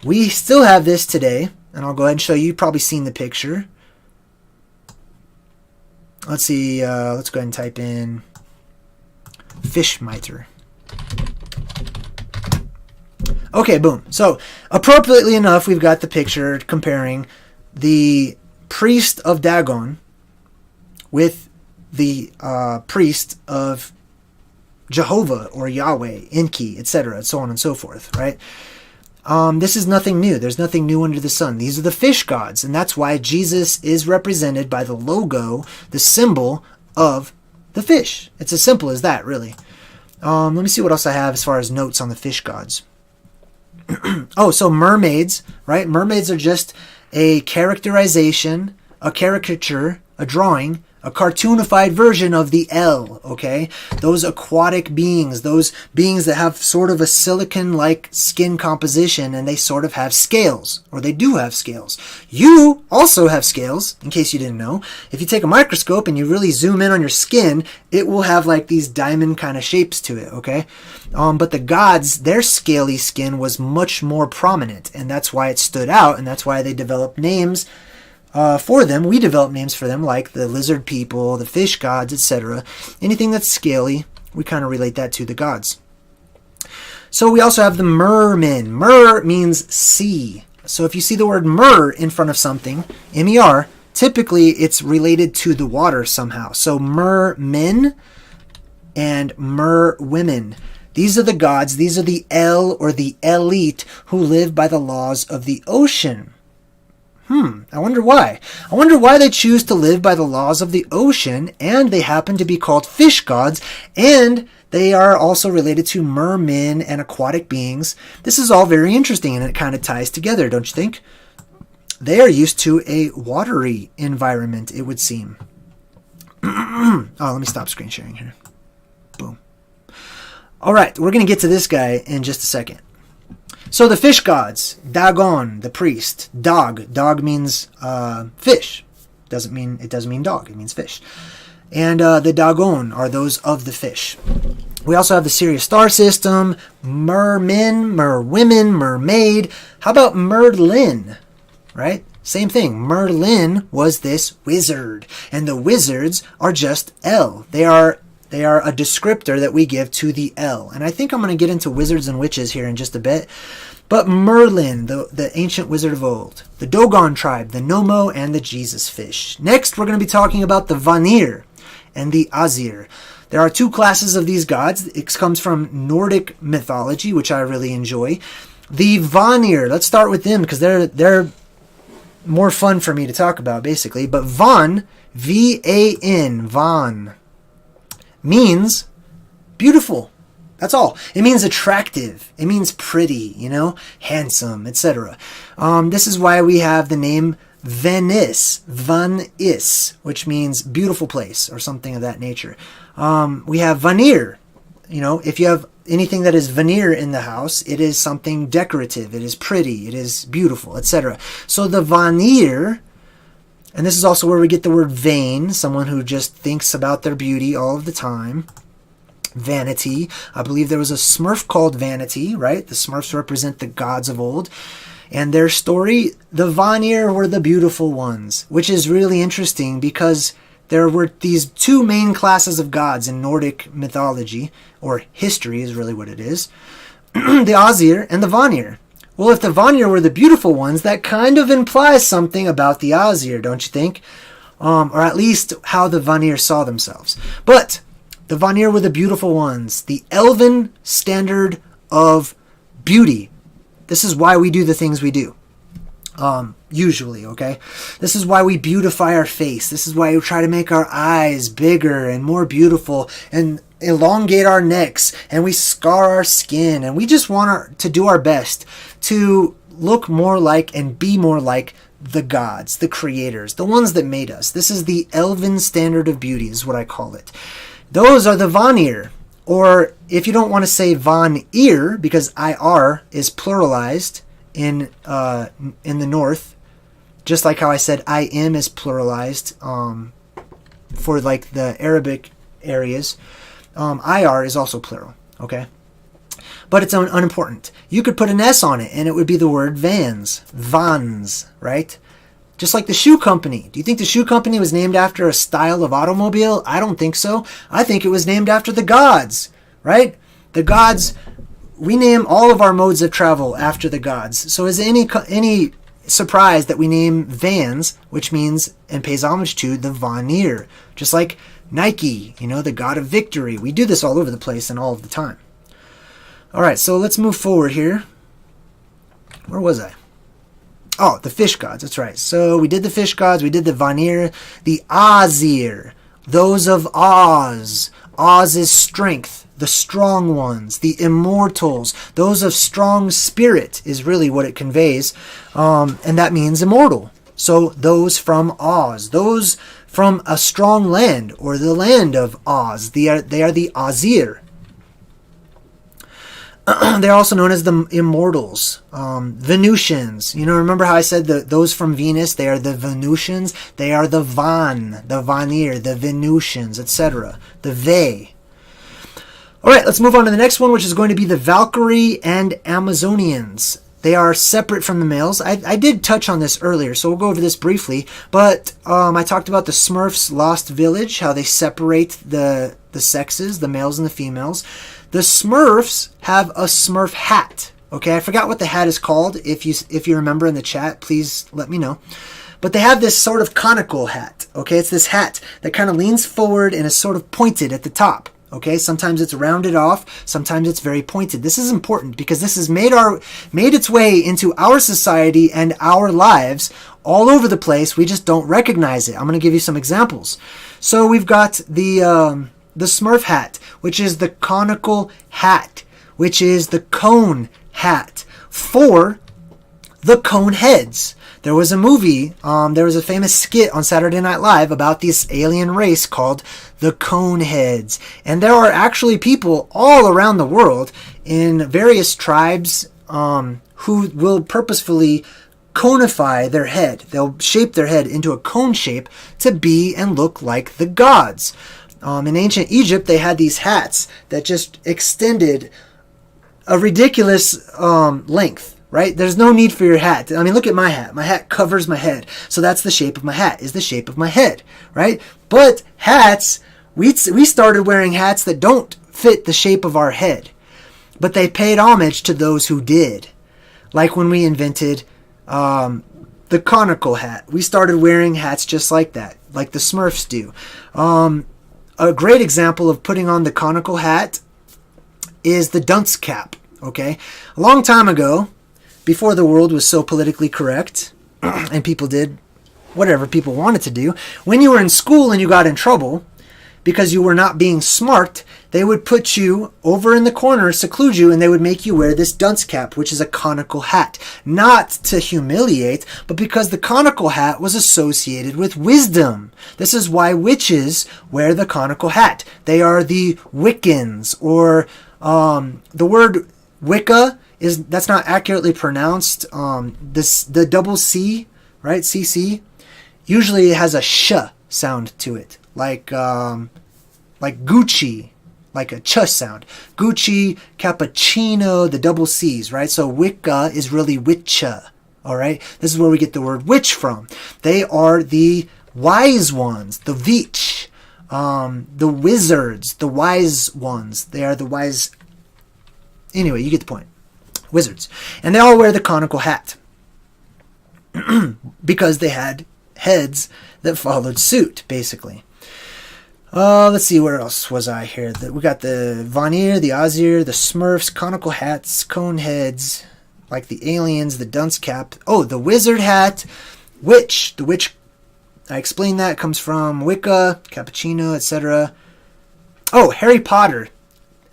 We still have this today, and I'll go ahead and show you. You've probably seen the picture. Let's see, let's go ahead and type in fish mitre. Okay, boom. So, appropriately enough, we've got the picture comparing the priest of Dagon with the priest of Jehovah or Yahweh, Enki, etc., and so on and so forth, right? This is nothing new. There's nothing new under the sun. These are the fish gods, and that's why Jesus is represented by the logo, the symbol of the fish. It's as simple as that, really. Let me see what else I have as far as notes on the fish gods. Oh, so mermaids, right? Mermaids are just a characterization, a caricature, a drawing, a cartoonified version of the El, okay? Those aquatic beings, those beings that have sort of a silicon-like skin composition, and they sort of have scales, or they do have scales. You also have scales, in case you didn't know. If you take a microscope and you really zoom in on your skin, it will have like these diamond kind of shapes to it, okay? But the gods, their scaly skin was much more prominent, and that's why it stood out, and that's why they developed names for them. We develop names for them like the lizard people, the fish gods, etc. Anything that's scaly, we kind of relate that to the gods. So we also have the mermen. Mer means sea. So if you see the word mer in front of something, M-E-R, typically it's related to the water somehow. So mermen and merwomen. These are the gods. These are the El or the elite who live by the laws of the ocean. I wonder why. I wonder why they choose to live by the laws of the ocean, and they happen to be called fish gods, and they are also related to mermen and aquatic beings. This is all very interesting, and it kind of ties together, don't you think? They are used to a watery environment, it would seem. Oh, let me stop screen sharing here. Boom. All right, we're going to get to this guy in just a second. So the fish gods, Dagon, the priest, Dog. Dog means fish. It doesn't mean dog. It means fish. And the Dagon are those of the fish. We also have the Sirius star system, mermen, merwomen, mermaid. How about Merlin? Right? Same thing. Merlin was this wizard, and the wizards are just El. They are a descriptor that we give to the El. And I think I'm going to get into wizards and witches here in just a bit. But Merlin, the ancient wizard of old, the Dogon tribe, the Nomo, and the Jesus fish. Next, we're going to be talking about the Vanir and the Azir. There are two classes of these gods. It comes from Nordic mythology, which I really enjoy. The Vanir, let's start with them because they're more fun for me to talk about, basically. But Van, V-A-N, Van, means beautiful. That's all. It means attractive. It means pretty, handsome, etc. This is why we have the name Venice, which means beautiful place or something of that nature. We have Vanir. If you have anything that is veneer in the house, it is something decorative. It is pretty. It is beautiful, etc. So the Vanir, and this is also where we get the word vain, someone who just thinks about their beauty all of the time. Vanity. I believe there was a Smurf called Vanity, right? The Smurfs represent the gods of old. And their story, the Vanir were the beautiful ones, which is really interesting because there were these two main classes of gods in Nordic mythology, or history is really what it is. The Azir and the Vanir. Well, if the Vanir were the beautiful ones, that kind of implies something about the Azir, don't you think? Or at least how the Vanir saw themselves. But the Vanir were the beautiful ones, the elven standard of beauty. This is why we do the things we do. Usually, okay? This is why we beautify our face. This is why we try to make our eyes bigger and more beautiful and elongate our necks, and we scar our skin, and we just want to do our best to look more like and be more like the gods, the creators, the ones that made us. This is the elven standard of beauty is what I call it. Those are the Vanir. Or if you don't want to say Vanir, because IR is pluralized in the north, just like how I said I am is pluralized for like the Arabic areas, IR is also plural, okay? But it's unimportant. You could put an S on it and it would be the word vans, right? Just like the shoe company. Do you think the shoe company was named after a style of automobile? I don't think so. I think it was named after the gods, right? The gods, we name all of our modes of travel after the gods. So is any surprise that we name Vans, which means and pays homage to the Vanir? Just like Nike, the god of victory. We do this all over the place and all of the time. All right, so let's move forward here. Where was I? Oh, the fish gods. That's right. So we did the fish gods. We did the Vanir, the Azir, those of Oz. Oz is strength, the strong ones, the immortals, those of strong spirit is really what it conveys. And that means immortal. So those from Oz, those from a strong land or the land of Oz, they are the Azir. They're also known as the immortals, Venusians. Remember how I said those from Venus, they are the Venusians. They are the Vanir, the Venusians, etc. The Ve. All right, let's move on to the next one, which is going to be the Valkyrie and Amazonians. They are separate from the males. I did touch on this earlier, so we'll go over this briefly. But I talked about the Smurfs' Lost Village, how they separate the sexes, the males and the females. The Smurfs have a Smurf hat. Okay, I forgot what the hat is called. If you remember in the chat, please let me know. But they have this sort of conical hat. Okay, it's this hat that kind of leans forward and is sort of pointed at the top. Okay, sometimes it's rounded off, sometimes it's very pointed. This is important because this has made its way into our society and our lives all over the place. We just don't recognize it. I'm going to give you some examples. So we've got the Smurf hat, which is the conical hat, which is the cone hat for the cone heads. There was a movie, there was a famous skit on Saturday Night Live about this alien race called the Coneheads. And there are actually people all around the world in various tribes who will purposefully conify their head. They'll shape their head into a cone shape to be and look like the gods. In ancient Egypt, they had these hats that just extended a ridiculous length. Right? There's no need for your hat. I mean, look at my hat. My hat covers my head. So that's the shape of my hat, is the shape of my head. Right? But hats, we started wearing hats that don't fit the shape of our head. But they paid homage to those who did. Like when we invented the conical hat. We started wearing hats just like that, like the Smurfs do. A great example of putting on the conical hat is the dunce cap. Okay? A long time ago, before the world was so politically correct and people did whatever people wanted to do, when you were in school and you got in trouble because you were not being smart, they would put you over in the corner, seclude you, and they would make you wear this dunce cap, which is a conical hat. Not to humiliate, but because the conical hat was associated with wisdom. This is why witches wear the conical hat. They are the Wiccans, or the word Wicca, that's not accurately pronounced. The double C, right? CC, usually it has a sh sound to it, like Gucci, like a ch sound. Gucci, cappuccino, the double C's, right? So Wicca is really witcha. All right, this is where we get the word witch from. They are the wise ones, the Vich, the wizards, the wise ones. They are the wise. Anyway, you get the point. Wizards. And they all wear the conical hat because they had heads that followed suit, basically. Let's see, where else was I here? We got the Vanir, the Azir, the Smurfs, conical hats, cone heads, like the aliens, the dunce cap. Oh, the wizard hat, witch. The witch, I explained that, comes from Wicca, cappuccino, etc. Oh, Harry Potter.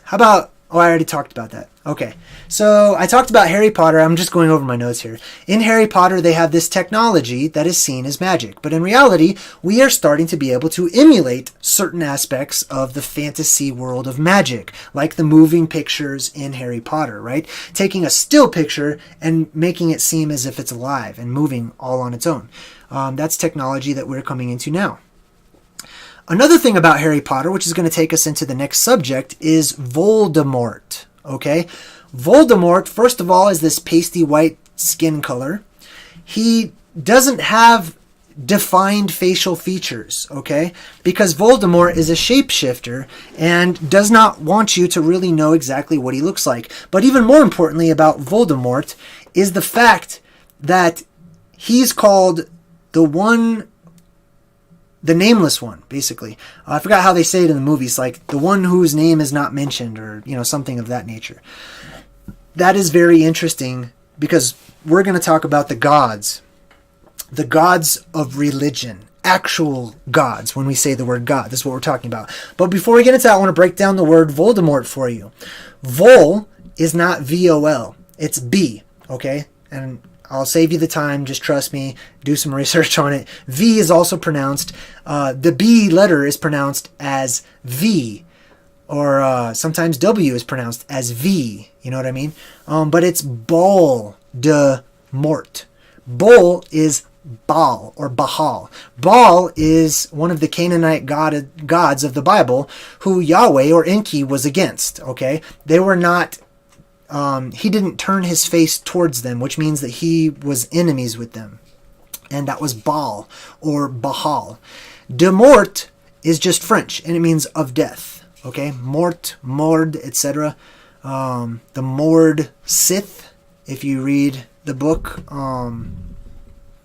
How about... Oh, I already talked about that. Okay, so I talked about Harry Potter. I'm just going over my notes here. In Harry Potter, they have this technology that is seen as magic. But in reality, we are starting to be able to emulate certain aspects of the fantasy world of magic, like the moving pictures in Harry Potter, right? Taking a still picture and making it seem as if it's alive and moving all on its own. That's technology that we're coming into now. Another thing about Harry Potter, which is going to take us into the next subject, is Voldemort. Okay? Voldemort, first of all, is this pasty white skin color. He doesn't have defined facial features, okay? Because Voldemort is a shapeshifter and does not want you to really know exactly what he looks like. But even more importantly about Voldemort is the fact that he's called the nameless one, basically. I forgot how they say it in the movies, like the one whose name is not mentioned, or something of that nature. That is very interesting because we're going to talk about the gods of religion, actual gods. When we say the word God, this is what we're talking about. But before we get into that, I want to break down the word Voldemort for you. Vol is not V-O-L. It's B, okay? And I'll save you the time. Just trust me. Do some research on it. V is also pronounced, the B letter is pronounced as V, or sometimes W is pronounced as V. You know what I mean? But it's Bol de Mort. Bol is Baal or Baal. Baal is one of the Canaanite gods of the Bible who Yahweh or Enki was against. Okay, they were not. He didn't turn his face towards them, which means that he was enemies with them, and that was Baal or Baal. De mort is just French, and it means of death. Okay, mort, mord, etc. The Mord Sith, if you read the book.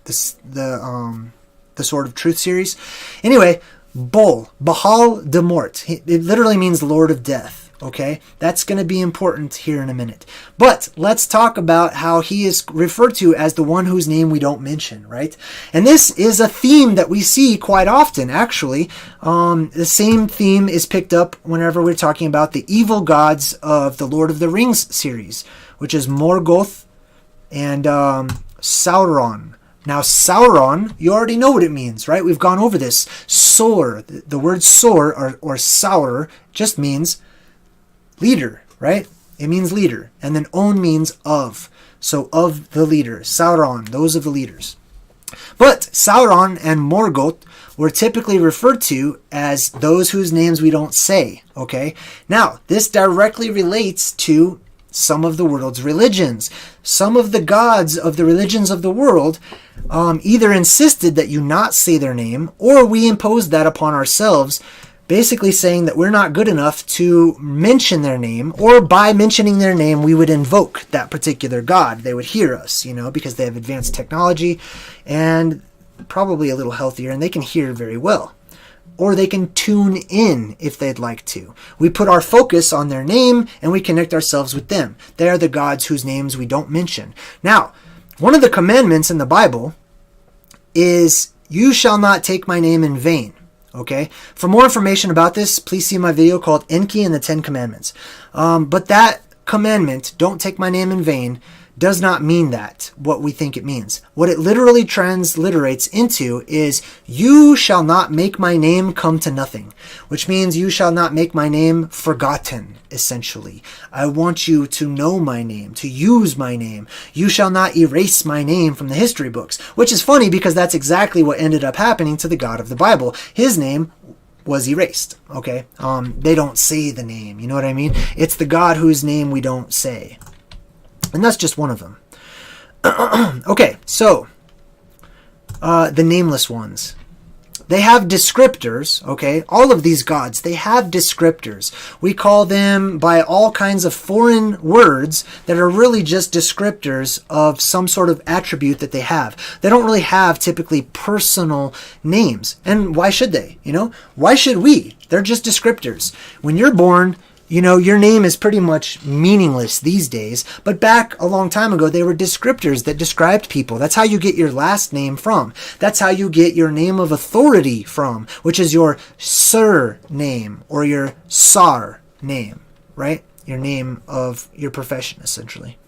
The Sword of Truth series. Anyway, Bol, Baal de Mort. It literally means Lord of Death. Okay, that's going to be important here in a minute. But let's talk about how he is referred to as the one whose name we don't mention, right? And this is a theme that we see quite often, actually. The same theme is picked up whenever we're talking about the evil gods of the Lord of the Rings series, which is Morgoth and Sauron. Now, Sauron, you already know what it means, right? We've gone over this. Sor, the word sor or saur just means leader, right? It means leader. And then on means of. So of the leader. Sauron, those of the leaders. But Sauron and Morgoth were typically referred to as those whose names we don't say, okay? Now, this directly relates to some of the world's religions. Some of the gods of the religions of the world either insisted that you not say their name, or we imposed that upon ourselves, basically saying that we're not good enough to mention their name, or by mentioning their name we would invoke that particular god. They would hear us, because they have advanced technology and probably a little healthier, and they can hear very well. Or they can tune in if they'd like to. We put our focus on their name and we connect ourselves with them. They are the gods whose names we don't mention. Now, one of the commandments in the Bible is, you shall not take my name in vain. Okay? For more information about this, please see my video called Enki and the Ten Commandments. But that commandment, don't take my name in vain, does not mean that, what we think it means. What it literally transliterates into is, you shall not make my name come to nothing, which means you shall not make my name forgotten, essentially. I want you to know my name, to use my name. You shall not erase my name from the history books, which is funny because that's exactly what ended up happening to the God of the Bible. His name was erased, okay? They don't say the name, you know what I mean? It's the God whose name we don't say. And that's just one of them. Okay, so the nameless ones. They have descriptors, okay? All of these gods, they have descriptors. We call them by all kinds of foreign words that are really just descriptors of some sort of attribute that they have. They don't really have typically personal names. And why should they? Why should we? They're just descriptors. When you're born, your name is pretty much meaningless these days, but back a long time ago, they were descriptors that described people. That's how you get your last name from. That's how you get your name of authority from, which is your surname or your sar name, right? Your name of your profession, essentially.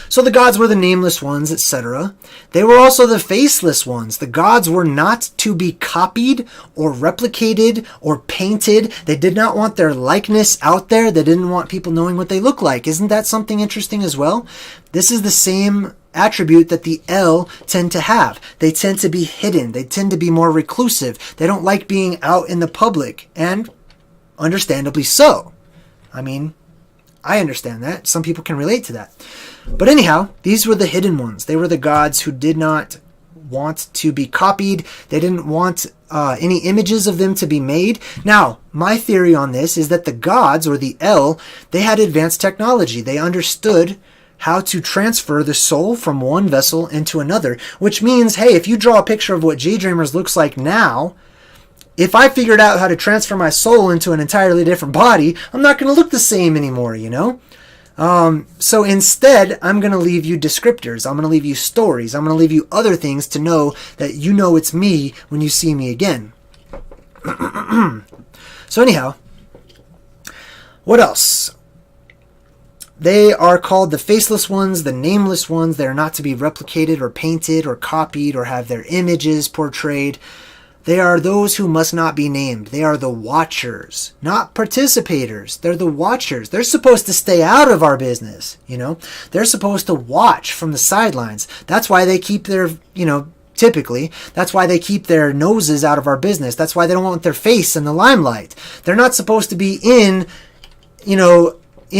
So the gods were the nameless ones, etc. They were also the faceless ones. The gods were not to be copied or replicated or painted. They did not want their likeness out there. They didn't want people knowing what they look like. Isn't that something interesting as well? This is the same attribute that the El tend to have. They tend to be hidden. They tend to be more reclusive. They don't like being out in the public, and understandably so. I understand that. Some people can relate to that. But anyhow, these were the hidden ones. They were the gods who did not want to be copied. They didn't want any images of them to be made. Now, my theory on this is that the gods, or the El, they had advanced technology. They understood how to transfer the soul from one vessel into another, which means, hey, if you draw a picture of what J-Dreamers looks like now, if I figured out how to transfer my soul into an entirely different body, I'm not going to look the same anymore, So instead, I'm going to leave you descriptors. I'm going to leave you stories. I'm going to leave you other things to know that you know it's me when you see me again. So anyhow, what else? They are called the faceless ones, the nameless ones. They are not to be replicated or painted or copied or have their images portrayed. They are those who must not be named. They are the watchers, not participators. They're the watchers. They're supposed to stay out of our business, you know. They're supposed to watch from the sidelines. That's why they keep their, typically, that's why they keep their noses out of our business. That's why they don't want their face in the limelight. They're not supposed to be in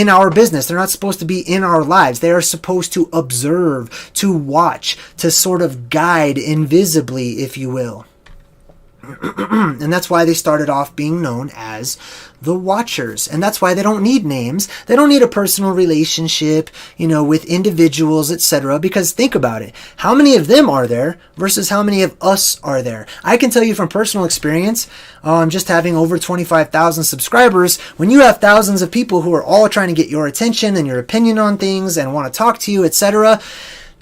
our business. They're not supposed to be in our lives. They are supposed to observe, to watch, to sort of guide invisibly, if you will. And that's why they started off being known as the Watchers. And that's why they don't need names. They don't need a personal relationship, with individuals, etc. Because think about it. How many of them are there versus how many of us are there? I can tell you from personal experience, just having over 25,000 subscribers, when you have thousands of people who are all trying to get your attention and your opinion on things and want to talk to you, etc.,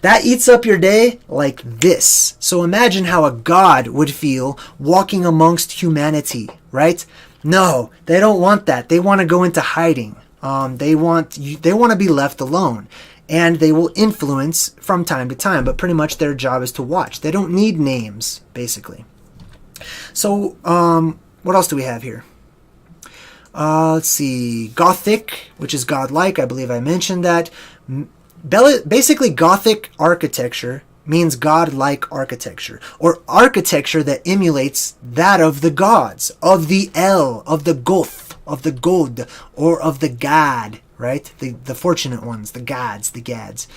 that eats up your day like this. So imagine how a god would feel walking amongst humanity, right? No, they don't want that. They want to go into hiding. They want to be left alone. And they will influence from time to time, but pretty much their job is to watch. They don't need names, basically. So, what else do we have here? Let's see. Gothic, which is godlike. I believe I mentioned that. Basically, Gothic architecture means godlike architecture, or architecture that emulates that of the gods, of the El, of the Goth, of the God, or of the Gad, right? The fortunate ones, the gods, the gads.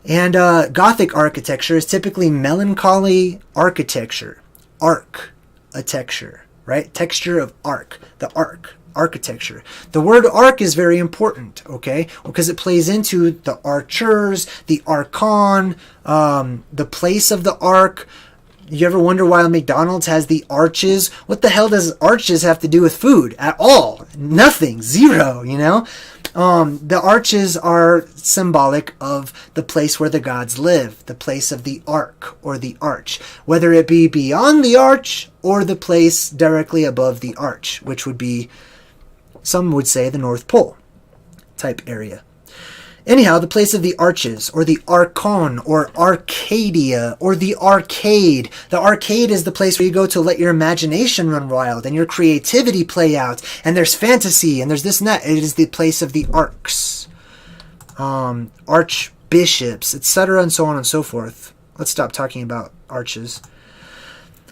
And Gothic architecture is typically melancholy architecture, architecture, right? Texture of arc, the architecture. The word arc is very important, okay? Because it plays into the archers, the archon, the place of the ark. You ever wonder why McDonald's has the arches? What the hell does arches have to do with food at all? Nothing. Zero, The arches are symbolic of the place where the gods live, the place of the ark or the arch, whether it be beyond the arch or the place directly above the arch, which would be, some would say, the North Pole type area. Anyhow, the place of the arches, or the archon, or Arcadia, or the arcade. The arcade is the place where you go to let your imagination run wild and your creativity play out. And there's fantasy, and there's this and that. It is the place of the arcs, archbishops, etc., and so on and so forth. Let's stop talking about arches.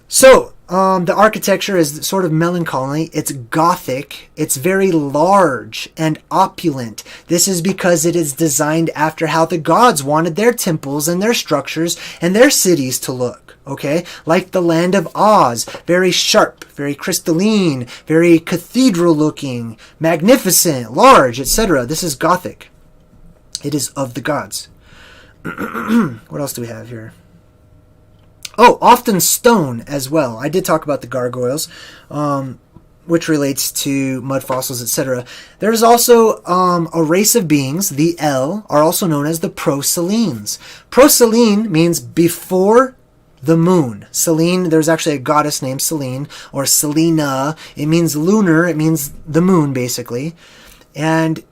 So, the architecture is sort of melancholy. It's Gothic. It's very large and opulent. This is because it is designed after how the gods wanted their temples and their structures and their cities to look. Okay? Like the land of Oz. Very sharp, very crystalline, very cathedral looking, magnificent, large, etc. This is Gothic. It is of the gods. What else do we have here? Oh, often stone as well. I did talk about the gargoyles, which relates to mud fossils, etc. There's also a race of beings, the El, are also known as the Proselines. Proselene means before the moon. Selene, there's actually a goddess named Selene, or Selena. It means lunar. It means the moon, basically. And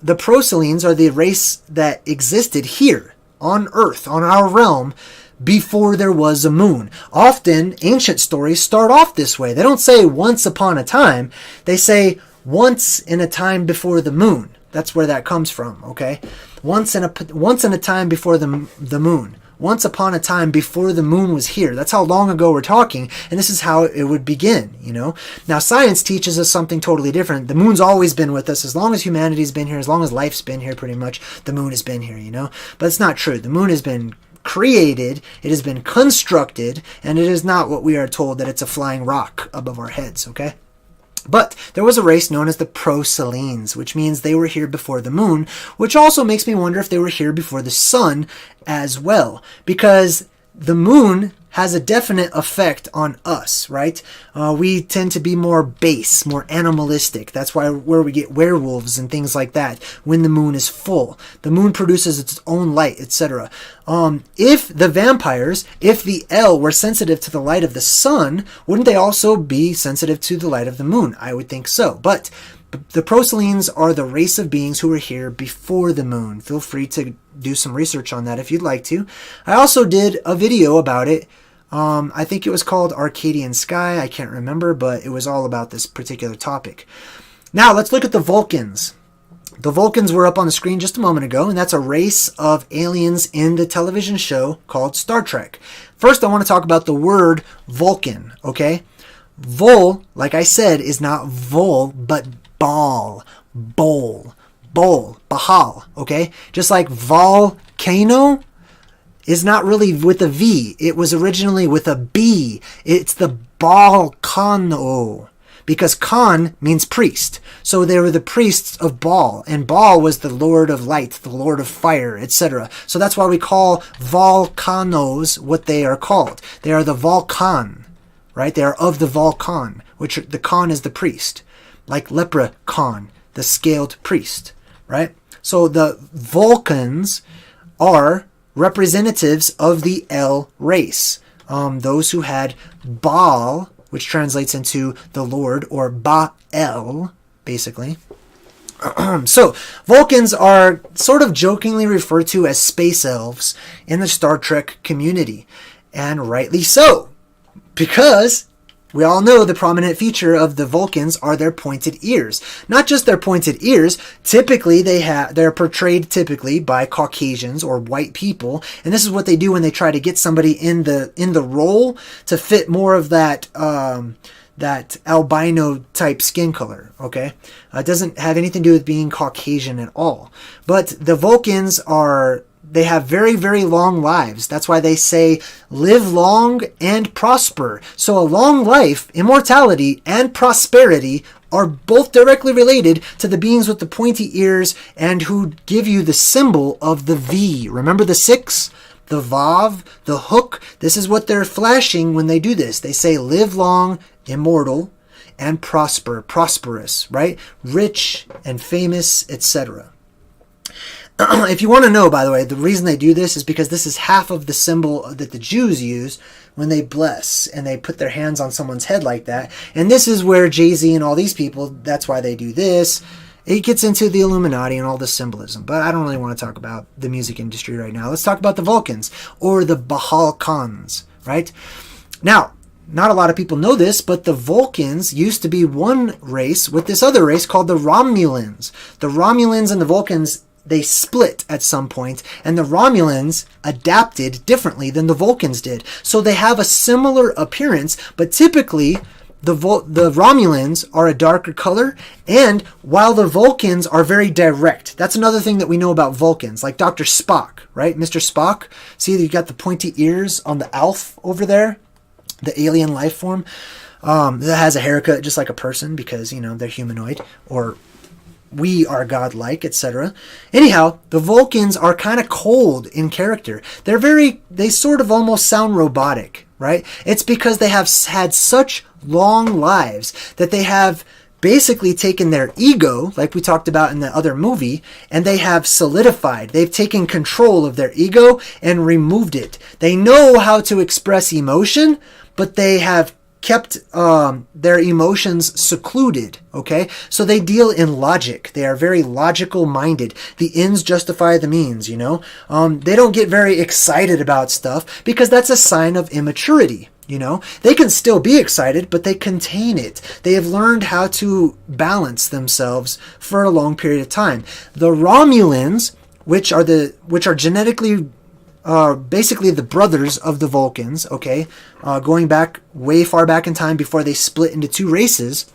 the Proselines are the race that existed here on Earth, on our realm, before there was a moon. Often, ancient stories start off this way. They don't say once upon a time. They say once in a time before the moon. That's where that comes from, okay? Once in a time before the moon. Once upon a time before the moon was here. That's how long ago we're talking, and this is how it would begin, Now, science teaches us something totally different. The moon's always been with us. As long as humanity's been here, as long as life's been here, pretty much, the moon has been here, But it's not true. The moon has been created, it has been constructed, and it is not what we are told that it's a flying rock above our heads, okay? But there was a race known as the Proselines, which means they were here before the moon, which also makes me wonder if they were here before the sun as well, because the moon has a definite effect on us, right? We tend to be more base, more animalistic. That's where we get werewolves and things like that when the moon is full. The moon produces its own light, etc. If the vampires, if the El were sensitive to the light of the sun, wouldn't they also be sensitive to the light of the moon? I would think so. But the Procelines are the race of beings who were here before the moon. Feel free to do some research on that if you'd like to. I also did a video about it. I think it was called Arcadian Sky. I can't remember, but it was all about this particular topic. Now, let's look at the Vulcans. The Vulcans were up on the screen just a moment ago, and that's a race of aliens in the television show called Star Trek. First, I want to talk about the word Vulcan, okay? Vol, like I said, is not vol, but ball, bowl, bahal, okay? Just like volcano is not really with a V. It was originally with a B. It's the Balkano, because Khan means priest. So they were the priests of Baal, and Baal was the lord of light, the lord of fire, etc. So that's why we call volcanoes what they are called. They are the Vulcan, right? They are of the Vulcan, which the Khan is the priest. Like leprechaun, the scaled priest, right? So the Vulcans are representatives of the El race. Those who had Baal, which translates into the Lord, or Baal, basically. So, Vulcans are sort of jokingly referred to as space elves in the Star Trek community. And rightly so, because we all know the prominent feature of the Vulcans are their pointed ears. Not just their pointed ears, typically they're portrayed typically by Caucasians or white people, and this is what they do when they try to get somebody in the role to fit more of that albino type skin color, okay? It doesn't have anything to do with being Caucasian at all. But the Vulcans they have very, very long lives. That's why they say, live long and prosper. So a long life, immortality, and prosperity are both directly related to the beings with the pointy ears and who give you the symbol of the V. Remember the 6? The Vav, the hook. This is what they're flashing when they do this. They say, live long, immortal, and prosperous, right? Rich and famous, etc. If you want to know, by the way, the reason they do this is because this is half of the symbol that the Jews use when they bless and they put their hands on someone's head like that. And this is where Jay-Z and all these people, that's why they do this. It gets into the Illuminati and all the symbolism, but I don't really want to talk about the music industry right now. Let's talk about the Vulcans, or the Bahal Khans, right? Now, not a lot of people know this, but the Vulcans used to be one race with this other race called the Romulans. The Romulans and the Vulcans, they split at some point, and the Romulans adapted differently than the Vulcans did. So they have a similar appearance, but typically the Romulans are a darker color, and while the Vulcans are very direct. That's another thing that we know about Vulcans, like Dr. Spock, right? Mr. Spock, see you got the pointy ears on the Alf over there, the alien life form that has a haircut just like a person because, they're humanoid, or we are godlike, etc. Anyhow, the Vulcans are kind of cold in character. They sort of almost sound robotic, right? It's because they have had such long lives that they have basically taken their ego, like we talked about in the other movie, and they have solidified. They've taken control of their ego and removed it. They know how to express emotion, but they have kept their emotions secluded, okay? So they deal in logic. They are very logical minded. The ends justify the means, They don't get very excited about stuff because that's a sign of immaturity, They can still be excited, but they contain it. They have learned how to balance themselves for a long period of time. The Romulans, which are genetically basically the brothers of the Vulcans, okay? Going back way far back in time before they split into two races,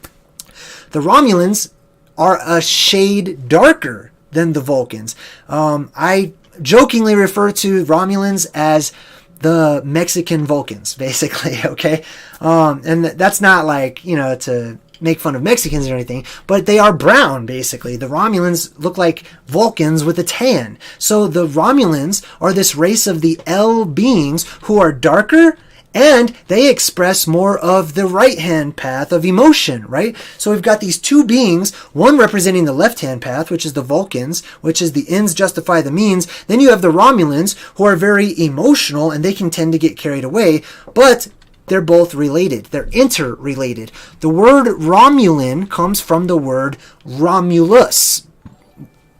the Romulans are a shade darker than the Vulcans. I jokingly refer to Romulans as the Mexican Vulcans, basically, okay? And that's not like, to make fun of Mexicans or anything, but they are brown, basically. The Romulans look like Vulcans with a tan. So the Romulans are this race of the El beings who are darker And they express more of the right-hand path of emotion, right? So we've got these two beings, one representing the left-hand path, which is the Vulcans, which is the ends justify the means. Then you have the Romulans, who are very emotional, and they can tend to get carried away, but they're both related. They're interrelated. The word Romulan comes from the word Romulus.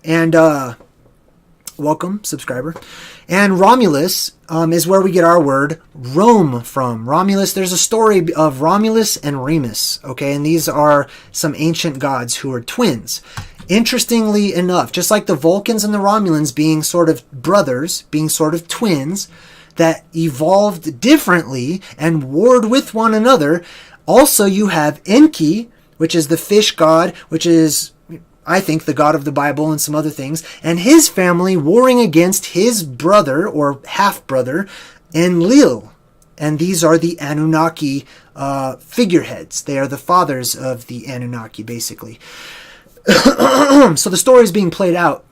And, welcome, subscriber. And Romulus is where we get our word Rome from. Romulus, there's a story of Romulus and Remus, okay? And these are some ancient gods who are twins. Interestingly enough, just like the Vulcans and the Romulans being sort of brothers, being sort of twins, that evolved differently and warred with one another. Also, you have Enki, which is the fish god, which is, I think, the god of the Bible and some other things, and his family warring against his brother or half-brother, Enlil. And these are the Anunnaki figureheads. They are the fathers of the Anunnaki, basically. So the story is being played out,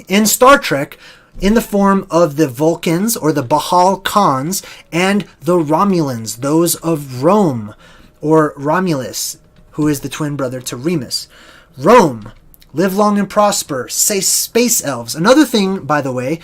in Star Trek, in the form of the Vulcans or the Bahal Khans and the Romulans, those of Rome, or Romulus, who is the twin brother to Remus. Rome, live long and prosper, say space elves. Another thing, by the way,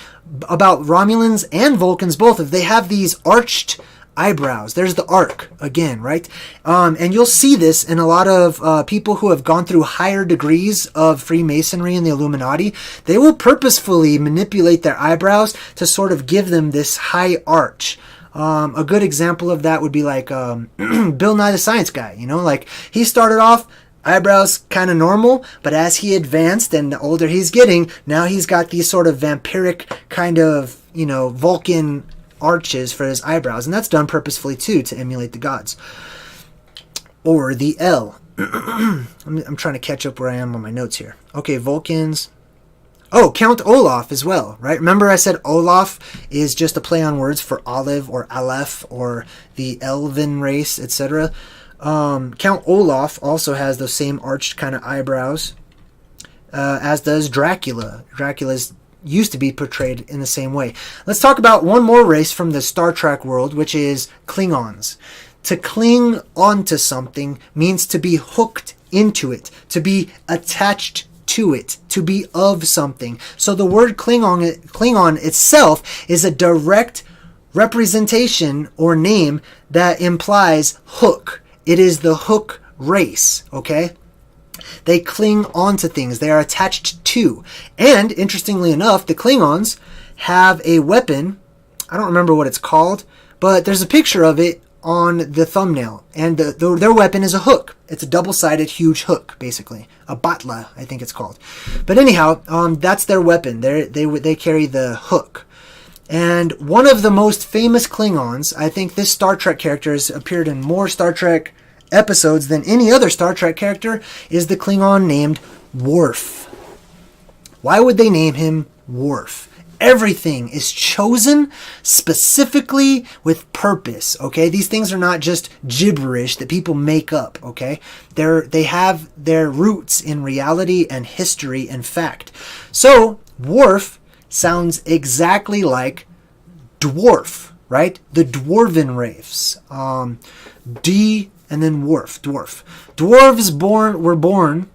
about Romulans and Vulcans both, if they have these arched eyebrows. There's the arc again, right? And you'll see this in a lot of people who have gone through higher degrees of Freemasonry and the Illuminati. They will purposefully manipulate their eyebrows to sort of give them this high arch. A good example of that would be like Bill Nye the Science Guy. You know, like he started off eyebrows kind of normal, but as he advanced and the older he's getting, now he's got these sort of vampiric kind of, you know, Vulcan arches for his eyebrows, and that's done purposefully too to emulate the gods. Or the L. I'm trying to catch up where I am on my notes here. Okay, Vulcans. Oh, Count Olaf as well, right? Remember I said Olaf is just a play on words for olive or Aleph or the elven race, etc. Count Olaf also has those same arched kind of eyebrows, as does Dracula. Dracula's used to be portrayed in the same way. Let's talk about one more race from the Star Trek world, which is Klingons. To cling onto something means to be hooked into it, to be attached to it, to be of something. So the word Klingon itself is a direct representation or name that implies hook. It is the hook race, okay? They cling onto things. They are attached to. And, interestingly enough, the Klingons have a weapon. I don't remember what it's called, but there's a picture of it on the thumbnail. And their weapon is a hook. It's a double-sided huge hook, basically. A batla, I think it's called. But anyhow, that's their weapon. They carry the hook. And one of the most famous Klingons, I think this Star Trek character has appeared in more Star Trek episodes than any other Star Trek character, is the Klingon named Worf. Why would they name him Worf? Everything is chosen specifically with purpose, okay? These things are not just gibberish that people make up, okay? They have their roots in reality and history and fact. So, Worf sounds exactly like dwarf, right? The dwarven race. D and then Worf, dwarf. Dwarves were born,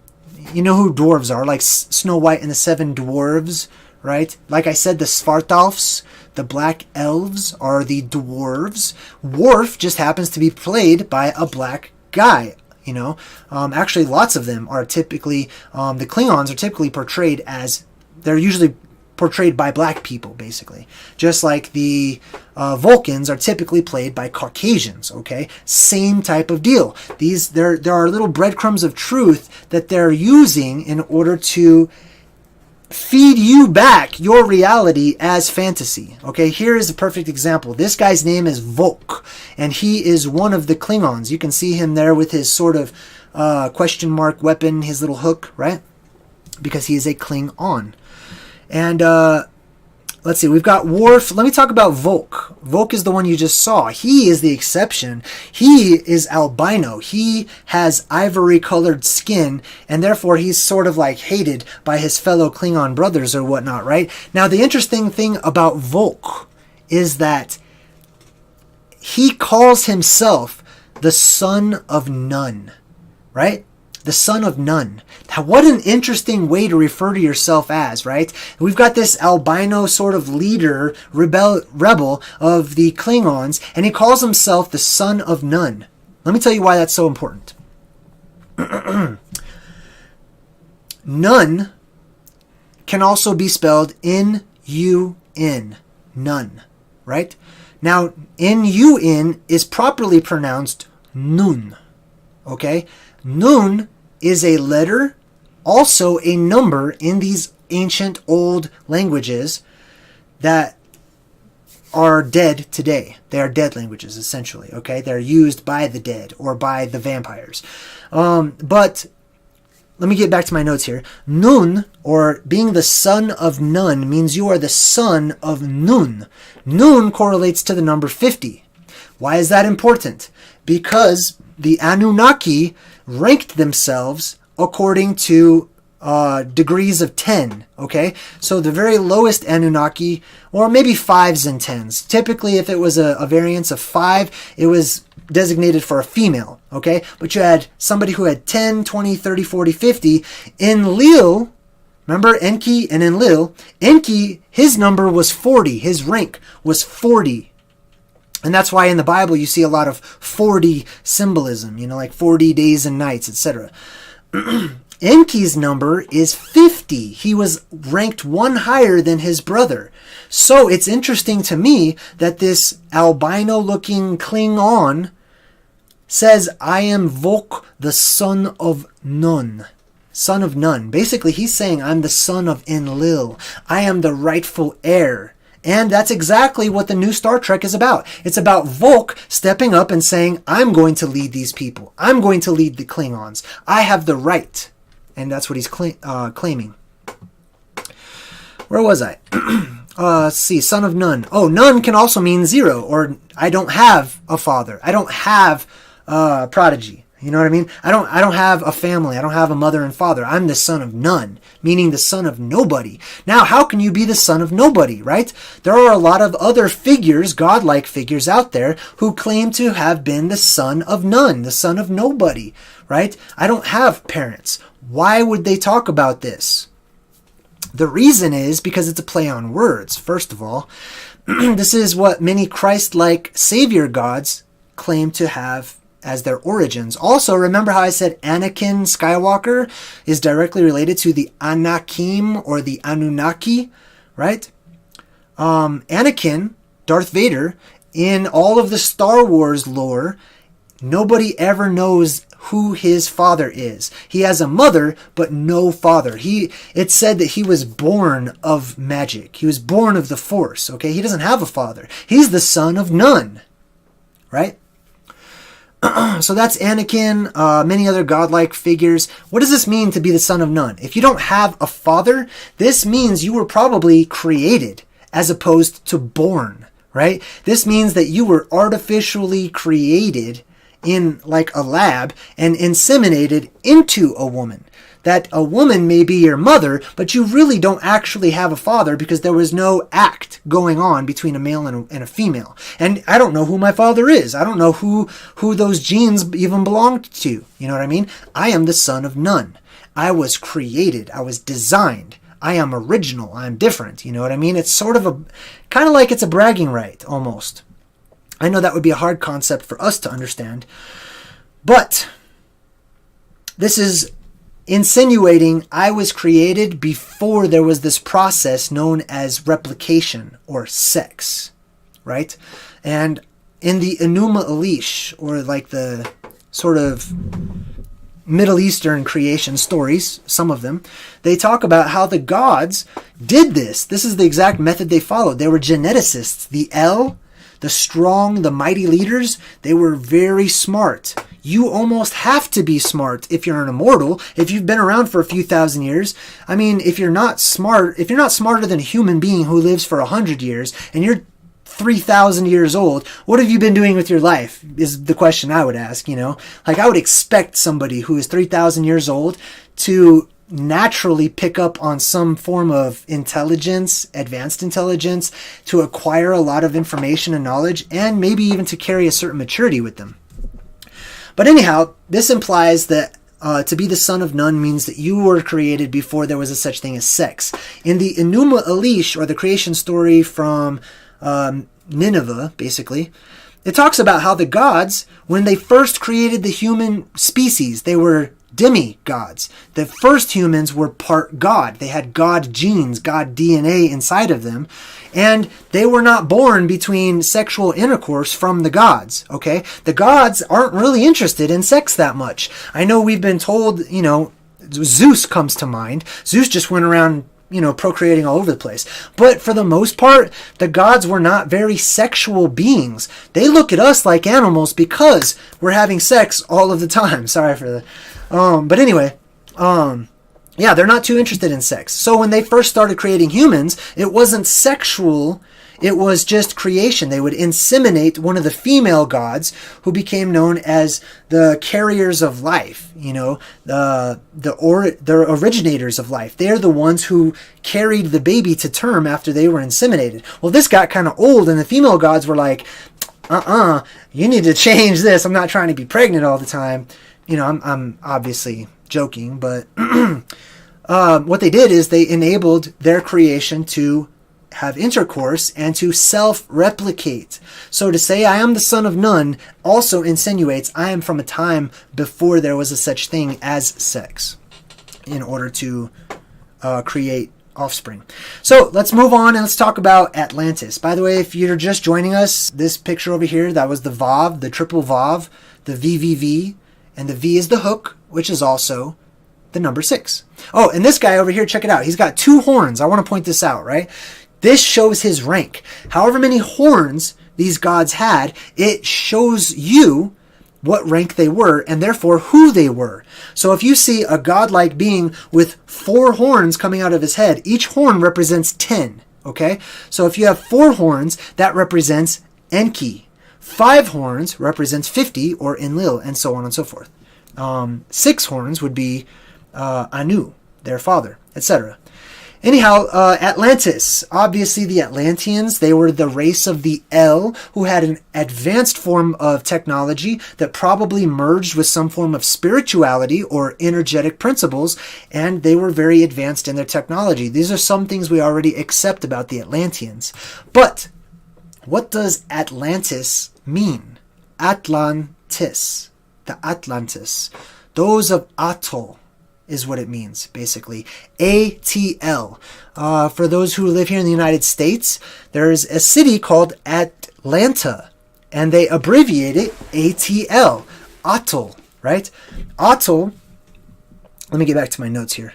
you know who dwarves are, like Snow White and the Seven Dwarves, right? Like I said, the Svartalfs, the black elves, are the dwarves. Worf just happens to be played by a black guy, you know. Actually, lots of them are typically, the Klingons are typically portrayed as, they're usually portrayed by black people, basically. Just like the Vulcans are typically played by Caucasians, okay? Same type of deal. There are little breadcrumbs of truth that they're using in order to feed you back your reality as fantasy. Okay, here is a perfect example. This guy's name is Volk, and he is one of the Klingons. You can see him there with his sort of question mark weapon, his little hook, right? Because he is a Klingon. And let's see, we've got Worf. Let me talk about Volk. Volk is the one you just saw. He is the exception. He is albino. He has ivory-colored skin, and therefore he's sort of like hated by his fellow Klingon brothers or whatnot, right? Now, the interesting thing about Volk is that he calls himself the son of none, right? The son of none. Now, what an interesting way to refer to yourself as, right? We've got this albino sort of leader, rebel of the Klingons, and he calls himself the son of none. Let me tell you why that's so important. None can also be spelled N-U-N. None, right? Now, N-U-N is properly pronounced Nun, okay? Nun is a letter, also a number in these ancient old languages that are dead today. They are dead languages, essentially, okay? They're used by the dead or by the vampires. But let me get back to my notes here. Nun, or being the son of none, means you are the son of Nun. Nun correlates to the number 50. Why is that important? Because the Anunnaki ranked themselves according to degrees of 10, okay? So the very lowest Anunnaki, or maybe 5s and 10s. Typically, if it was a variance of 5, it was designated for a female, okay? But you had somebody who had 10, 20, 30, 40, 50. Enlil, remember Enki and Enlil? Enki, his number was 40. His rank was 40. And that's why in the Bible you see a lot of 40 symbolism, like 40 days and nights, etc. Enki's number is 50. He was ranked one higher than his brother. So it's interesting to me that this albino-looking Klingon says, I am Vok, the son of Nun. Son of none. Basically, he's saying, I'm the son of Enlil. I am the rightful heir. And that's exactly what the new Star Trek is about. It's about Volk stepping up and saying, I'm going to lead these people. I'm going to lead the Klingons. I have the right. And that's what he's claiming. Where was I? Let's see. Son of none. Oh, none can also mean 0. Or I don't have a father. I don't have a prodigy. You know what I mean? I don't have a family. I don't have a mother and father. I'm the son of none, meaning the son of nobody. Now, how can you be the son of nobody, right? There are a lot of other figures, godlike figures out there, who claim to have been the son of none, the son of nobody, right? I don't have parents. Why would they talk about this? The reason is because it's a play on words, first of all. This is what many Christ-like savior gods claim to have as their origins. Also, remember how I said Anakin Skywalker is directly related to the Anakim or the Anunnaki, right? Anakin, Darth Vader, in all of the Star Wars lore, nobody ever knows who his father is. He has a mother, but no father. It's said that he was born of magic. He was born of the Force, okay? He doesn't have a father. He's the son of none, right? So that's Anakin, many other godlike figures. What does this mean to be the son of none? If you don't have a father, this means you were probably created as opposed to born, right? This means that you were artificially created in like a lab and inseminated into a woman. That a woman may be your mother, but you really don't actually have a father because there was no act going on between a male and a female. And I don't know who my father is. I don't know who those genes even belonged to. You know what I mean? I am the son of none. I was created. I was designed. I am original. I'm different. You know what I mean? It's sort of kind of like it's a bragging right, almost. I know that would be a hard concept for us to understand. But this is insinuating I was created before there was this process known as replication or sex, right? And in the Enuma Elish, or like the sort of Middle Eastern creation stories, some of them, they talk about how the gods did this. This is the exact method they followed. They were geneticists. The El, the strong, the mighty leaders, they were very smart. You almost have to be smart if you're an immortal, if you've been around for a few thousand years. I mean, if you're not smarter than a human being who lives for 100 years, and you're 3,000 years old, what have you been doing with your life, is the question I would ask, Like, I would expect somebody who is 3,000 years old to naturally pick up on some form of intelligence, advanced intelligence, to acquire a lot of information and knowledge, and maybe even to carry a certain maturity with them. But anyhow, this implies that to be the son of none means that you were created before there was a such thing as sex. In the Enuma Elish, or the creation story from Nineveh, basically, it talks about how the gods, when they first created the human species, they were demigods. The first humans were part God. They had God genes, God DNA inside of them, and they were not born between sexual intercourse from the gods, okay? The gods aren't really interested in sex that much. I know we've been told, Zeus comes to mind. Zeus just went around, procreating all over the place. But for the most part, the gods were not very sexual beings. They look at us like animals because we're having sex all of the time. Sorry for that. But anyway, yeah, they're not too interested in sex. So when they first started creating humans, it wasn't sexual. It was just creation. They would inseminate one of the female gods, who became known as the carriers of life, the originators of life. They're the ones who carried the baby to term after they were inseminated. Well, this got kind of old, and the female gods were like, you need to change this. I'm not trying to be pregnant all the time. I'm obviously joking, but what they did is they enabled their creation to have intercourse and to self-replicate. So to say I am the son of none also insinuates I am from a time before there was a such thing as sex, in order to create offspring. So let's move on and let's talk about Atlantis. By the way, if you're just joining us, this picture over here, that was the Vav, the triple Vav, the VVV, and the V is the hook, which is also the number 6. Oh, and this guy over here, check it out. He's got 2 horns. I want to point this out, right? This shows his rank. However many horns these gods had, it shows you what rank they were, and therefore who they were. So if you see a godlike being with 4 horns coming out of his head, each horn represents 10, okay? So if you have 4 horns, that represents Enki. 5 horns represents 50, or Enlil, and so on and so forth. 6 horns would be Anu, their father, etc. Anyhow, Atlantis. Obviously, the Atlanteans, they were the race of the El, who had an advanced form of technology that probably merged with some form of spirituality or energetic principles, and they were very advanced in their technology. These are some things we already accept about the Atlanteans. But what does Atlantis mean? Atlantis. The Atlantis. Those of Atoll is what it means, basically. ATL. For those who live here in the United States, there's a city called Atlanta, and they abbreviate it ATL. Atoll, right? Atoll, let me get back to my notes here.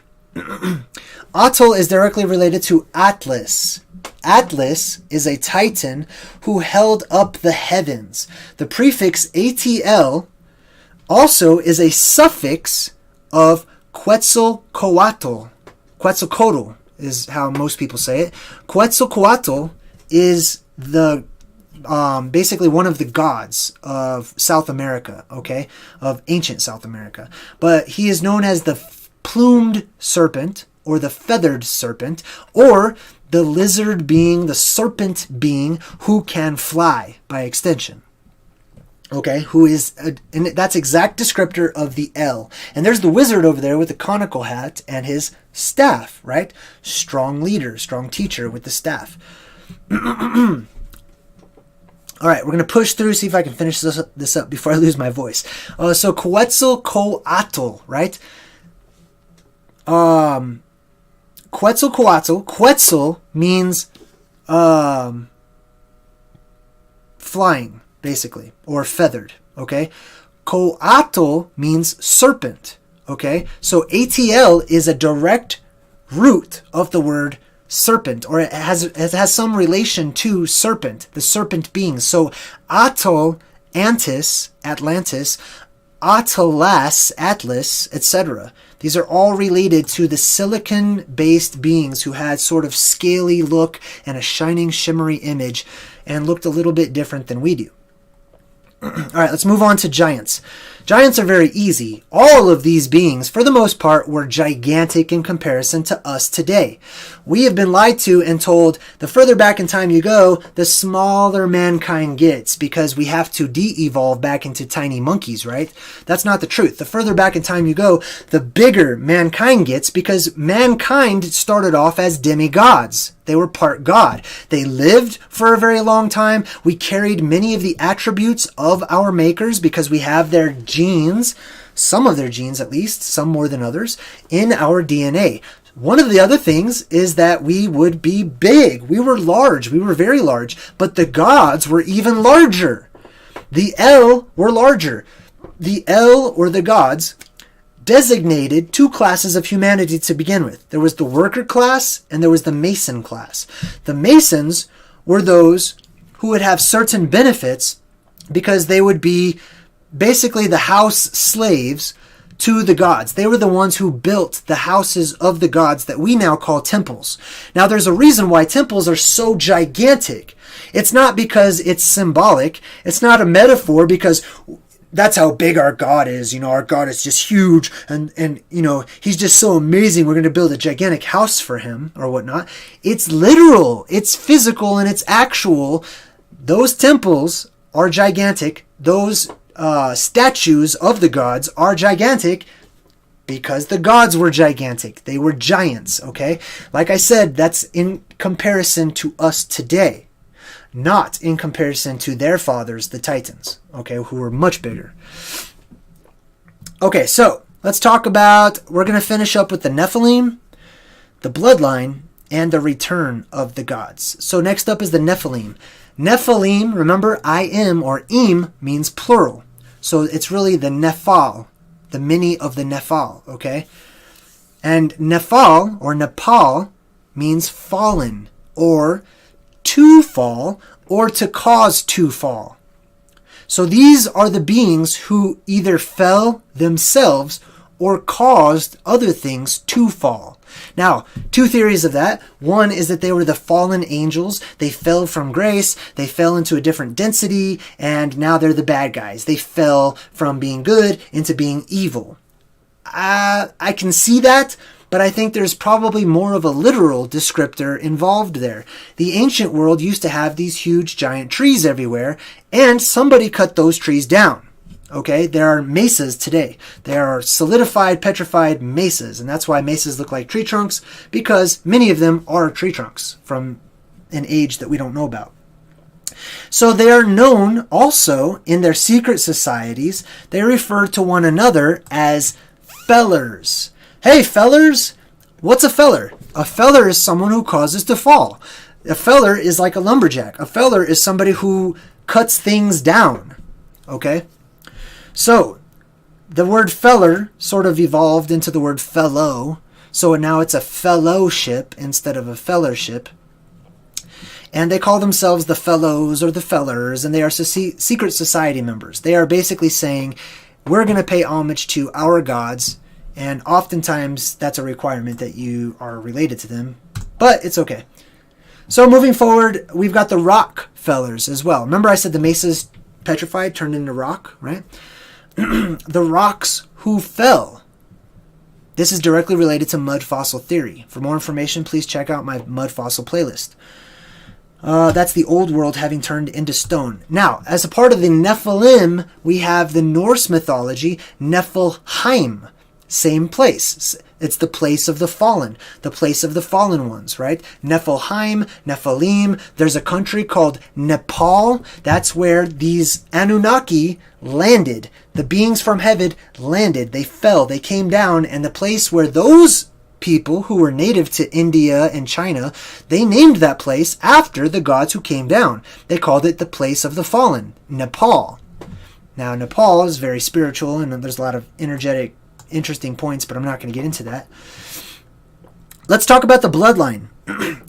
Atoll is directly related to Atlas. Atlas is a titan who held up the heavens. The prefix ATL also is a suffix of Quetzalcoatl. Quetzalcoatl is how most people say it. Quetzalcoatl is the basically one of the gods of South America, okay, of ancient South America. But he is known as the plumed serpent, or the feathered serpent, or the lizard being, the serpent being who can fly by extension. Okay, who is, and that's exact descriptor of the El. And there's the wizard over there with the conical hat and his staff, right? Strong leader, strong teacher with the staff. All right, we're going to push through, see if I can finish this up before I lose my voice. So Quetzalcoatl, right? Quetzalcoatl, Quetzal means flying, basically, or feathered, okay? Coatl means serpent, okay? So ATL is a direct root of the word serpent, or it has some relation to serpent, the serpent being. So Atl, Atlantis, Atlas, Atlas, etc. These are all related to the silicon-based beings who had sort of scaly look and a shining, shimmery image and looked a little bit different than we do. All right, let's move on to giants. Giants are very easy. All of these beings, for the most part, were gigantic in comparison to us today. We have been lied to and told the further back in time you go, the smaller mankind gets, because we have to de-evolve back into tiny monkeys, right? That's not the truth. The further back in time you go, the bigger mankind gets, because mankind started off as demigods. They were part God. They lived for a very long time. We carried many of the attributes of our makers because we have their genes, some of their genes at least, some more than others, in our DNA. One of the other things is that we would be big. We were large. We were very large. But the gods were even larger. The El were larger. The El, or the gods, designated two classes of humanity to begin with. There was the worker class and there was the mason class. The masons were those who would have certain benefits because they would be basically the house slaves to the gods. They were the ones who built the houses of the gods that we now call temples. Now there's a reason why temples are so gigantic. It's not because it's symbolic. It's not a metaphor because that's how big our God is. You know, our God is just huge and you know, he's just so amazing. We're going to build a gigantic house for him or whatnot. It's literal. It's physical and it's actual. Those temples are gigantic. Those statues of the gods are gigantic because the gods were gigantic. They were giants, okay? Like I said, that's in comparison to us today. Not in comparison to their fathers, the Titans, okay, who were much bigger. Okay, so let's talk about, we're going to finish up with the Nephilim, the bloodline, and the return of the gods. So next up is the Nephilim. Nephilim, remember, I am or im means plural. So it's really the Nephal, the many of the Nephal, okay? And Nephal or Nepal means fallen or to fall or to cause to fall. So these are the beings who either fell themselves or caused other things to fall. Now, two theories of that. One is that they were the fallen angels. They fell from grace. They fell into a different density, and now they're the bad guys. They fell from being good into being evil. I can see that, but I think there's probably more of a literal descriptor involved there. The ancient world used to have these huge giant trees everywhere, and somebody cut those trees down. Okay, there are mesas today. There are solidified, petrified mesas, and that's why mesas look like tree trunks, because many of them are tree trunks from an age that we don't know about. So they are known also in their secret societies. They refer to one another as fellers. Hey, fellers, what's a feller? A feller is someone who causes to fall. A feller is like a lumberjack. A feller is somebody who cuts things down. Okay? So, the word feller sort of evolved into the word fellow. So now it's a fellowship instead of a fellowship. And they call themselves the fellows or the fellers, and they are secret society members. They are basically saying, we're going to pay homage to our gods, and oftentimes that's a requirement that you are related to them, but it's okay. So moving forward, we've got the rock fellers as well. Remember I said the mesa's petrified, turned into rock, right? The rocks who fell. This is directly related to mud fossil theory. For more information, please check out my mud fossil playlist. That's the old world having turned into stone. Now, as a part of the Nephilim, we have the Norse mythology, Nephilim. Same place. It's the place of the fallen ones, right? Nephilim, Nephilim. There's a country called Nepal. That's where these Anunnaki landed. The beings from heaven landed. They fell. They came down. And the place where those people who were native to India and China, they named that place after the gods who came down. They called it the place of the fallen, Nepal. Now, Nepal is very spiritual, and there's a lot of interesting points, but I'm not going to get into that. Let's talk about the bloodline.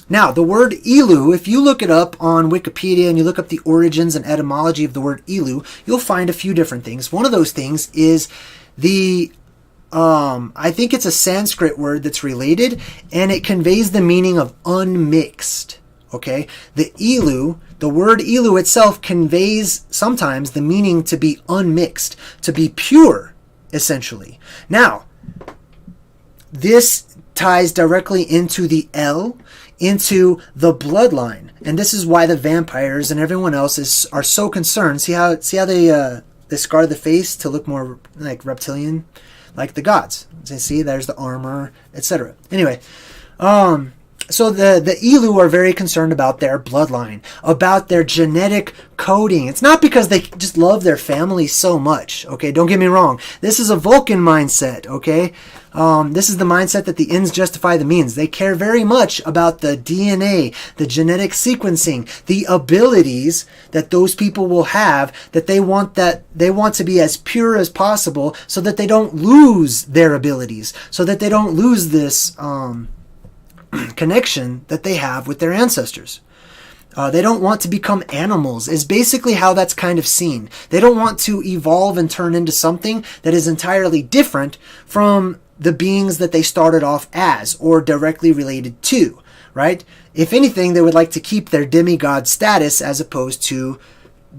Now, the word Elu, if you look it up on Wikipedia and you look up the origins and etymology of the word Elu, you'll find a few different things. One of those things is the I think it's a Sanskrit word that's related, and it conveys the meaning of unmixed. Okay? The word Elu itself conveys sometimes the meaning to be unmixed, to be pure, essentially. Now, this ties directly into the El, into the bloodline. And this is why the vampires and everyone else are so concerned. See how they scar the face to look more like reptilian, like the gods. See, there's the armor, etc. Anyway, so the Elu are very concerned about their bloodline, about their genetic coding. It's not because they just love their family so much, okay? Don't get me wrong. This is a Vulcan mindset, okay? This is the mindset that the ends justify the means. They care very much about the DNA, the genetic sequencing, the abilities that those people will have, that they want to be as pure as possible so that they don't lose their abilities, so that they don't lose this connection that they have with their ancestors. They don't want to become animals, is basically how that's kind of seen. They don't want to evolve and turn into something that is entirely different from the beings that they started off as or directly related to, right? If anything, they would like to keep their demigod status as opposed to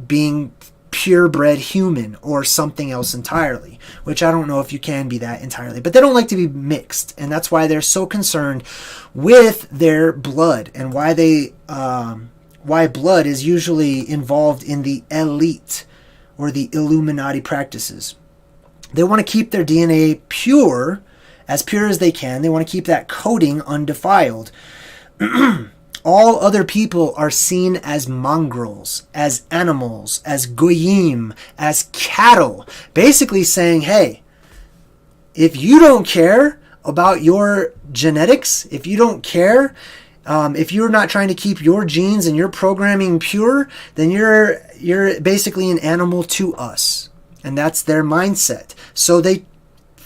being purebred human or something else entirely, which I don't know if you can be that entirely, but they don't like to be mixed, and that's why they're so concerned with their blood and why blood is usually involved in the elite or the Illuminati practices. They want to keep their DNA pure as they can. They want to keep that coding undefiled. All other people are seen as mongrels, as animals, as goyim, as cattle. Basically saying, hey, if you don't care about your genetics, if you don't care, if you're not trying to keep your genes and your programming pure, then you're basically an animal to us. And that's their mindset. So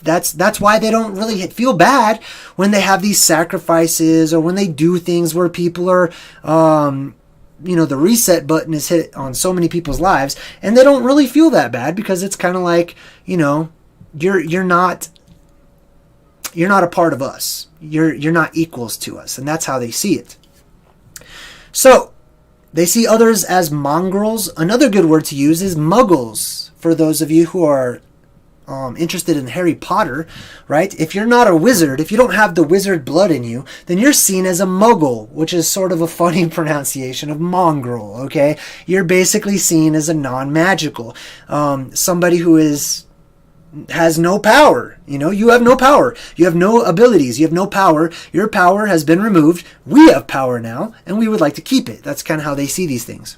that's why they don't really feel bad when they have these sacrifices or when they do things where people are, the reset button is hit on so many people's lives, and they don't really feel that bad because it's kind of like, you're not a part of us. You're not equals to us, and that's how they see it. So they see others as mongrels. Another good word to use is muggles for those of you who are interested in Harry Potter, right? If you're not a wizard, if you don't have the wizard blood in you, then you're seen as a muggle, which is sort of a funny pronunciation of mongrel, okay? You're basically seen as a non-magical, somebody who has no power. You have no power. You have no abilities. You have no power. Your power has been removed. We have power now, and we would like to keep it. That's kind of how they see these things.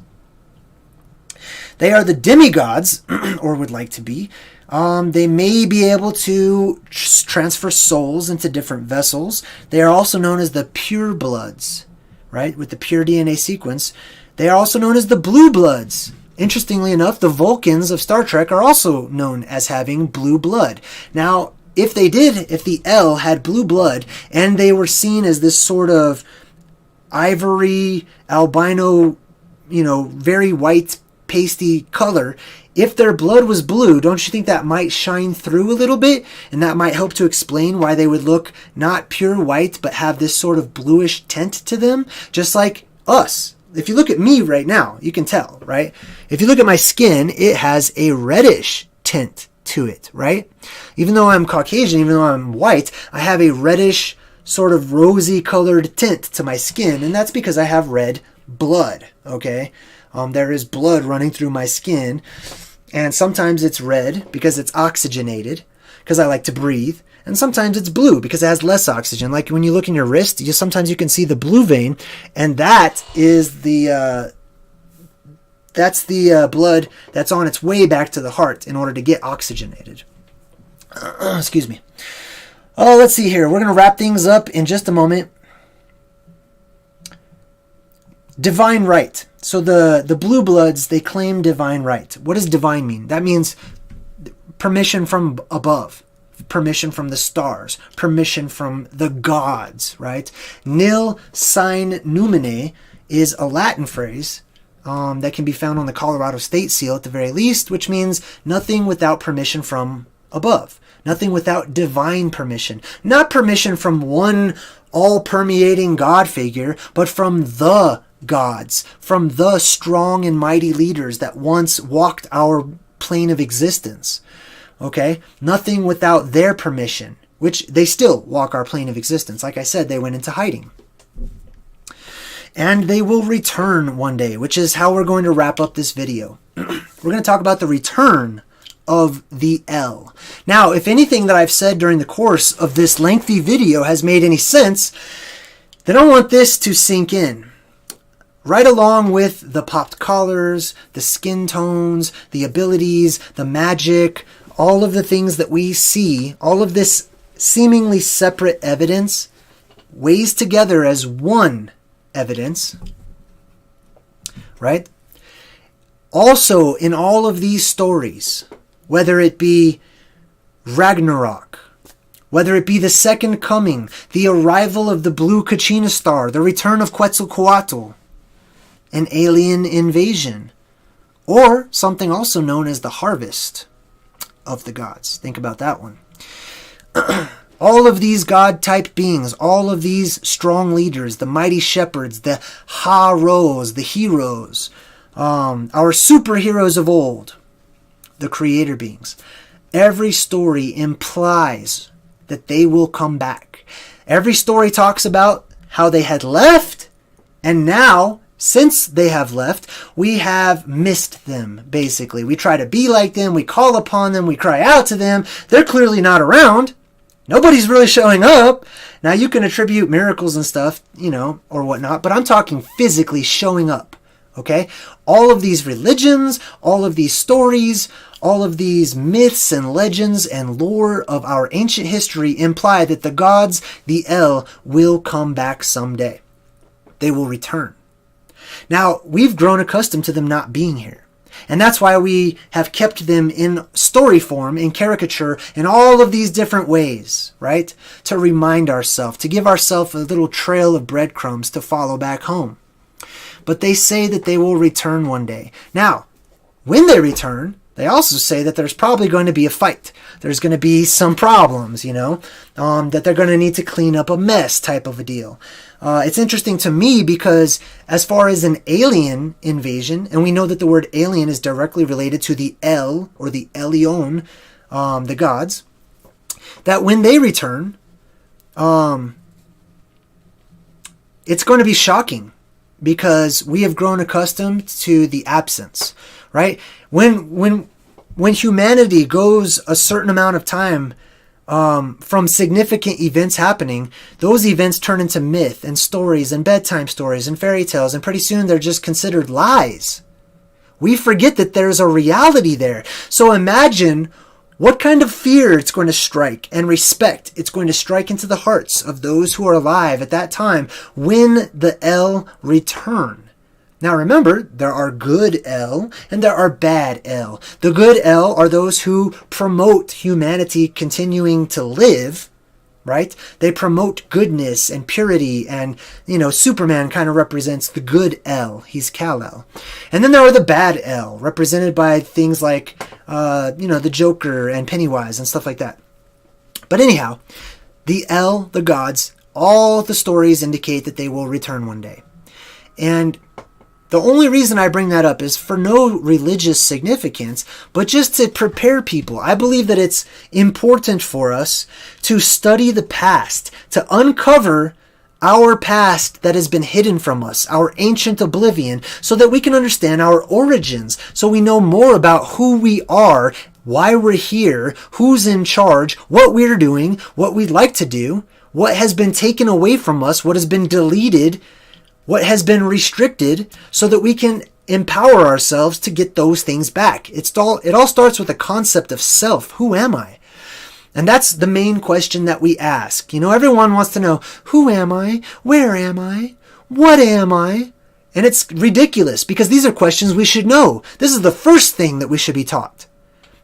They are the demigods, or would like to be. They may be able to transfer souls into different vessels. They are also known as the pure bloods, right? With the pure DNA sequence. They are also known as the blue bloods. Interestingly enough, the Vulcans of Star Trek are also known as having blue blood. Now, if the El had blue blood and they were seen as this sort of ivory, albino, very white, pasty color, if their blood was blue, don't you think that might shine through a little bit? And that might help to explain why they would look not pure white, but have this sort of bluish tint to them, just like us. If you look at me right now, you can tell, right? If you look at my skin, it has a reddish tint to it, right? Even though I'm Caucasian, even though I'm white, I have a reddish, sort of rosy colored tint to my skin, and that's because I have red blood, okay? There is blood running through my skin, and sometimes it's red because it's oxygenated, because I like to breathe, and sometimes it's blue because it has less oxygen. Like when you look in your wrist, sometimes you can see the blue vein, and that is the blood that's on its way back to the heart in order to get oxygenated. Excuse me. Oh, let's see here. We're going to wrap things up in just a moment. Divine right. So the blue bloods, they claim divine right. What does divine mean? That means permission from above, permission from the stars, permission from the gods, right? Nil sine numine is a Latin phrase that can be found on the Colorado State seal at the very least, which means nothing without permission from above. Nothing without divine permission. Not permission from one all-permeating God figure, but from the gods, from the strong and mighty leaders that once walked our plane of existence. Okay? Nothing without their permission, which they still walk our plane of existence. Like I said, they went into hiding. And they will return one day, which is how we're going to wrap up this video. We're going to talk about the return of the El. Now, if anything that I've said during the course of this lengthy video has made any sense, then I want this to sink in. Right along with the popped collars, the skin tones, the abilities, the magic, all of the things that we see, all of this seemingly separate evidence weighs together as one evidence, right? Also, in all of these stories, whether it be Ragnarok, whether it be the second coming, the arrival of the blue Kachina star, the return of Quetzalcoatl, an alien invasion, or something also known as the harvest of the gods. Think about that one. All of these God-type beings, all of these strong leaders, the mighty shepherds, the Ha-Ros, the heroes, our superheroes of old, the creator beings. Every story implies that they will come back. Every story talks about how they had left, and now, since they have left, we have missed them, basically. We try to be like them, we call upon them, we cry out to them. They're clearly not around. Nobody's really showing up. Now, you can attribute miracles and stuff, or whatnot, but I'm talking physically showing up, okay? All of these religions, all of these stories, all of these myths and legends and lore of our ancient history imply that the gods, the El, will come back someday. They will return. Now, we've grown accustomed to them not being here. And that's why we have kept them in story form, in caricature, in all of these different ways, right? To remind ourselves, to give ourselves a little trail of breadcrumbs to follow back home. But they say that they will return one day. Now, when they return, they also say that there's probably going to be a fight. There's going to be some problems, that they're going to need to clean up a mess type of a deal. It's interesting to me because as far as an alien invasion, and we know that the word alien is directly related to the El, or the Elyon, the gods, that when they return, it's going to be shocking because we have grown accustomed to the absence, right? When humanity goes a certain amount of time from significant events happening, those events turn into myth and stories and bedtime stories and fairy tales, and pretty soon they're just considered lies. We forget that there's a reality there. So imagine what kind of fear it's going to strike and respect it's going to strike into the hearts of those who are alive at that time when the El return. Now remember, there are good El and there are bad El. The good El are those who promote humanity continuing to live, right? They promote goodness and purity, and, Superman kind of represents the good El. He's Kal-El. And then there are the bad El, represented by things like, the Joker and Pennywise and stuff like that. But anyhow, the El, the gods, all the stories indicate that they will return one day. And the only reason I bring that up is for no religious significance, but just to prepare people. I believe that it's important for us to study the past, to uncover our past that has been hidden from us, our ancient oblivion, so that we can understand our origins, so we know more about who we are, why we're here, who's in charge, what we're doing, what we'd like to do, what has been taken away from us, what has been deleted, what has been restricted, so that we can empower ourselves to get those things back. It all starts with the concept of self. Who am I? And that's the main question that we ask. Everyone wants to know, who am I? Where am I? What am I? And it's ridiculous because these are questions we should know. This is the first thing that we should be taught.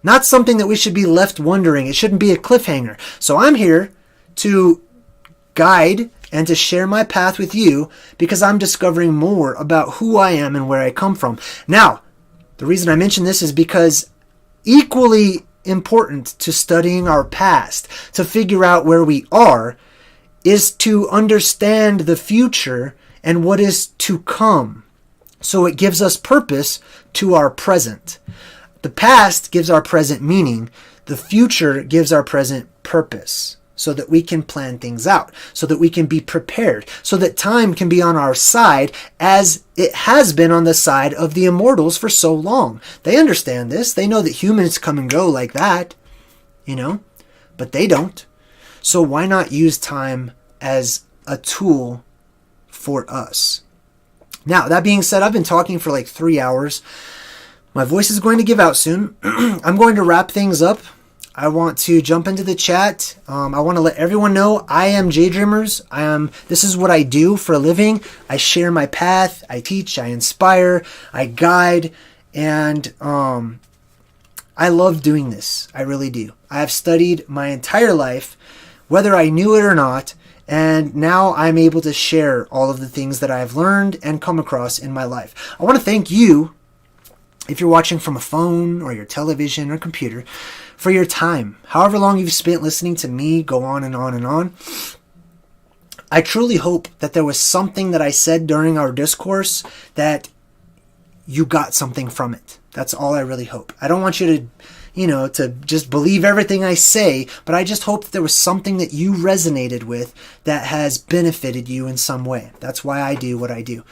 Not something that we should be left wondering. It shouldn't be a cliffhanger. So I'm here to guide and to share my path with you because I'm discovering more about who I am and where I come from. Now, the reason I mention this is because equally important to studying our past, to figure out where we are, is to understand the future and what is to come. So it gives us purpose to our present. The past gives our present meaning. The future gives our present purpose, so that we can plan things out, so that we can be prepared, so that time can be on our side as it has been on the side of the immortals for so long. They understand this. They know that humans come and go like that, but they don't. So why not use time as a tool for us? Now, that being said, I've been talking for like 3 hours. My voice is going to give out soon. I'm going to wrap things up. I want to jump into the chat. I want to let everyone know I am JDreamers. This is what I do for a living. I share my path. I teach. I inspire. I guide. And I love doing this. I really do. I have studied my entire life, whether I knew it or not. And now I'm able to share all of the things that I've learned and come across in my life. I want to thank you, if you're watching from a phone or your television or computer, for your time. However long you've spent listening to me go on and on and on. I truly hope that there was something that I said during our discourse that you got something from it. That's all I really hope. I don't want you to just believe everything I say, but I just hope that there was something that you resonated with that has benefited you in some way. That's why I do what I do.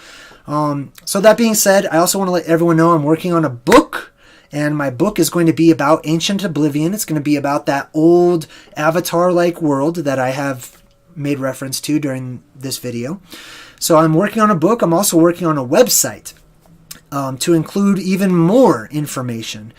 So that being said, I also want to let everyone know I'm working on a book, and my book is going to be about Ancient Oblivion. It's going to be about that old Avatar-like world that I have made reference to during this video. So I'm working on a book. I'm also working on a website to include even more information.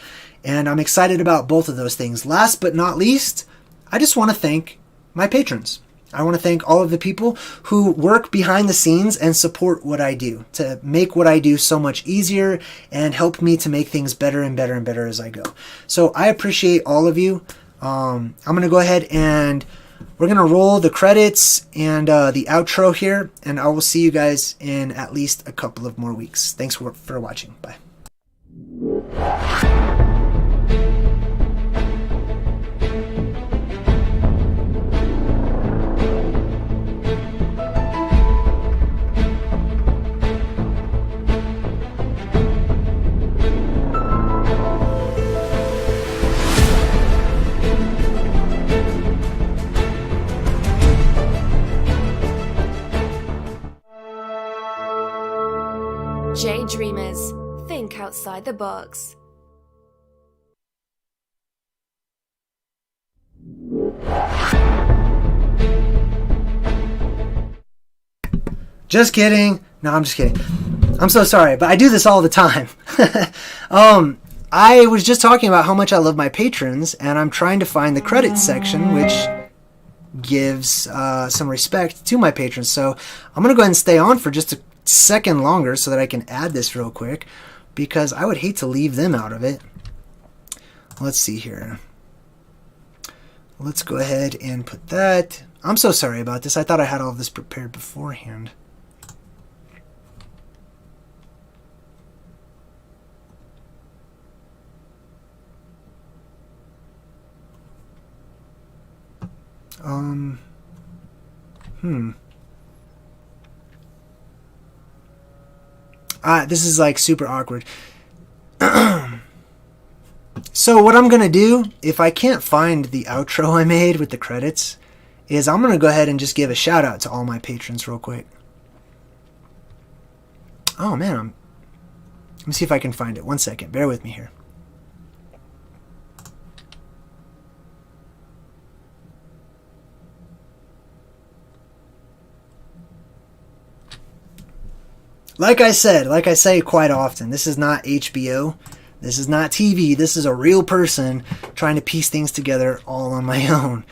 And I'm excited about both of those things. Last but not least, I just want to thank my patrons. I want to thank all of the people who work behind the scenes and support what I do to make what I do so much easier and help me to make things better and better and better as I go. So I appreciate all of you. I'm going to go ahead and we're going to roll the credits and the outro here, and I will see you guys in at least a couple of more weeks. Thanks for watching. Bye. JDreamers, think outside the box. Just kidding. No, I'm just kidding. I'm so sorry, but I do this all the time. I was just talking about how much I love my patrons, and I'm trying to find the credits section, which gives some respect to my patrons. So I'm going to go ahead and stay on for just a second longer so that I can add this real quick, because I would hate to leave them out of it. Let's see here. Let's go ahead and put that. I'm so sorry about this. I thought I had all of this prepared beforehand. This is like super awkward. So what I'm going to do, if I can't find the outro I made with the credits, is I'm going to go ahead and just give a shout out to all my patrons real quick. Oh man, let me see if I can find it. One second, bear with me here. Like I say quite often, this is not HBO. This is not TV. This is a real person trying to piece things together all on my own.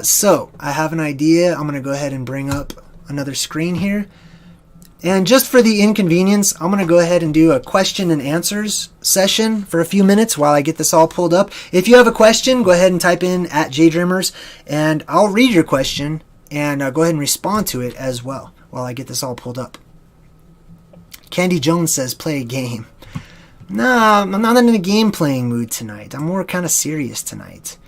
So, I have an idea. I'm going to go ahead and bring up another screen here. And just for the inconvenience, I'm going to go ahead and do a question and answers session for a few minutes while I get this all pulled up. If you have a question, go ahead and type in @JDreamers, and I'll read your question and go ahead and respond to it as well while I get this all pulled up. Candy Jones says, play a game. Nah, I'm not in a game playing mood tonight. I'm more kind of serious tonight.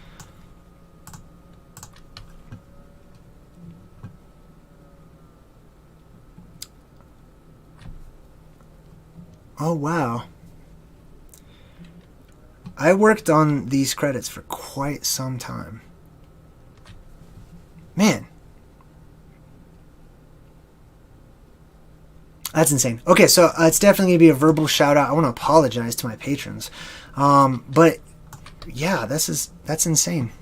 Oh, wow. I worked on these credits for quite some time. Man. That's insane. Okay, so it's definitely going to be a verbal shout out. I want to apologize to my patrons. But yeah, that's insane.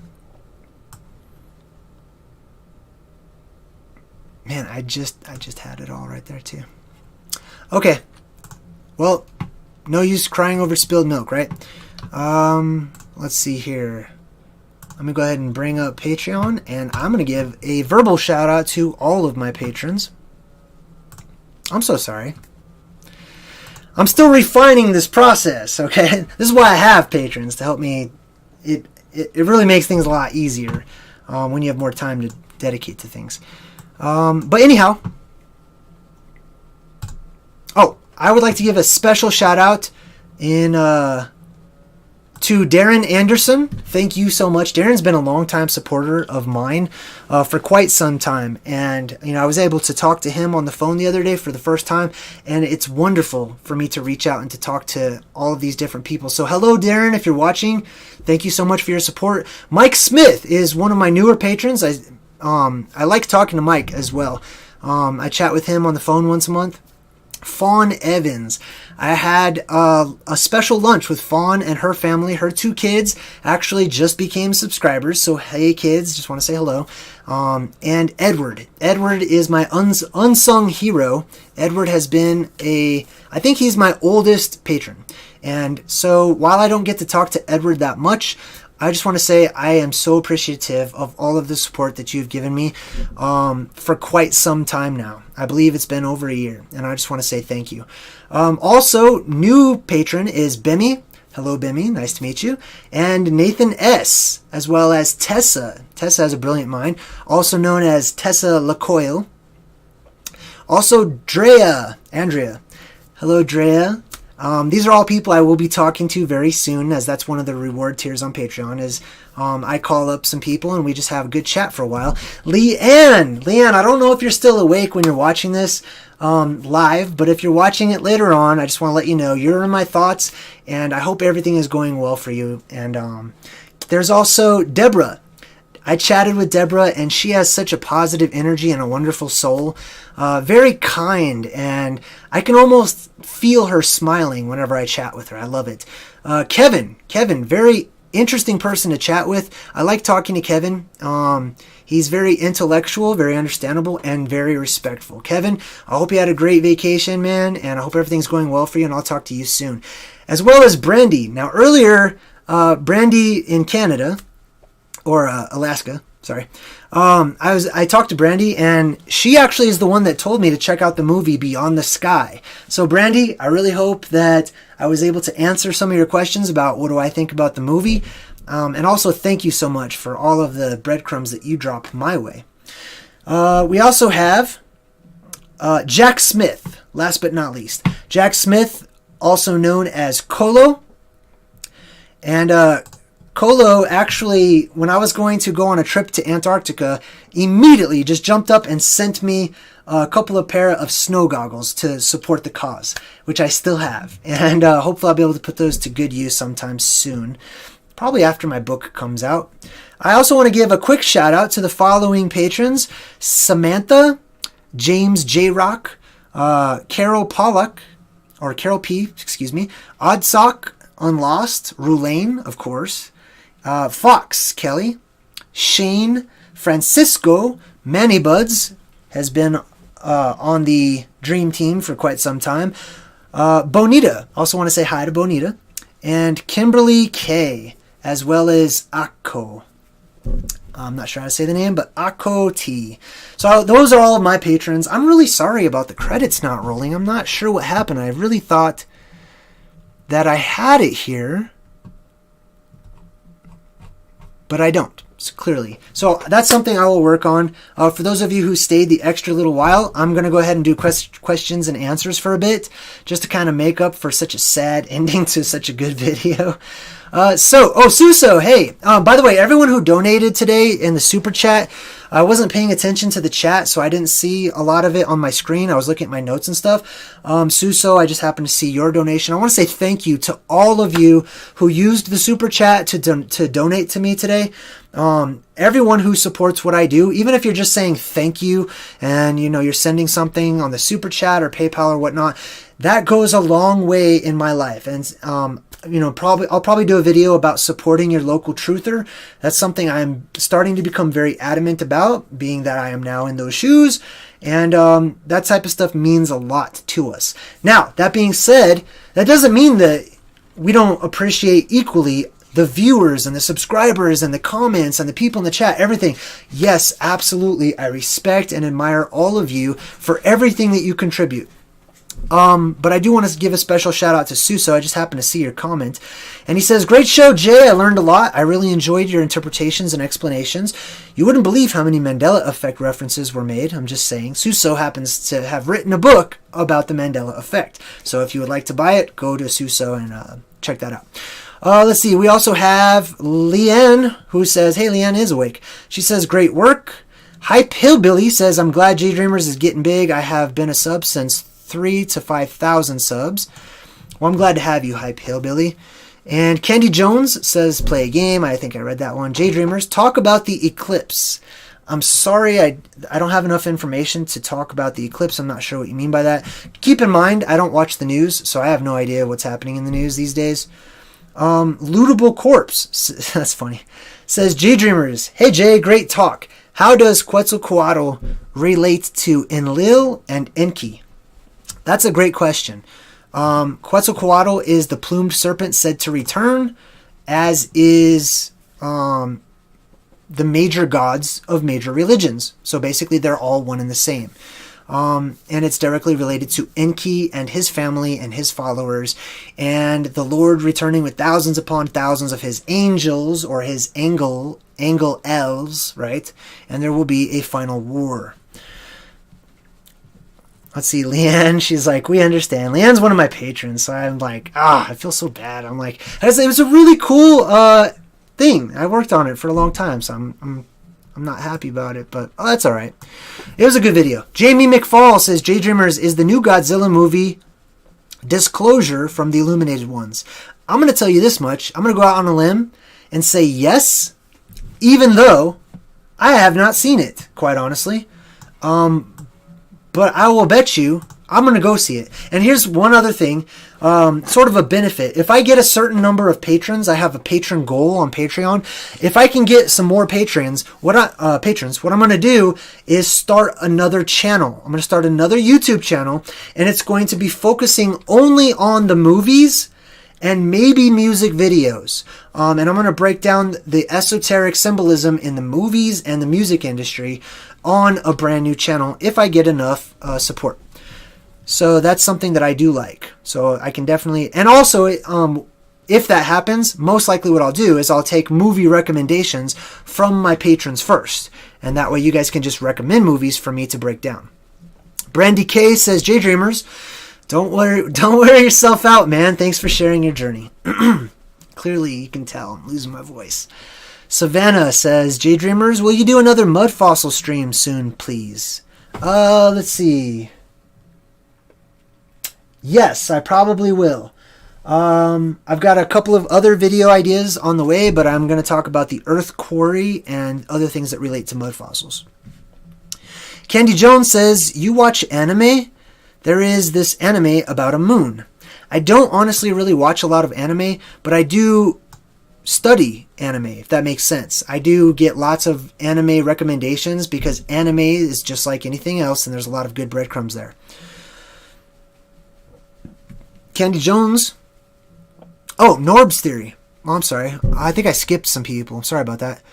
Man, I just had it all right there too. Okay. Well, no use crying over spilled milk, right? Let's see here. Let me go ahead and bring up Patreon, and I'm going to give a verbal shout out to all of my patrons. I'm so sorry. I'm still refining this process, okay? This is why I have patrons, to help me. It really makes things a lot easier when you have more time to dedicate to things. But anyhow. Oh, I would like to give a special shout out to Darren Anderson. Thank you so much. Darren's been a longtime supporter of mine for quite some time. And, I was able to talk to him on the phone the other day for the first time. And it's wonderful for me to reach out and to talk to all of these different people. So hello, Darren, if you're watching. Thank you so much for your support. Mike Smith is one of my newer patrons. I like talking to Mike as well. I chat with him on the phone once a month. Fawn Evans. I had a special lunch with Fawn and her family. Her 2 kids actually just became subscribers. So, hey, kids, just want to say hello. And Edward. Edward is my unsung hero. Edward has been I think he's my oldest patron. And so, while I don't get to talk to Edward that much, I just want to say I am so appreciative of all of the support that you've given me for quite some time now. I believe it's been over a year, and I just want to say thank you. Also, new patron is Bemi. Hello, Bemi. Nice to meet you. And Nathan S., as well as Tessa. Tessa has a brilliant mind, also known as Tessa LaCoyle. Also, Andrea. Hello, Drea. These are all people I will be talking to very soon, as that's one of the reward tiers on Patreon, is I call up some people and we just have a good chat for a while. Leanne, I don't know if you're still awake when you're watching this live, but if you're watching it later on, I just want to let you know you're in my thoughts, and I hope everything is going well for you. And there's also Deborah. I chatted with Deborah, and she has such a positive energy and a wonderful soul. Very kind, and I can almost feel her smiling whenever I chat with her. I love it. Kevin, very interesting person to chat with. I like talking to Kevin. He's very intellectual, very understandable, and very respectful. Kevin, I hope you had a great vacation, man, and I hope everything's going well for you, and I'll talk to you soon. As well as Brandy. Now, earlier, Brandy in Canada, or Alaska, sorry. I talked to Brandy, and she actually is the one that told me to check out the movie Beyond the Sky. So Brandy, I really hope that I was able to answer some of your questions about what do I think about the movie. And also thank you so much for all of the breadcrumbs that you drop my way. We also have Jack Smith, last but not least. Jack Smith, also known as Colo. And Colo actually, when I was going to go on a trip to Antarctica, immediately just jumped up and sent me a couple of pair of snow goggles to support the cause, which I still have. And hopefully I'll be able to put those to good use sometime soon, probably after my book comes out. I also want to give a quick shout out to the following patrons: Samantha, James J. Rock, Carol Pollock, or Carol P., Oddsock, Unlost, Rulaine, of course, Fox Kelly, Shane, Francisco, Manny Buds has been on the Dream Team for quite some time. Bonita, also want to say hi to Bonita, and Kimberly K, as well as Akko. I'm not sure how to say the name, but Akko T. So those are all of my patrons. I'm really sorry about the credits not rolling. I'm not sure what happened. I really thought that I had it here, but I don't, clearly. So that's something I will work on. For those of you who stayed the extra little while, I'm going to go ahead and do questions and answers for a bit, just to kind of make up for such a sad ending to such a good video. Suso, hey, by the way, everyone who donated today in the super chat, I wasn't paying attention to the chat, so I didn't see a lot of it on my screen. I was looking at my notes and stuff. Suso, I just happened to see your donation. I want to say thank you to all of you who used the super chat to donate to me today. Everyone who supports what I do, even if you're just saying thank you and you're sending something on the super chat or PayPal or whatnot, that goes a long way in my life. And I'll probably do a video about supporting your local truther. That's something I'm starting to become very adamant about, being that I am now in those shoes. And that type of stuff means a lot to us. Now, that being said, that doesn't mean that we don't appreciate equally the viewers and the subscribers and the comments and the people in the chat, everything. Yes, absolutely. I respect and admire all of you for everything that you contribute. But I do want to give a special shout out to Suso. I just happened to see your comment. And he says, great show, Jay. I learned a lot. I really enjoyed your interpretations and explanations. You wouldn't believe how many Mandela Effect references were made. I'm just saying. Suso happens to have written a book about the Mandela Effect. So if you would like to buy it, go to Suso and check that out. Let's see. We also have Leanne, who says, hey, Leanne is awake. She says, great work. Hype Hillbilly says, I'm glad J Dreamers is getting big. I have been a sub since 3,000 to 5,000 subs. Well, I'm glad to have you, Hype Hillbilly. And Candy Jones says, play a game. I think I read that one. J Dreamers, talk about the eclipse. I'm sorry, I don't have enough information to talk about the eclipse. I'm not sure what you mean by that. Keep in mind, I don't watch the news, so I have no idea what's happening in the news these days. Lootable Corpse, that's funny, says, J Dreamers, hey Jay, great talk. How does Quetzalcoatl relate to Enlil and Enki? That's a great question. Quetzalcoatl is the plumed serpent said to return, as is the major gods of major religions. So basically they're all one and the same. And it's directly related to Enki and his family and his followers, and the Lord returning with thousands upon thousands of his angels, or his angel elves, right? And there will be a final war. Let's see, Leanne, she's like, we understand. Leanne's one of my patrons, so I'm like, I feel so bad. I'm like, it was a really cool thing. I worked on it for a long time, so I'm not happy about it, but that's all right. It was a good video. Jamie McFall says, J Dreamers, is the new Godzilla movie Disclosure from the Illuminated Ones? I'm going to tell you this much. I'm going to go out on a limb and say yes, even though I have not seen it, quite honestly. But I will bet you I'm going to go see it. And here's one other thing, sort of a benefit. If I get a certain number of patrons, I have a patron goal on Patreon. If I can get some more patrons, what I'm going to do is start another channel. I'm going to start another YouTube channel, and it's going to be focusing only on the movies and maybe music videos. And I'm going to break down the esoteric symbolism in the movies and the music industry on a brand new channel if I get enough support. So that's something that I do like. So I can definitely, and also if that happens, most likely what I'll do is I'll take movie recommendations from my patrons first, and that way you guys can just recommend movies for me to break down. Brandy K says, J Dreamers, don't wear yourself out, man. Thanks for sharing your journey. Clearly you can tell I'm losing my voice. Savannah says, J Dreamers, will you do another Mud Fossil stream soon, please? Let's see. Yes, I probably will. I've got a couple of other video ideas on the way, but I'm going to talk about the Earth Quarry and other things that relate to mud fossils. Candy Jones says, you watch anime? There is this anime about a moon. I don't honestly really watch a lot of anime, but I do study anime, if that makes sense. I do get lots of anime recommendations because anime is just like anything else, and there's a lot of good breadcrumbs there. Candy Jones. Oh, Norb's Theory. Oh, I'm sorry. I think I skipped some people. Sorry about that.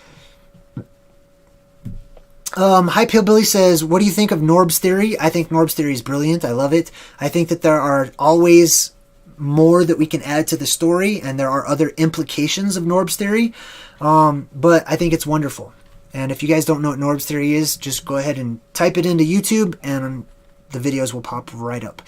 Hype Hillbilly says, what do you think of Norb's Theory? I think Norb's Theory is brilliant. I love it. I think that there are always more that we can add to the story, and there are other implications of Norb's Theory. But I think it's wonderful. And if you guys don't know what Norb's Theory is, just go ahead and type it into YouTube and the videos will pop right up.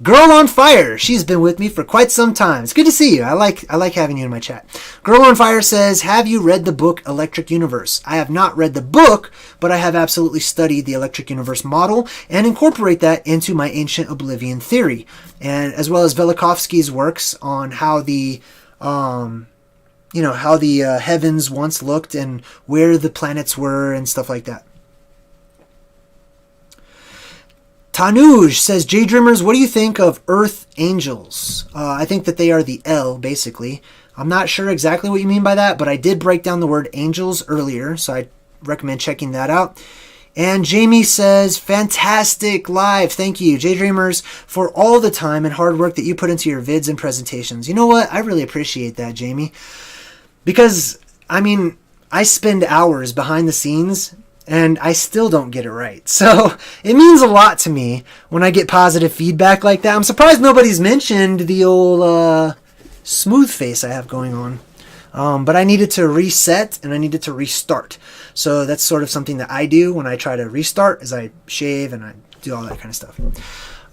Girl on Fire, she's been with me for quite some time. It's good to see you. I like having you in my chat. Girl on Fire says, have you read the book Electric Universe? I have not read the book, but I have absolutely studied the Electric Universe model and incorporate that into my Ancient Oblivion theory, and as well as Velikovsky's works on how the heavens once looked and where the planets were and stuff like that. Tanuj says, J Dreamers, what do you think of Earth Angels? I think that they are the L, basically. I'm not sure exactly what you mean by that, but I did break down the word angels earlier, so I recommend checking that out. And Jamie says, fantastic live. Thank you, J Dreamers, for all the time and hard work that you put into your vids and presentations. You know what? I really appreciate that, Jamie. Because, I mean, I spend hours behind the scenes and I still don't get it right. So it means a lot to me when I get positive feedback like that. I'm surprised nobody's mentioned the old smooth face I have going on. But I needed to reset and I needed to restart. So that's sort of something that I do when I try to restart, is I shave and I do all that kind of stuff.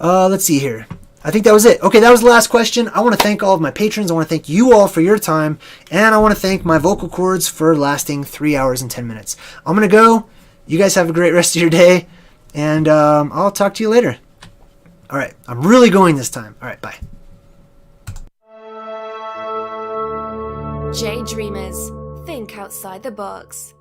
Let's see here. I think that was it. Okay, that was the last question. I want to thank all of my patrons. I want to thank you all for your time. And I want to thank my vocal cords for lasting 3 hours and 10 minutes. I'm going to go. You guys have a great rest of your day. And I'll talk to you later. All right, I'm really going this time. All right, bye. J Dreamers, think outside the box.